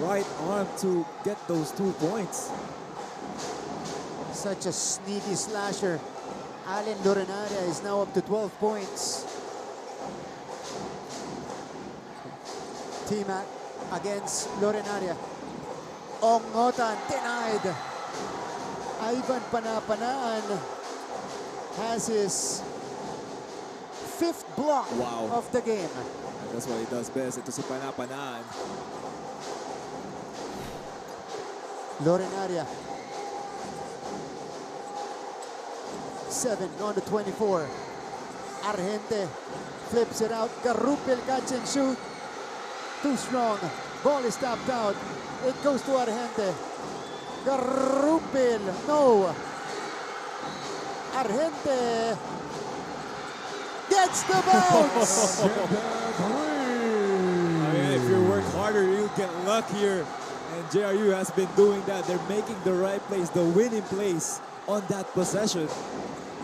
right arm to get those 2 points. Such a sneaky slasher. Allen Lorenaria is now up to 12 points. T-Mac against Lorenaria. Ongotan denied. Ivan Panapanaan has his 5th block of the game. That's what he does best. Ito si Panapanaan. Lorenaria. 7 on the 24. Argente flips it out. Garupil catch and shoot. Too strong. Ball is tapped out. It goes to Argente. Garupil. No. Argente gets the bounce. I mean, if you work harder, you get luckier. And JRU has been doing that. They're making the right plays, the winning plays on that possession.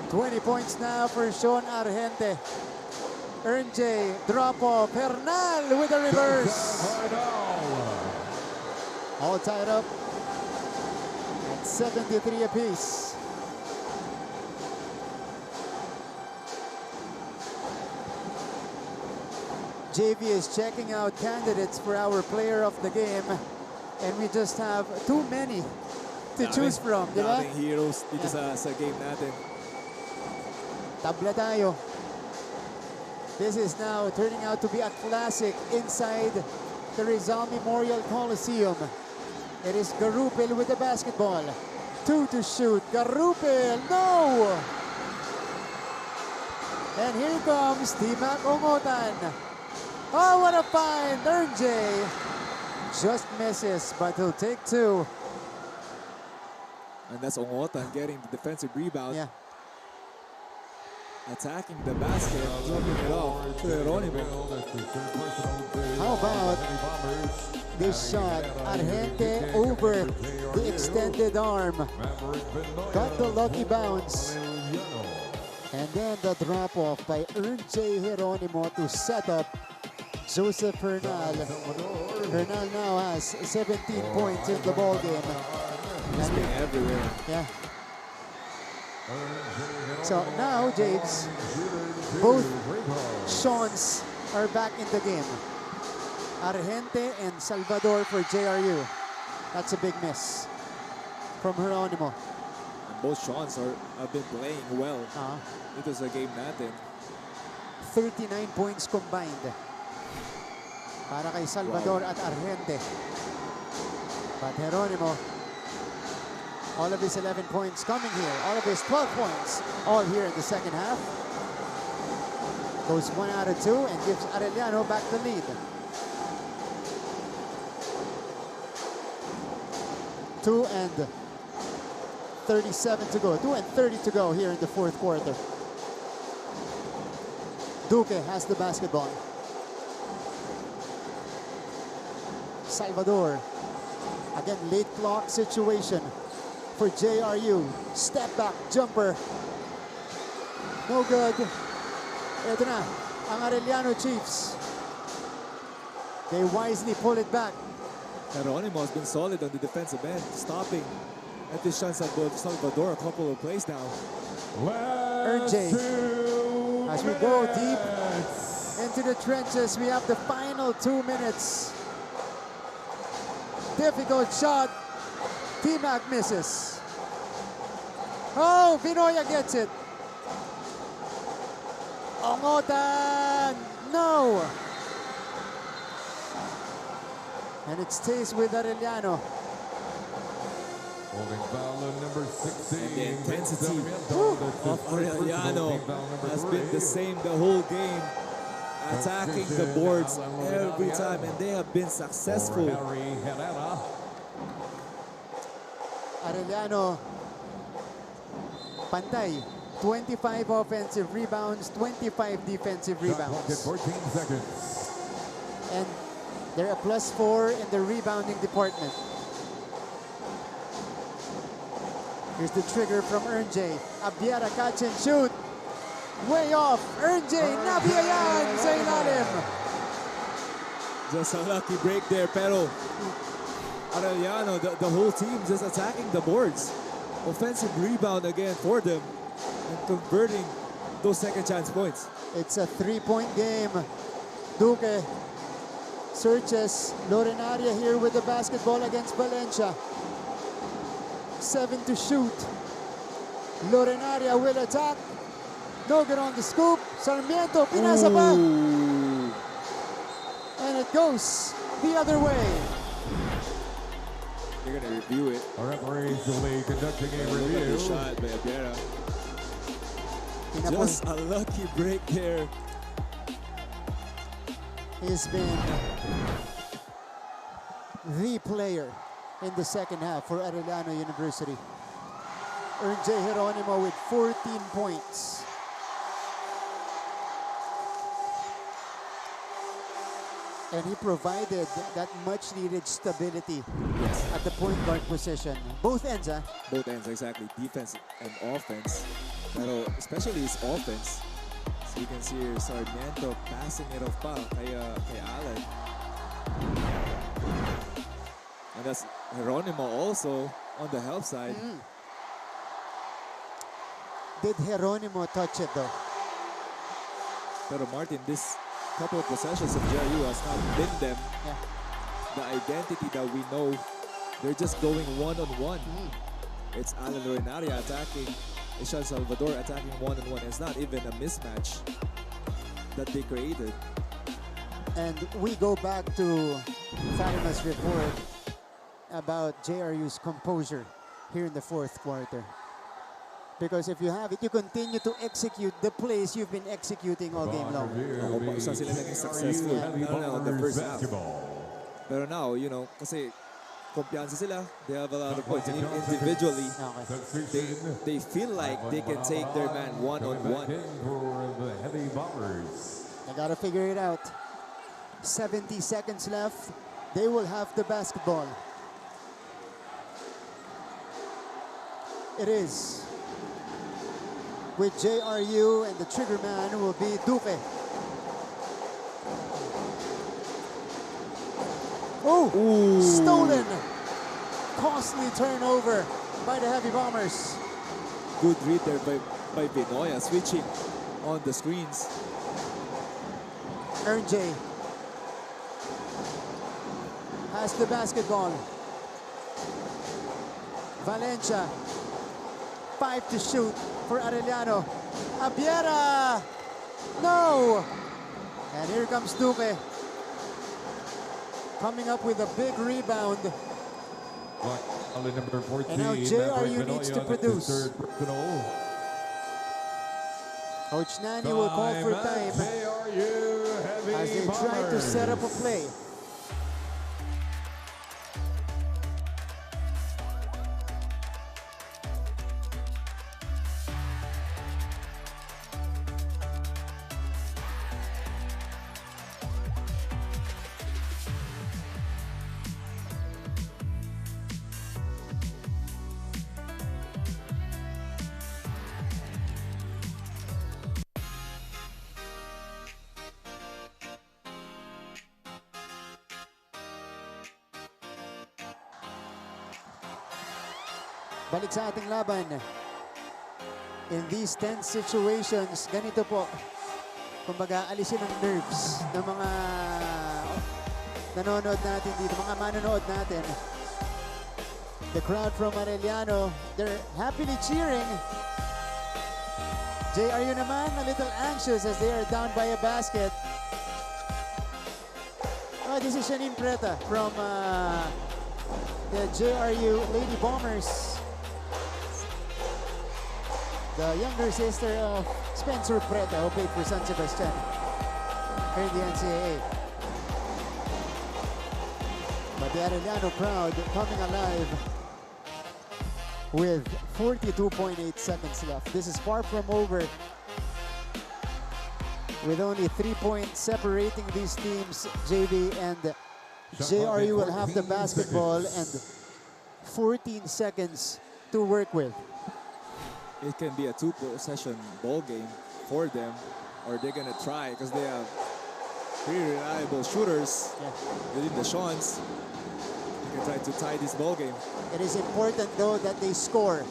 20 points now for Sean Argente. Ern J, drop off. Hernal with a reverse. All tied up at 73 apiece. JV is checking out candidates for our player of the game, and we just have too many to choose from, di ba? Daming heroes dito sa game natin. Tabla tayo. This is now turning out to be a classic inside the Rizal Memorial Coliseum. It is Garupil with the basketball. 2 to shoot. Garupil, no! And here comes T-Mac Ongotan. Oh, what a find! Ern J just misses, but he'll take 2. And that's Ongotan getting the defensive rebound. Yeah. Attacking the basket, dropping it off to Geronimo. How about this shot? Argente over the extended arm. Got the lucky bounce. And then the drop-off by Ern J. Geronimo to set up Joseph Hernal. Hernal now has 17 points in the ball game. He's been everywhere. Yeah. So now, James, both Seans are back in the game. Argente and Salvador for JRU. That's a big miss from Geronimo. And both Seans have been playing well. Ito sa game natin. 39 points combined para kay Salvador at Argente. But Geronimo, all of his 11 points coming here. All of his 12 points, all here in the second half. Goes 1 out of 2 and gives Arellano back the lead. 2 and 37 to go. 2 and 30 to go here in the fourth quarter. Duque has the basketball. Salvador. Again, late clock situation for JRU. Step back jumper. No good. Ito na, ang Arellano Chiefs. They wisely pull it back. Geronimo has been solid on the defensive end, stopping at this chance of Salvador a couple of plays now. Ern J. As we go deep into the trenches, we have the final 2 minutes. Difficult shot. T-Mac misses. Oh, Vinoya gets it. Ongotan, no. And it stays with Arellano. Holding foul on number 16. And the intensity of Arellano has been the same the whole game. Attacking the boards every time, and they have been successful. Arellano, pantay. 25 offensive rebounds, 25 defensive rebounds. 14 seconds. And they're a +4 in the rebounding department. Here's the trigger from Ern J. Abiera catch and shoot. Way off. Ern J. Nabiyayan sa ilalim. Just a lucky break there, pero Arellano, the whole team just attacking the boards. offensive rebound again for them and converting those second chance points. It's a 3-point game. Duque searches. Lorenaria here with the basketball against Valencia. 7 to shoot. Lorenaria will attack. No good on the scoop. Sarmiento, pinasa pa. And it goes the other way. They're gonna review it. Our referees will be conducting a Look at the review. shot by Abiera. Pinapon- Just a lucky break there. He's been the player in the second half for Arellano University. Earned J. Geronimo with 14 points. And he provided that much needed stability at the point guard position. Both ends, ah. Both ends, exactly. Defense and offense. Pero especially his offense. So you can see here, Sarmiento passing it off pa kay Allen. And that's Geronimo also on the help side. Did Geronimo touch it though? Pero Martin, this couple of possessions of JRU has not been them. Yeah. The identity that we know, they're just going one-on-one. It's Alan Lorenaria attacking, Ishan Salvador attacking one-on-one. It's not even a mismatch that they created. And we go back to Fatima's report about JRU's composure here in the fourth quarter. Because if you have it, you continue to execute the plays you've been executing all game long. Oo, pa isa sila naging successful. Lalo na on the first half. Basketball. Pero now, you know, kasi kumpiyansa sila. They have a lot of points. And individually, Okay. they feel like they can take their man one-on-one. For the Heavy Bombers. They gotta figure it out. 70 seconds left. They will have the basketball. It is with JRU, and the trigger man will be Duque. Oh, stolen. Costly turnover by the Heavy Bombers. Good read there by Benoya, switching on the screens. J has the basketball. Valencia, 5 to shoot for Arellano. Abiera, no! And here comes Duque. Coming up with a big rebound. Number 14, And now JRU Benoya needs to on his produce. third personal. Coach Nani will call for time JRU Heavy as they try to set up a Bombers. play. Balik sa ating laban. In these tense situations, ganito po. Kumbaga, alisin ang nerves ng mga nanonood natin dito, mga manonood natin. The crowd from Arellano, they're happily cheering. JRU naman, a little anxious as they are down by a basket. Oh, this is Janine Preta from the JRU Lady Bombers. The younger sister of Spencer Preta, who played for San Sebastian here in the NCAA. But the Arellano crowd coming alive with 42.8 seconds left. This is far from over, with only 3 points separating these teams. JV and JRU will have the basketball and 14 seconds to work with. It can be a two-possession ball game for them, or they're gonna try because they have pretty reliable shooters within the Shawns. They can try to tie this ball game. It is important though that they score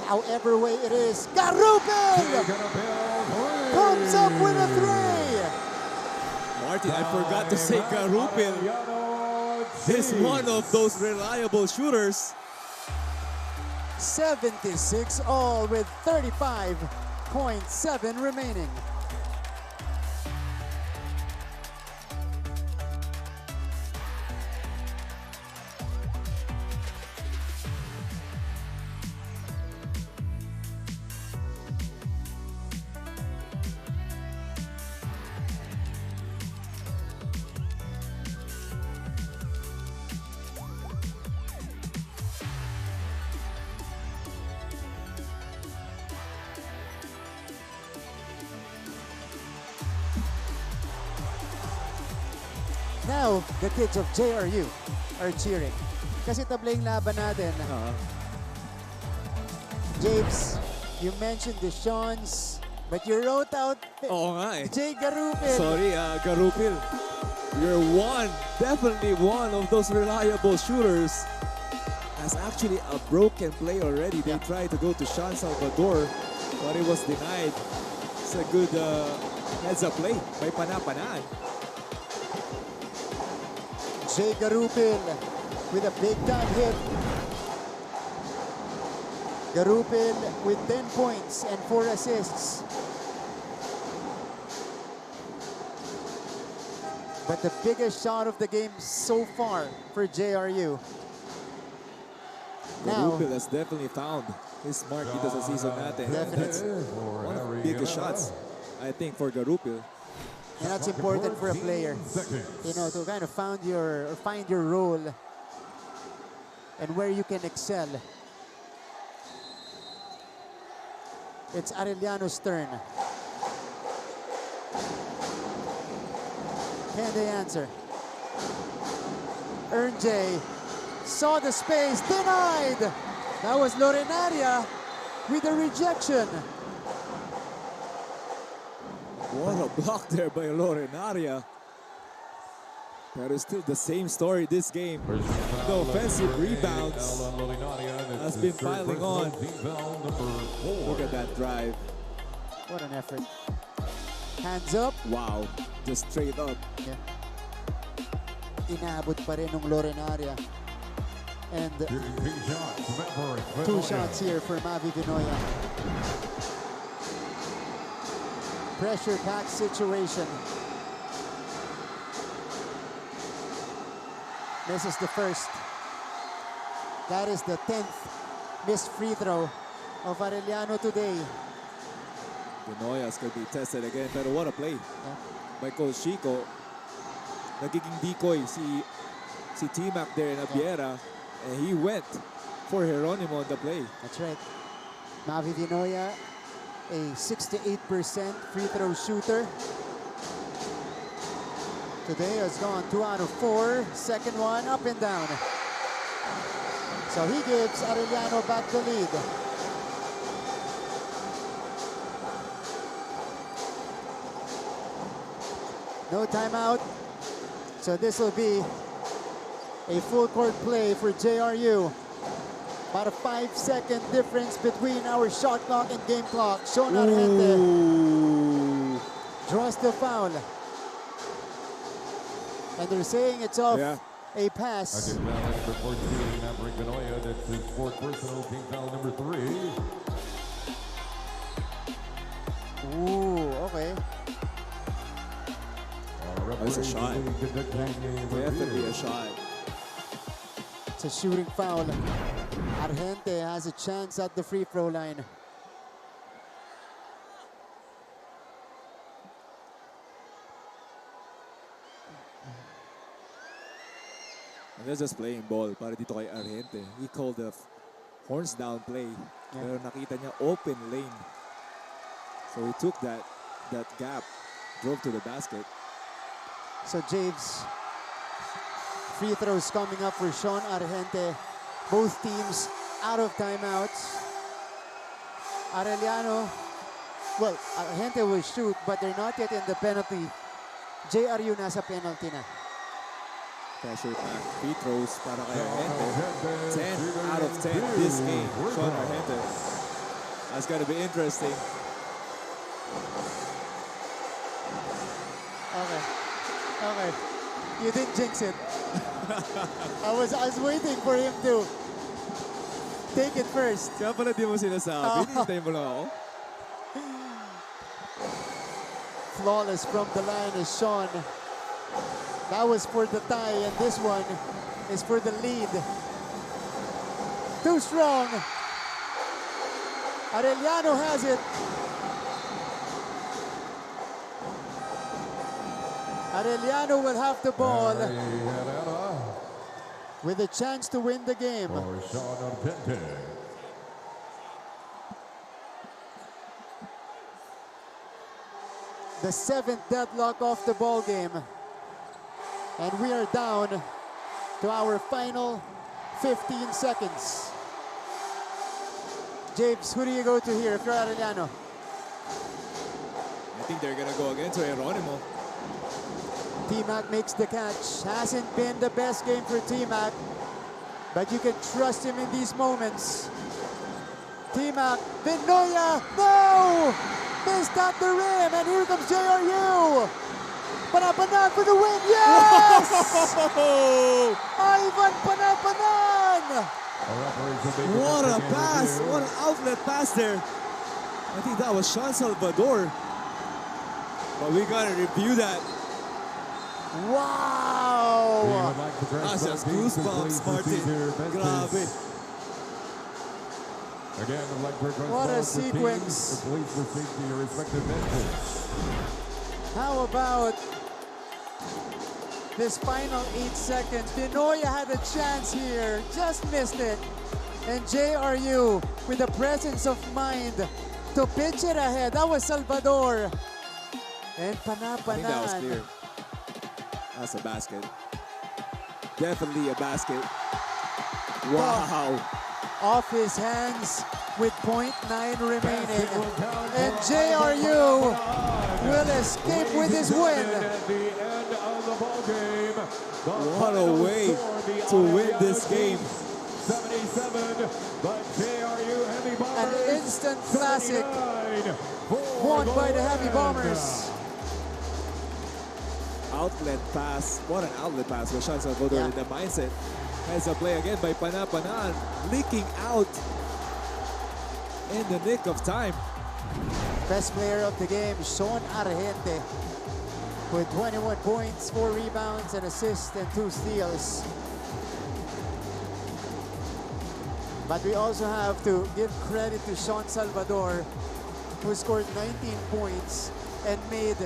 However way it is, Garupin comes up with a 3. Martin, I forgot to say Garupil is one of those reliable shooters. 76 all with 35.7 remaining. Now, the kids of JRU are cheering. Kasi tabling laban natin. James, you mentioned the Seans, but you wrote out Oo nga eh. Jay Garupin. Sorry, Garupil. You're definitely one of those reliable shooters. That's actually a broken play already. They tried to go to Sean Salvador, but it was denied. It's a good heads-up play. May pana-panaan. Jay Garupin with a big-time hit. Garupin with 10 points and 4 assists. But the biggest shot of the game so far for JRU. Now, Garupil has definitely found his mark dito sa season natin. Definitely. One of the biggest shots, I think, for Garupil. and that's important for a player, you know, to kind of find your role and where you can excel. It's Arellano's turn. Can they answer? J saw the space, denied. That was Lorenaria with a rejection. What a block there by Lorenaria. But it's still the same story this game. The offensive rebounds has been piling on. Look at that drive. What an effort. Hands up. Wow, just straight up. Yeah. Inabot pa rin ng Lorenaria. And 2 shots here for Mavi Vinoya. Pressure-packed situation. Misses the first. That is the 10th missed free throw of Arellano today. Vinoya's gonna be tested again, pero what a play by Coach Chico. Nagiging decoy si T-Mac there in Abiera, and he went for Geronimo on the play. That's right. Mavi Vinoya, a 68% free throw shooter. Today has gone 2 out of 4. Second one up and down. So he gives Arellano back the lead. No timeout. So this will be a full court play for JRU. About a 5-second difference between our shot clock and game clock. Sean Argente draws the foul. And they're saying it's off a pass. Again, foul number 14, Maverick Vinoya. That's his 4th personal, team foul number 3. Ooh, okay. That's a shot. Definitely a shot. It's a shooting foul. Argente has a chance at the free throw line. And they're just playing ball para dito kay Argente. He called the horns down play. Pero nakita niya open lane. So he took that gap, drove to the basket. So James, free throws coming up for Sean Argente. Both teams out of timeouts. Arellano, well, Argente will shoot, but they're not yet in the penalty. JRU nasa penalty na. Pressure pack free throws para kay Argente. 10 out of 10 this game. Sean Argente. That's gonna be interesting. Okay. Okay. You didn't jinx it. I was waiting for him to take it first. Kaya pala di mo sinasabi. Hinihintay mo lang ako. Flawless from the line is Sean. That was for the tie, and this one is for the lead. Too strong. Arellano has it. Arellano will have the ball with a chance to win the game. For Sean Arpente. The 7th deadlock of the ball game. And we are down to our final 15 seconds. James, who do you go to here if you're Arellano? I think they're gonna go again to Geronimo. T-Mac makes the catch. Hasn't been the best game for T-Mac, but you can trust him in these moments. T-Mac, Vinoya, no! Missed at the rim, and here comes JRU. Panapanan for the win, yes! Ivan Panapanan! What a pass! What an outlet pass there. I think that was Sean Salvador. But we gotta review that. Wow! That's just goosebumps, Martin. Grabe. Again, I'd like to request What a all of the sequence. teams to please proceed to your respective benches. How about this final 8 seconds? Vinoya had a chance here, just missed it. And JRU with the presence of mind to pitch it ahead. That was Salvador. And I think that was clear. Panapanan. That's a basket. Definitely a basket. Wow. Off his hands with 0.9 remaining. And JRU will escape with his win. At the end of the ball game, What a way to win this game. 77, but JRU Heavy An Bombers instant classic 79 won for by the the Heavy win. Bombers. Outlet pass. What an outlet pass by Sean Salvador in the mindset. Has a play again by Panapanan. Leaking out in the nick of time. Best player of the game, Sean Argente, with 21 points, 4 rebounds, an assist, and 2 steals. But we also have to give credit to Sean Salvador, who scored 19 points and made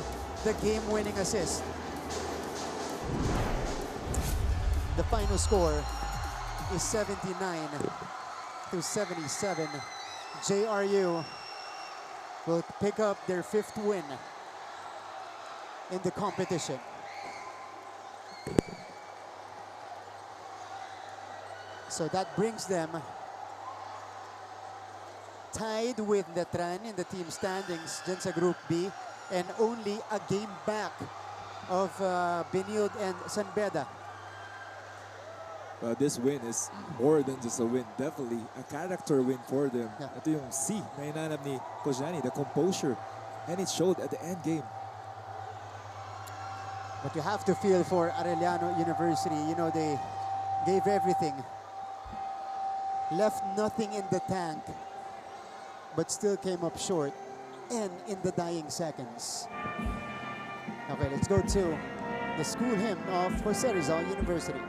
the game-winning assist. The final score is 79 to 77. JRU will pick up their 5th win in the competition. So that brings them tied with Letran in the team standings dyan sa Group B, and only a game back of Benilde and San Beda. This win is more than just a win. Definitely a character win for them. Yeah. Ito yung C na hinanap ni Coach Danny, the composure. And it showed at the end game. But you have to feel for Arellano University. You know, they gave everything. Left nothing in the tank, but still came up short and in the dying seconds. Okay, let's go to the school hymn of Jose Rizal University.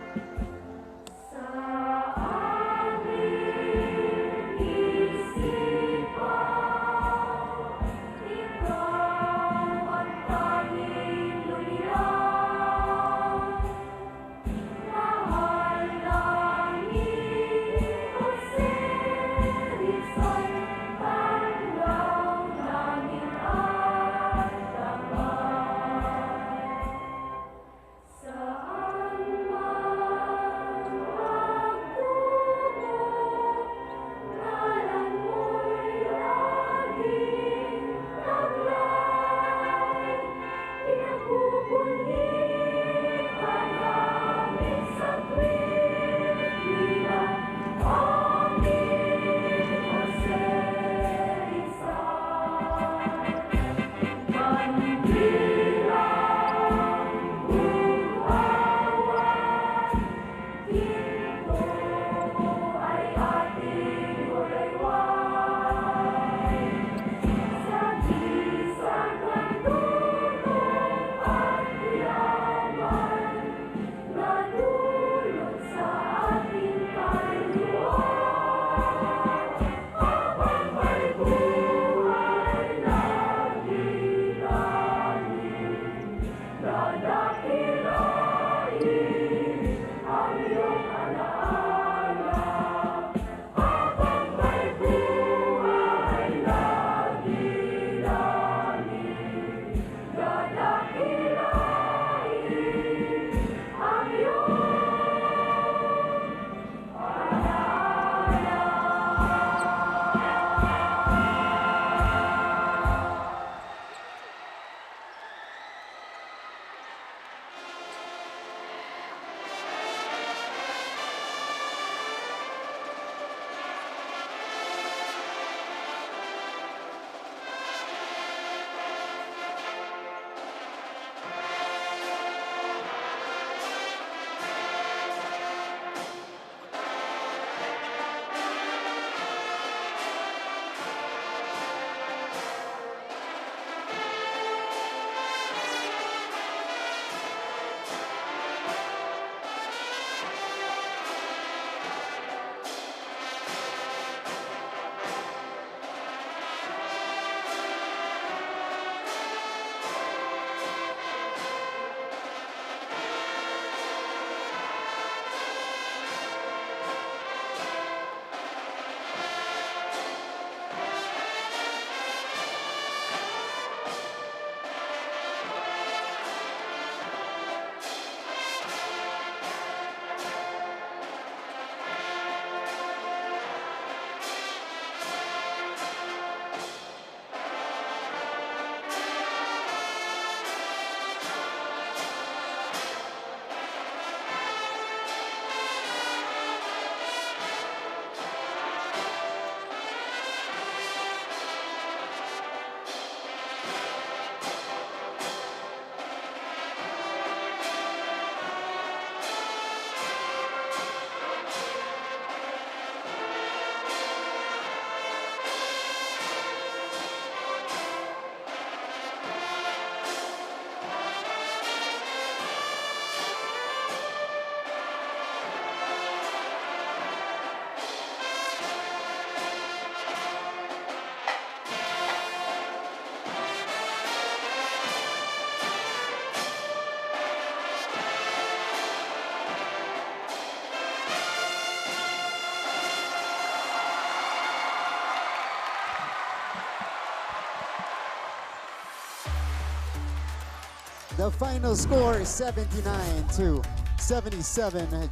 The final score is 79-77.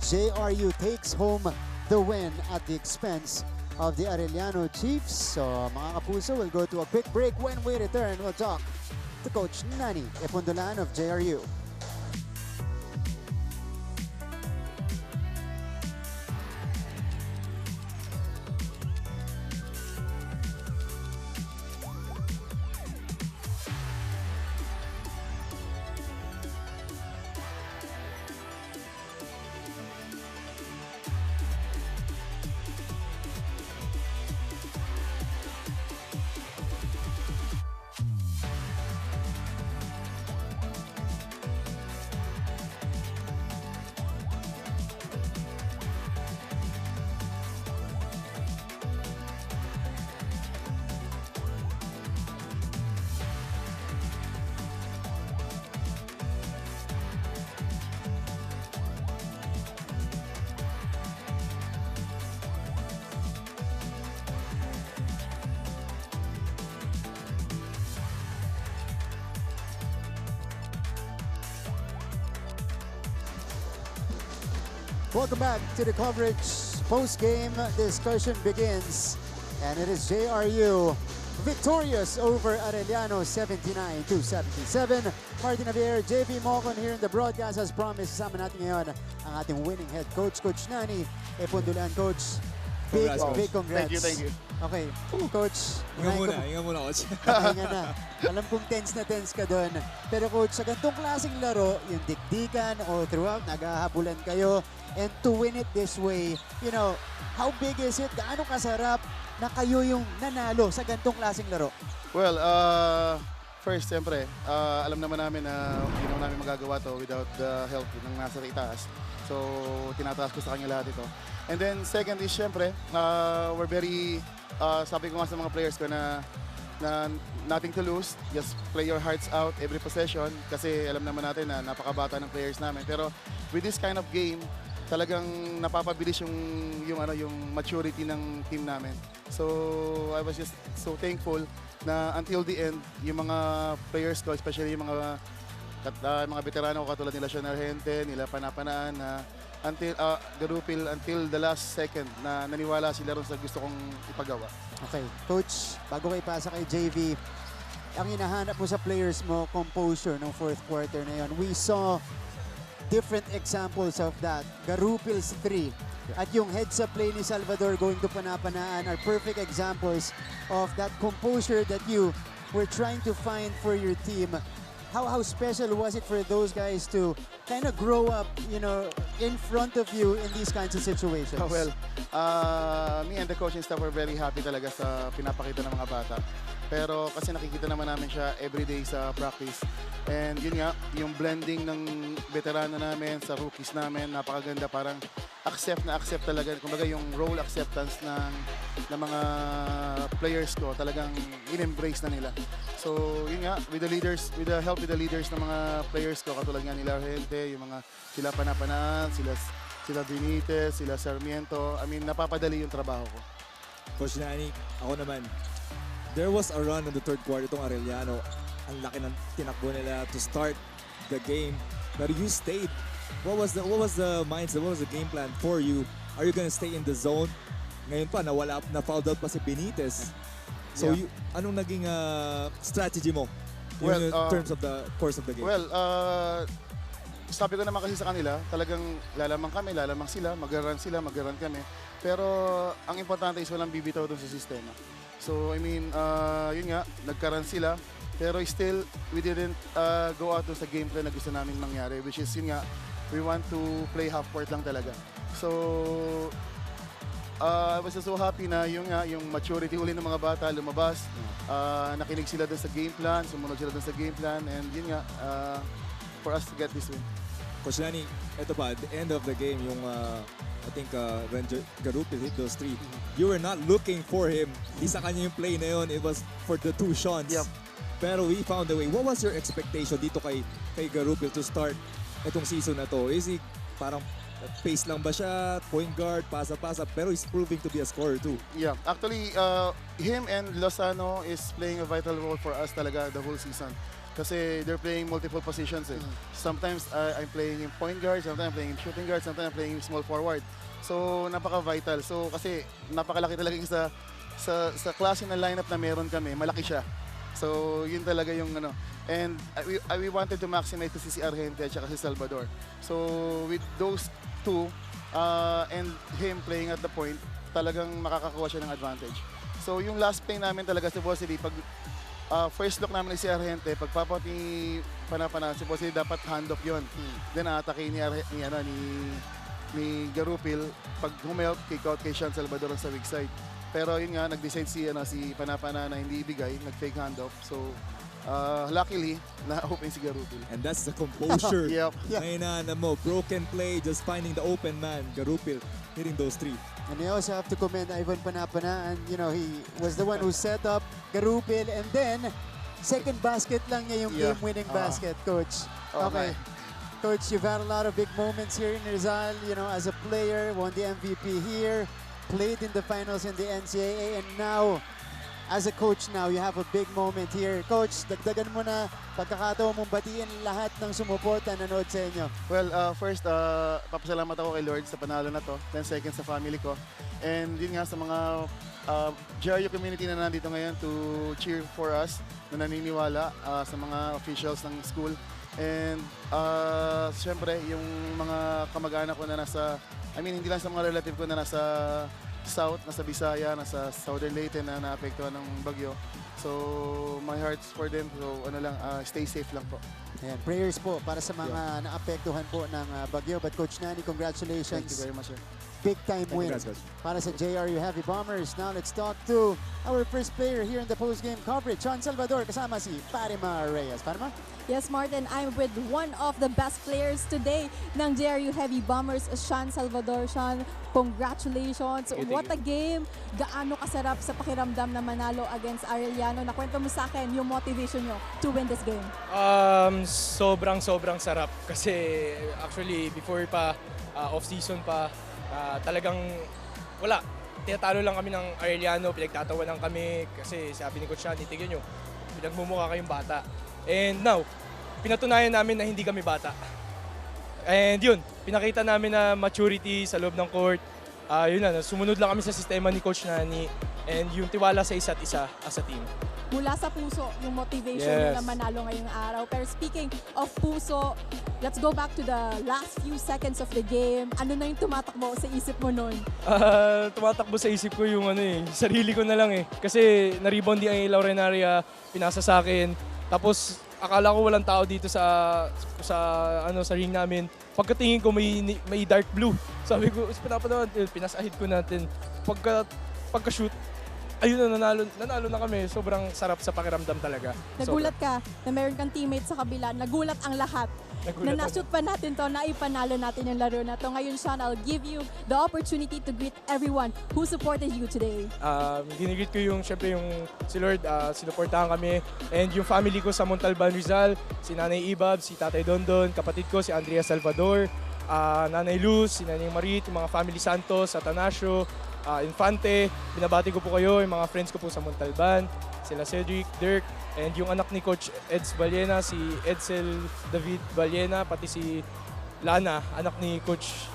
JRU takes home the win at the expense of the Arellano Chiefs. So mga kapuso, we'll go to a quick break. When we return, we'll talk to Coach Nani Epundulan of JRU. Welcome back to the coverage. Post-game discussion begins, and it is JRU victorious over Arellano 79-77. Martin Javier, JP Mocon here in the broadcast. As promised, kasama natin ngayon ang ating winning head coach, Coach Nani Epundulan. Coach, big congrats. Thank you. Okay, Coach. Hinga muna, Coach. Hinga na. Alam kong tense na tense ka doon. Pero Coach, sa ganitong klaseng laro, yung dikdikan all throughout, naghahabulan kayo. And to win it this way, you know, how big is it? Gaano kasarap na kayo yung nanalo sa ganitong klaseng laro? Well, first, siyempre, alam naman namin na hindi naman namin magagawa to without the help ng nasa itaas. So, tinataas ko sa kanya lahat ito. And then, second is, siyempre, we're very, sabi ko nga sa mga players ko na nothing to lose. Just play your hearts out every possession kasi alam naman natin na napakabata ng players namin. Pero with this kind of game, talagang napapabilis yung maturity ng team namin. So I was just so thankful na until the end, yung mga players ko, especially yung mga veterano ko katulad nila Sean Argente, nila Panapanaan, na until Garupil, until the last second na naniwala sila ron sa gusto kong ipagawa. Okay, Coach, bago kayo ipasa kay JV, ang hinahanap mo sa players mo, composure ng fourth quarter na yun. We saw different examples of that. Garupil's 3 at yung heads-up play ni Salvador going to Panapanaan are perfect examples of that composure that you were trying to find for your team. How special was it for those guys to kind of grow up, you know, in front of you in these kinds of situations? Well, me and the coaching staff were very happy talaga sa pinapakita ng mga bata. Pero kasi nakikita naman namin siya everyday sa practice. And yun nga, yung blending ng veterano namin sa rookies namin, napakaganda. Parang accept talaga. Kumbaga yung role acceptance ng mga players ko, talagang in-embrace na nila. So yun nga, with the help with the leaders ng mga players ko, katulad nga nila Argente, yung mga sila Panapanaan, sila Benitez, sila Sarmiento. I mean, napapadali yung trabaho ko. Coach Nani, ako naman, there was a run in the third quarter itong Arellano. Ang laki ng tinakbo nila to start the game. But you stayed. What was the mindset? What was the game plan for you? Are you gonna stay in the zone? Ngayon pa, na-fouled out pa si Benitez. So, Yeah. Anong naging strategy mo in terms of the course of the game? Well, sabi ko naman kasi sa kanila, talagang lalamang sila, mag-run kami. Pero ang importante is walang bibitaw doon sa sistema. So, I mean, yun nga, nagkaran sila. Pero still, we didn't go out sa game plan na gusto namin mangyari. Which is, yun nga, we want to play half court lang talaga. So, I was so happy na yung maturity uli ng mga bata lumabas. Nakinig sila doon sa game plan, sumunod sila doon sa game plan. And yun nga, for us to get this win. Coach Nani, ito pa, at the end of the game, yung I think Garupil hit those 3. You were not looking for him. Isa kanya yung play na yun. It was for the 2 shots. Yep. Pero we found a way. What was your expectation dito kay Garupil to start itong season na to? Is he parang pace lang ba siya? Point guard, pasa-pasa, pero he's proving to be a scorer too. Yeah, actually, him and Lozano is playing a vital role for us talaga the whole season. Kasi they're playing multiple positions eh. Sometimes I'm playing in point guard, sometimes I'm playing in shooting guard, sometimes I'm playing in small forward. So napaka-vital. So kasi napakalaki talaga yung sa klase na lineup na meron kami, malaki siya. So yun talaga yung ano. And we wanted to maximize si Argente at si Salvador. So with those two and him playing at the point, talagang makakakuha siya ng advantage. So yung last play namin talaga supposedly pag first look namin si Argente, pagpapat ni Panapana, supposedly dapat handoff yon. Then atake ni Garupil, pag humelp, kick out kay Sean Salvador sa weak side. Pero yun nga, nag-decide si Panapana na hindi ibigay, nag-fake handoff. So luckily, na-open si Garupil. And that's the composure. Yep. Ngayon na mo, broken play, just finding the open man. Garupil hitting those three. And I also have to commend Ivan Panapana, and you know, he was the one who set up Garupil, and then second basket lang niya yung game-winning basket, Coach. Okay. Coach, you've had a lot of big moments here in Rizal, you know, as a player, won the MVP here, played in the finals in the NCAA, and now, as a coach now, you have a big moment here. Coach, dagdagan mo na pagkakataon mong batiin lahat ng sumuporta nanood sa inyo. Well, first, papasalamat ako kay Lord sa panalo na to. Then second, sa family ko. And yun nga sa mga GRU community na nandito ngayon to cheer for us, na naniniwala sa mga officials ng school. And syempre, yung mga kamag-anak ko na nasa, hindi lang sa mga relative ko na nasa South, nasa Bisaya, nasa Southern Leyte na naapektuhan ng bagyo. So, my heart's for them. So, stay safe lang po. Ayan, prayers po para sa mga naapektuhan po ng bagyo. But Coach Nani, congratulations. Thank you very much, sir. Big time win Congrats, Coach. para sa JRU Heavy Bombers. Now let's talk to our first player here in the post-game coverage, Sean Salvador, kasama si Parima Reyes. Parima? Yes, Martin, I'm with one of the best players today ng JRU Heavy Bombers, Sean Salvador. Sean, congratulations. What a game. Gaano kasarap sa pakiramdam na manalo against Arellano. Nakwento mo sa akin yung motivation nyo to win this game. Sobrang sarap. Kasi actually, before pa, off-season pa, talagang wala. Tinatalo lang kami ng Arellano, pinagtatawa lang kami kasi sabi ni Coach Shani, tignan nyo, pinagmumukha kayong bata. And now, pinatunayan namin na hindi kami bata. And yun, pinakita namin na maturity sa loob ng court. Yun na, sumunod lang kami sa sistema ni Coach Nani and yung tiwala sa isa't isa as a team. Mula sa puso yung motivation nyo na manalo ngayong araw. Pero speaking of puso, let's go back to the last few seconds of the game. Ano na yung tumatakbo sa isip mo nun? Tumatakbo sa isip ko yung sarili ko na lang eh. Kasi na-rebound di ay Laurenaria, pinasa sa akin. Tapos akala ko walang tao dito sa ring namin. Pagkatingin ko may dark blue. Sabi ko, pinasahid ko natin. Pagka-shoot, ayun na, nanalo na kami. Sobrang sarap sa pakiramdam talaga. Nagulat ka na meron kang teammate sa kabila. Nagulat ang lahat. Na na-shoot pa natin to, naipanalo natin yung laro na to. Ngayon, Sean, I'll give you the opportunity to greet everyone who supported you today. Ginigreet ko syempre si Lord, sinuportahan kami. And yung family ko sa Montalban, Rizal, si Nanay Ibab, si Tatay Dondon, kapatid ko si Andrea Salvador, Nanay Luz, si Nanay Marit, yung mga family Santos, Atanasio, Infante. Binabati ko po kayo, yung mga friends ko po sa Montalban, sila Cedric, Dirk, and yung anak ni Coach Eds Baliena, si Edsel David Baliena, pati si Lana, anak ni Coach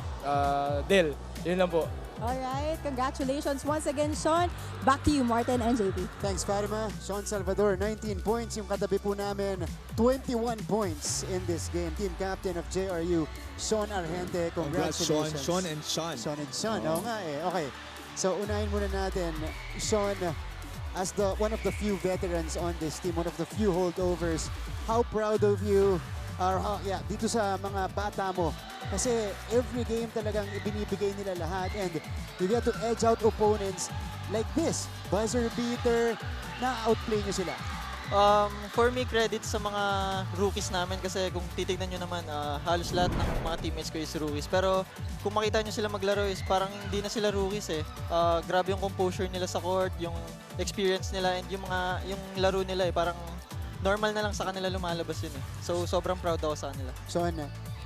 Del. Yun lang po. Alright, congratulations once again, Sean. Back to you, Martin and JP. Thanks, Parima. Sean Salvador, 19 points. Yung katabi po namin, 21 points in this game. Team captain of JRU, Sean Argente. Congratulations. Sean and Sean. Sean and Sean. Oo nga eh. Okay. So, unahin muna natin, Sean, as one of the few veterans on this team, one of the few holdovers, how proud of you dito sa mga bata mo? Kasi every game talagang ibinibigay nila lahat and you get to edge out opponents like this. Buzzer beater, na-outplay nyo sila. For me, credit sa mga rookies namin kasi kung titignan nyo naman, halos lahat ng mga teammates ko is rookies. Pero kung makita nyo sila maglaro is parang hindi na sila rookies eh. Grabe yung composure nila sa court, yung experience nila and yung laro nila eh. Parang normal na lang sa kanila lumalabas yun eh. So sobrang proud ako sa kanila. Sean,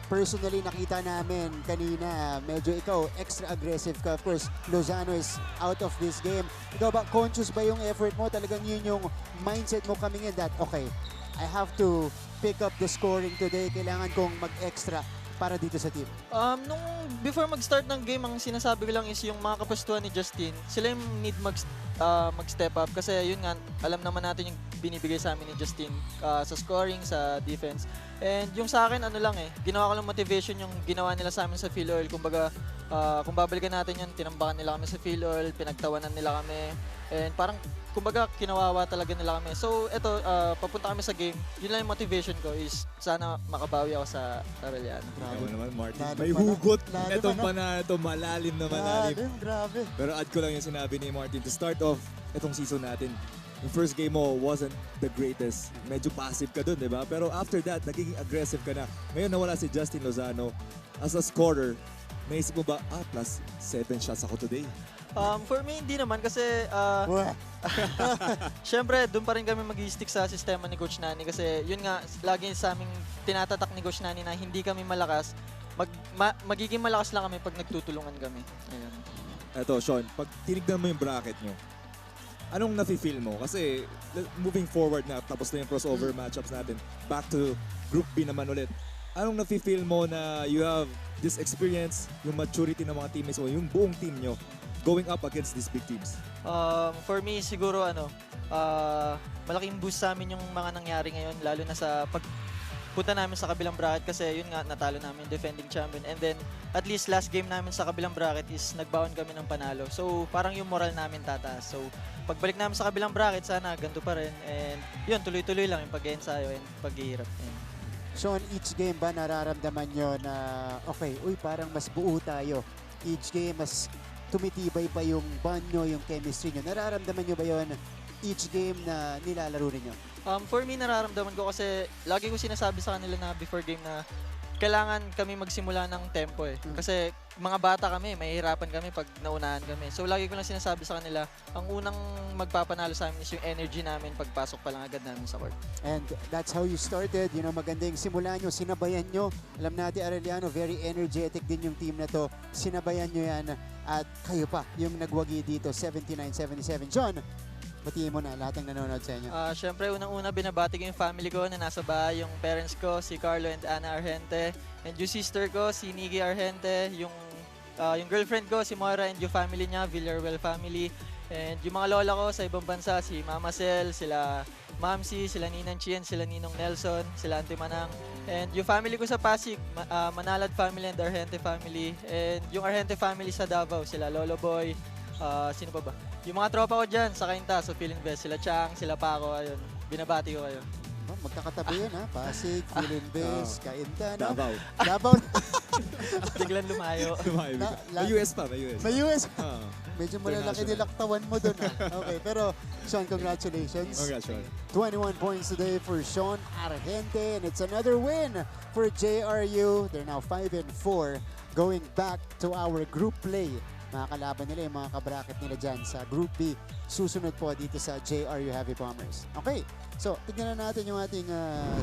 personally nakita namin kanina, medyo ikaw extra aggressive ka. Of course, Lozano is out of this game. Ikaw ba, conscious ba yung effort mo? Talagang yun yung mindset mo coming in that, okay, I have to pick up the scoring today. Kailangan kong mag-extra para dito sa team? Nung before mag-start ng game, ang sinasabi ko lang is yung mga kapustuhan ni Justin, sila yung need mag-step up kasi yun nga, alam naman natin yung binibigay sa amin ni Justin sa scoring, sa defense. And yung sa akin, ano lang ginawa ko lang motivation yung ginawa nila sa amin sa field oil. Kumbaga, kung babalikan natin yun, tinambakan nila kami sa field oil, pinagtawanan nila kami. And parang, kumbaga, kinawawa talaga nila kami. So, eto, papunta kami sa game. Yun lang yung motivation ko is sana makabawi ako sa Arellano. Ikaw naman, Martin. Lalo May pa na- hugot. lalo Itong pa na- panalo, malalim na malalim. Grabe. Pero add ko lang yung sinabi ni Martin, to start off itong season natin, yung first game mo wasn't the greatest. Medyo passive ka dun, di ba? Pero after that, nagiging aggressive ka na. Ngayon nawala si Justin Lozano. As a scorer, naisip mo ba, plus 7 shots ako today. For me, hindi naman kasi Wah. syempre, doon pa rin kami mag-stick sa sistema ni Coach Nani kasi yun nga, lagi sa aming tinatatak ni Coach Nani na hindi kami malakas. Magiging malakas lang kami pag nagtutulungan kami. Ayun. Eto, Sean, pag tinignan mo yung bracket nyo, anong nafe-feel mo? Kasi moving forward na, tapos na yung crossover matchups natin, back to Group B naman ulit. Anong nafe-feel mo na you have this experience, yung maturity ng mga teammates mo, yung buong team nyo, going up against these big teams? For me, siguro malaking boost sa amin yung mga nangyari ngayon, lalo na sa pagpunta namin sa kabilang bracket kasi yun nga, natalo namin defending champion. And then, at least last game namin sa kabilang bracket is nagbaon kami ng panalo. So, parang yung moral namin tataas. So, pagbalik namin sa kabilang bracket, sana ganito pa rin. And yun, tuloy-tuloy lang yung pag-ensayo and paghihirap. Sean, each game ba nararamdaman nyo na, okay, parang mas buo tayo. Each game, mas tumitibay pa yung bond nyo, yung chemistry nyo. Nararamdaman nyo ba yon each game na nilalaro ninyo? For me, nararamdaman ko kasi lagi ko sinasabi sa kanila na before game na kailangan kami magsimula ng tempo Kasi mga bata kami, mahihirapan kami pag naunahan kami. So lagi ko lang sinasabi sa kanila, ang unang magpapanalo sa amin is yung energy namin pagpasok pa lang agad namin sa court. And that's how you started. Maganda yung simula nyo, sinabayan nyo. Alam natin, Arellano, very energetic din yung team na to. Sinabayan nyo yan at kayo pa yung nagwagi dito, 79-77. John, batiin mo na lahat ng nanonood sa inyo. Siyempre, unang-una binabati ko yung family ko na nasa bahay, yung parents ko, si Carlo and Ana Argente, and yung sister ko, si Niggy Argente, yung girlfriend ko, si Moira, and yung family niya, Villarreal family, and yung mga lola ko sa ibang bansa, si Mama Sel, sila Mamsi, sila Ninang Chien, sila Ninong Nelson, sila Auntie Manang, and yung family ko sa Pasig, Manalad family and Argente family, and yung Argente family sa Davao, sila Lolo Boy, sino pa ba? Yung mga tropa ko dyan sa Kainta, so feeling best, sila Chang, sila Paco, ayun, binabati ko kayo. Magkakatabi yan Pasig, Philinbes, Cainta, no? Davao. Biglang lumayo. May US pa, may US. May US. Ah, Medyo malalaki nilaktawan mo dun Okay, pero Sean, congratulations. congrats, Sean. 21 points today for Sean Argente, and it's another win for JRU. They're now 5-4, going back to our group play. Mga kalaban nila, yung mga kabracket nila dyan sa Group B. Susunod po dito sa JRU Heavy Bombers. Okay, so tignan na natin yung ating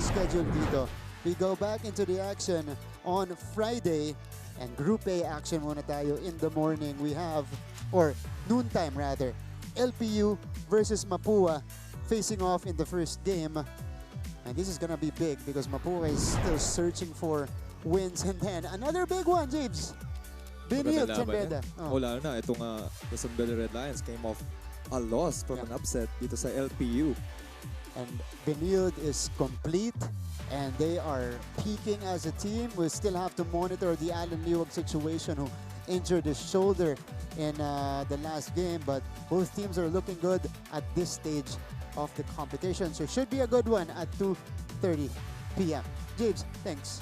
schedule dito. We go back into the action on Friday, and Group A action muna tayo in the morning. We have, or noontime rather, LPU versus Mapua facing off in the first game. And this is gonna be big because Mapua is still searching for wins. And then another big one, James. Benil Chandeda. Lalo na, itong the San Beda Red Lions came off a loss from an upset dito sa LPU. And Benil is complete, and they are peaking as a team. We still have to monitor the Alan Liwag situation, who injured his shoulder in the last game, but both teams are looking good at this stage of the competition. So it should be a good one at 2:30 p.m. James, thanks.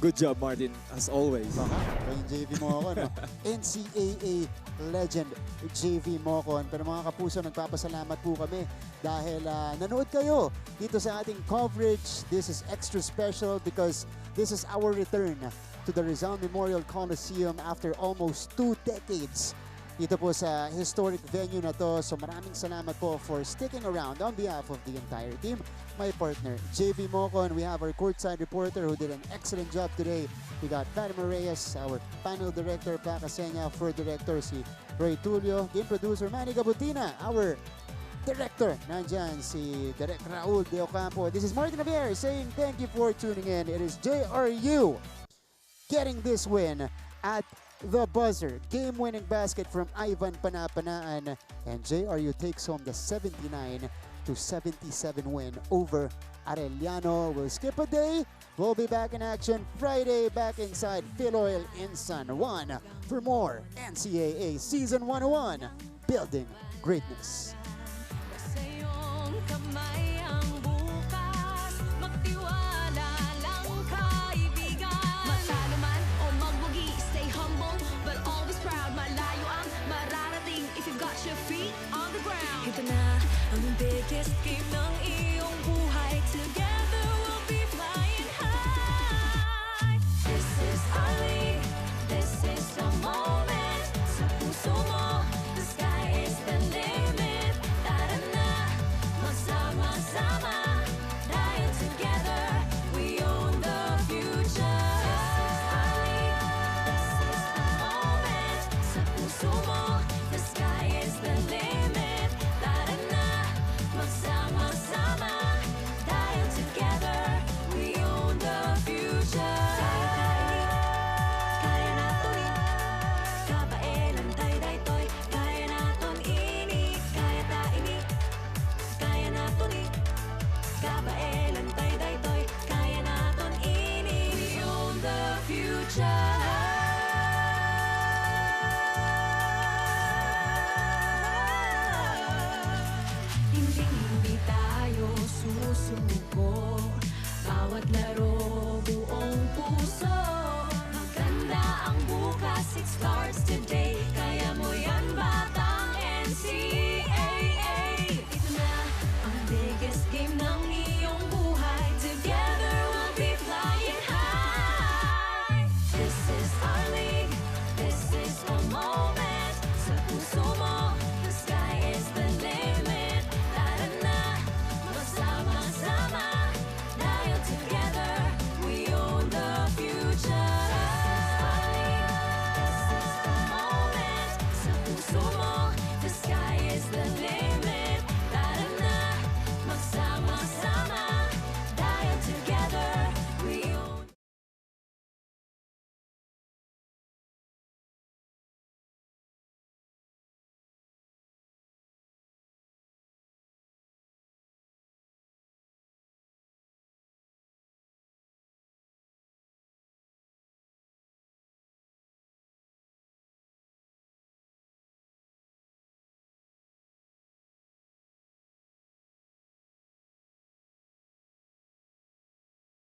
Good job, Martin, as always. Baka, yung JV mo ako, no? NCAA legend JV Mocon. Pero mga kapuso, nagpapasalamat po kami dahil nanood kayo dito sa ating coverage. This is extra special because this is our return to the Rizal Memorial Coliseum after almost 2 decades. Dito po sa historic venue na to. So maraming salamat po for sticking around on behalf of the entire team. My partner, JV Mocon. We have our courtside reporter who did an excellent job today. We got Fatima Reyes, our panel director, Pacasenya, floor director, si Ray Tulio, game producer, Manny Gabutina, our Director. Nandyan si Direk Raul De Ocampo. This is Martin Javier saying thank you for tuning in. It is JRU getting this win at the buzzer. Game-winning basket from Ivan Panapanaan. And JRU takes home the 79-77 win over Arellano. We'll skip a day. We'll be back in action Friday, back inside Philoil in San Juan for more NCAA Season 101, Building Greatness. Sa iyong kamay ang bukas, magtiwala lang kaibigan. Matalo man o magwagi, stay humble but always proud. Malayo ang mararating if you've got your feet on the ground. Ito na ang biggest game ng iyong buhay. Together we'll be flying high. This is our league, this is the moment. Sa puso mo, the sky is the limit. Tara na, magsama-sama, dahil together we own the future. This is our league, this is the moment. Sa puso mo, the sky is the limit. Tara na, magsama-sama, dahil together we own the future. Kaya natin kabaelan tayo daytoy. Kaya natin ini, kaya ta ini. Kaya natin kabaelan tayo daytoy. Kaya natin ini. We own the future. Hindi tayo susuko. Bawat laro buong puso. Maganda ang bukas, it starts today. Kaya mo yan batang NCAA. Ito na ang biggest game ng